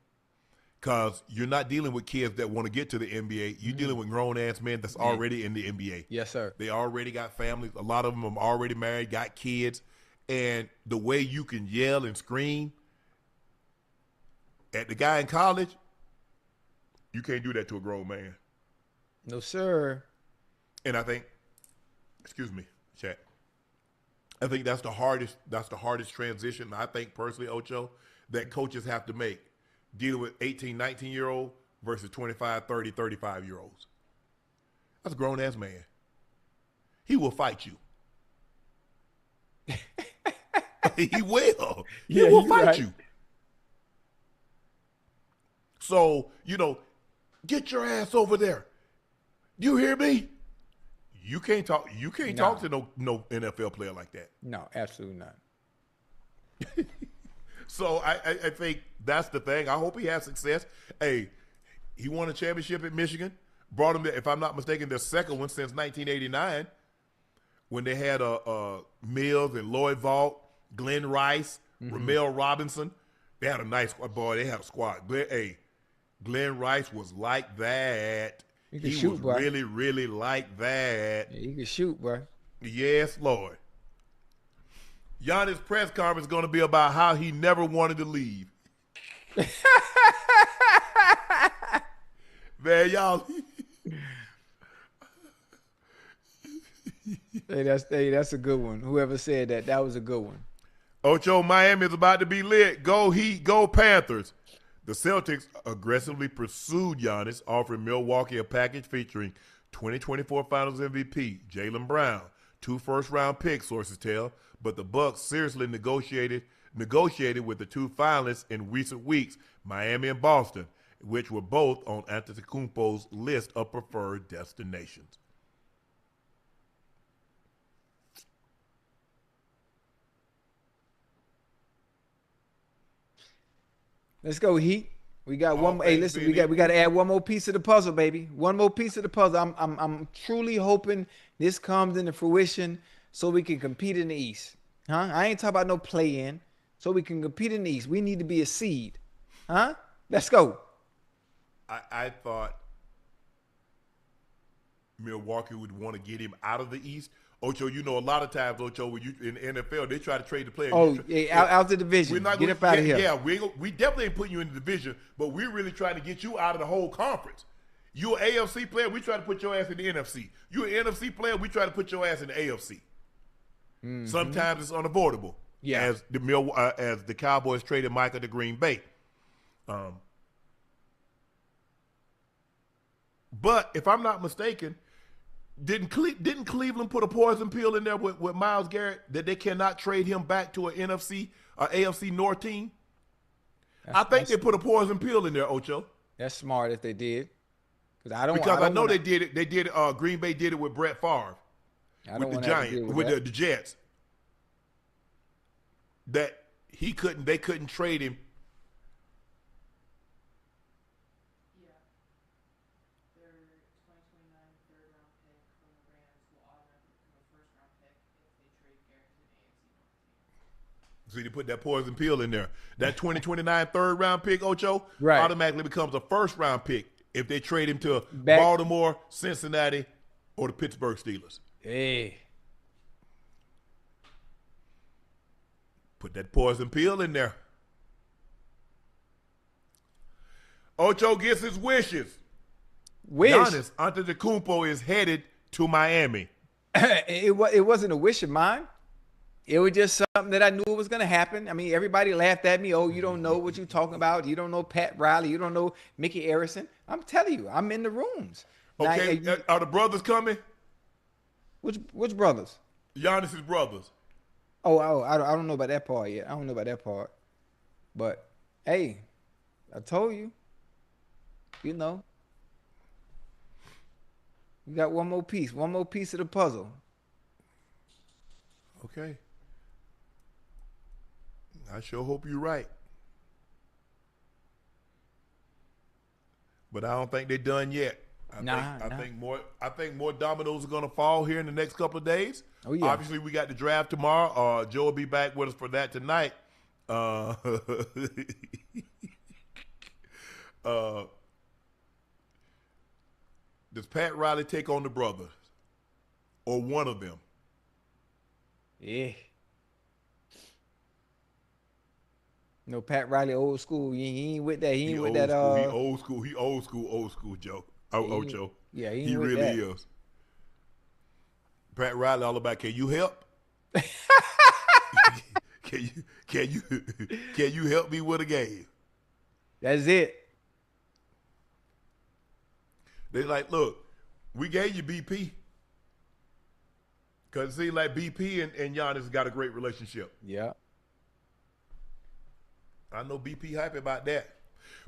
A: because you're not dealing with kids that want to get to the NBA. You're dealing with grown-ass men that's already in the NBA.
B: Yes, sir.
A: They already got families. A lot of them are already married, got kids. And the way you can yell and scream at the guy in college, you can't do that to a grown man.
B: No, sir.
A: And I think, excuse me, chat. I think that's the hardest transition, I think personally, Ocho, that coaches have to make, dealing with 18, 19-year-old versus 25, 30, 35-year-olds. That's a grown-ass man. He will fight you. He will. He will fight you. So, get your ass over there. Do you hear me? You can't talk. You can't talk to no NFL player like that.
B: No, absolutely not.
A: So I think that's the thing. I hope he has success. Hey, he won a championship at Michigan. Brought him, if I'm not mistaken, their second one since 1989, when they had Mills and Lloyd Vault, Glenn Rice, Ramel Robinson. They had a nice boy. They had a squad. Glenn Rice was like that. He was really, really like that.
B: Yeah, he could shoot, bro.
A: Yes, Lord. Giannis' press conference is going to be about how he never wanted to leave. Man, y'all.
B: Hey, that's a good one. Whoever said that was a good one.
A: Ocho, Miami is about to be lit. Go Heat, go Panthers. The Celtics aggressively pursued Giannis, offering Milwaukee a package featuring 2024 Finals MVP Jaylen Brown, 2 first-round picks, sources tell, but the Bucks seriously negotiated with the 2 finalists in recent weeks, Miami and Boston, which were both on Antetokounmpo's list of preferred destinations.
B: Let's go, Heat. We got one. Hey, listen, we got to add one more piece of the puzzle, baby. One more piece of the puzzle. I'm truly hoping this comes into fruition so we can compete in the East. Huh? I ain't talking about no play-in. So we can compete in the East. We need to be a seed. Huh? Let's go.
A: I thought Milwaukee would want to get him out of the East. Ocho, a lot of times, Ocho, when you in the NFL, they try to trade the player.
B: Out the division. We're not get up out of here.
A: Yeah, we definitely ain't putting you in the division, but we're really trying to get you out of the whole conference. You're an AFC player, we try to put your ass in the NFC. You're an NFC player, we try to put your ass in the AFC. Mm-hmm. Sometimes it's unavoidable.
B: Yeah.
A: as the Cowboys traded Micah to Green Bay. But if I'm not mistaken, didn't Cleveland put a poison pill in there with Myles Garreett that they cannot trade him back to an AFC North team? I think they put a poison pill in there, Ocho.
B: That's smart if they did. Because
A: I know they did it. They did. Green Bay did it with Brett Favre, with the Giants, with the Jets. That they couldn't trade him.
C: Yeah. Their 2029 third-round pick from the Rams will automatically become a first-round pick if they trade Garrett to an AFC North team.
A: So they put that poison pill in there. That 2029 third-round pick, Ocho,
B: right,
A: automatically becomes a first-round pick if they trade him to Baltimore, Cincinnati, or the Pittsburgh Steelers.
B: Hey.
A: Put that poison pill in there. Ocho gets his wishes. Giannis Antetokounmpo is headed to Miami.
B: It wasn't a wish of mine. It was just something that I knew was going to happen. I mean, everybody laughed at me. Oh, you don't know what you're talking about. You don't know Pat Riley. You don't know Mickey Arison. I'm telling you, I'm in the rooms.
A: Okay, now, are the brothers coming?
B: Which brothers?
A: Giannis's brothers.
B: Oh, I don't know about that part yet. I don't know about that part. But, hey, I told you. You know. You got one more piece of the puzzle.
A: Okay. I sure hope you're right. But I don't think they're done yet. I think more dominoes are gonna fall here in the next couple of days.
B: Oh yeah.
A: Obviously, we got the draft tomorrow. Joe will be back with us for that tonight. Does Pat Riley take on the brothers, or one of them?
B: Yeah. No, Pat Riley, old school. He ain't with that. He ain't with that.
A: He old school, Joe. Ocho.
B: Yeah,
A: he really is. Pat Riley, all about. Can you help? Can you help me with a game?
B: That's it.
A: They like, look, we gave you BP. Because it seems like BP and Giannis got a great relationship.
B: Yeah.
A: I know BP happy about that.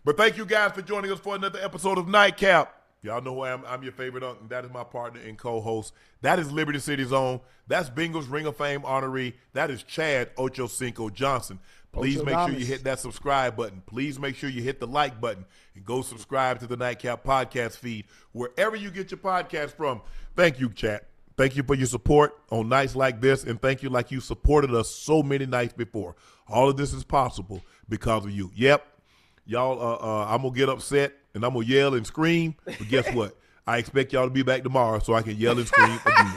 A: But thank you guys for joining us for another episode of Nightcap. Y'all know who I am. I'm your favorite Unc, and that is my partner and co-host. That is Liberty City's own. That's Bengals Ring of Fame honoree. That is Chad Ochocinco Johnson. Please make sure you hit that subscribe button. Please make sure you hit the like button and go subscribe to the Nightcap podcast feed wherever you get your podcast from. Thank you, Chad. Thank you for your support on nights like this, and thank you like you supported us so many nights before. All of this is possible because of you. Yep. Y'all, I'm going to get upset, and I'm going to yell and scream, but guess what? I expect y'all to be back tomorrow so I can yell and scream again.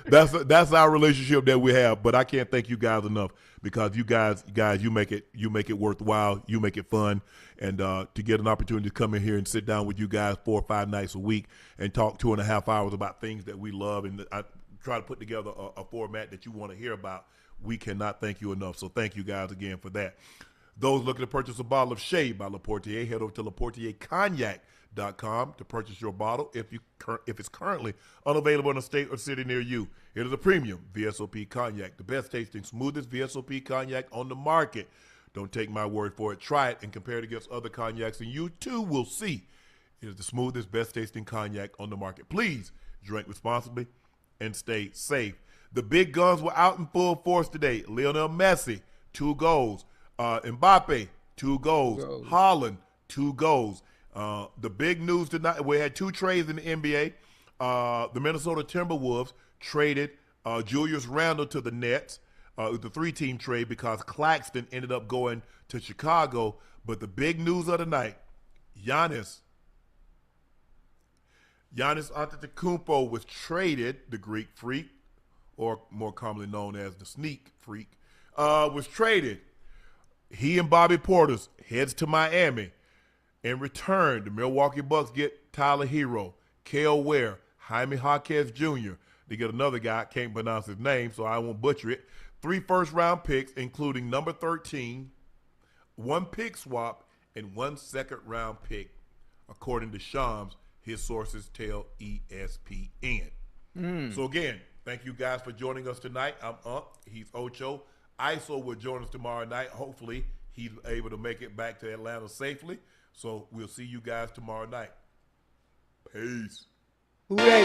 A: That's our relationship that we have, but I can't thank you guys enough because you guys, you make it worthwhile, you make it fun, and to get an opportunity to come in here and sit down with you guys 4 or 5 nights a week and talk 2.5 hours about things that we love, and I try to put together a format that you want to hear about. We cannot thank you enough, so thank you guys again for that. Those looking to purchase a bottle of Shea by Laportier, head over to LaportierCognac.com to purchase your bottle if it's currently unavailable in a state or city near you. It is a premium VSOP cognac, the best tasting, smoothest VSOP cognac on the market. Don't take my word for it. Try it and compare it against other cognacs, and you too will see it is the smoothest, best tasting cognac on the market. Please drink responsibly and stay safe. The big guns were out in full force today. Lionel Messi, 2 goals. Mbappe, 2 goals. Haaland, 2 goals. The big news tonight, we had 2 trades in the NBA. The Minnesota Timberwolves traded Julius Randle to the Nets. It was a 3-team trade because Claxton ended up going to Chicago. But the big news of the night, Giannis Antetokounmpo was traded, the Greek freak, or more commonly known as the sneak freak, was traded. He and Bobby Portis heads to Miami. In return, the Milwaukee Bucks get Tyler Hero, Kale Ware, Jaime Jaquez Jr. They get another guy, I can't pronounce his name, so I won't butcher it. 3 first-round picks, including number 13, 1 pick swap, and 1 second-round pick, according to Shams. His sources tell ESPN. So again, thank you guys for joining us tonight. I'm Unc. He's Ocho. ISO will join us tomorrow night. Hopefully, he's able to make it back to Atlanta safely. So we'll see you guys tomorrow night. Peace.
B: Hooray.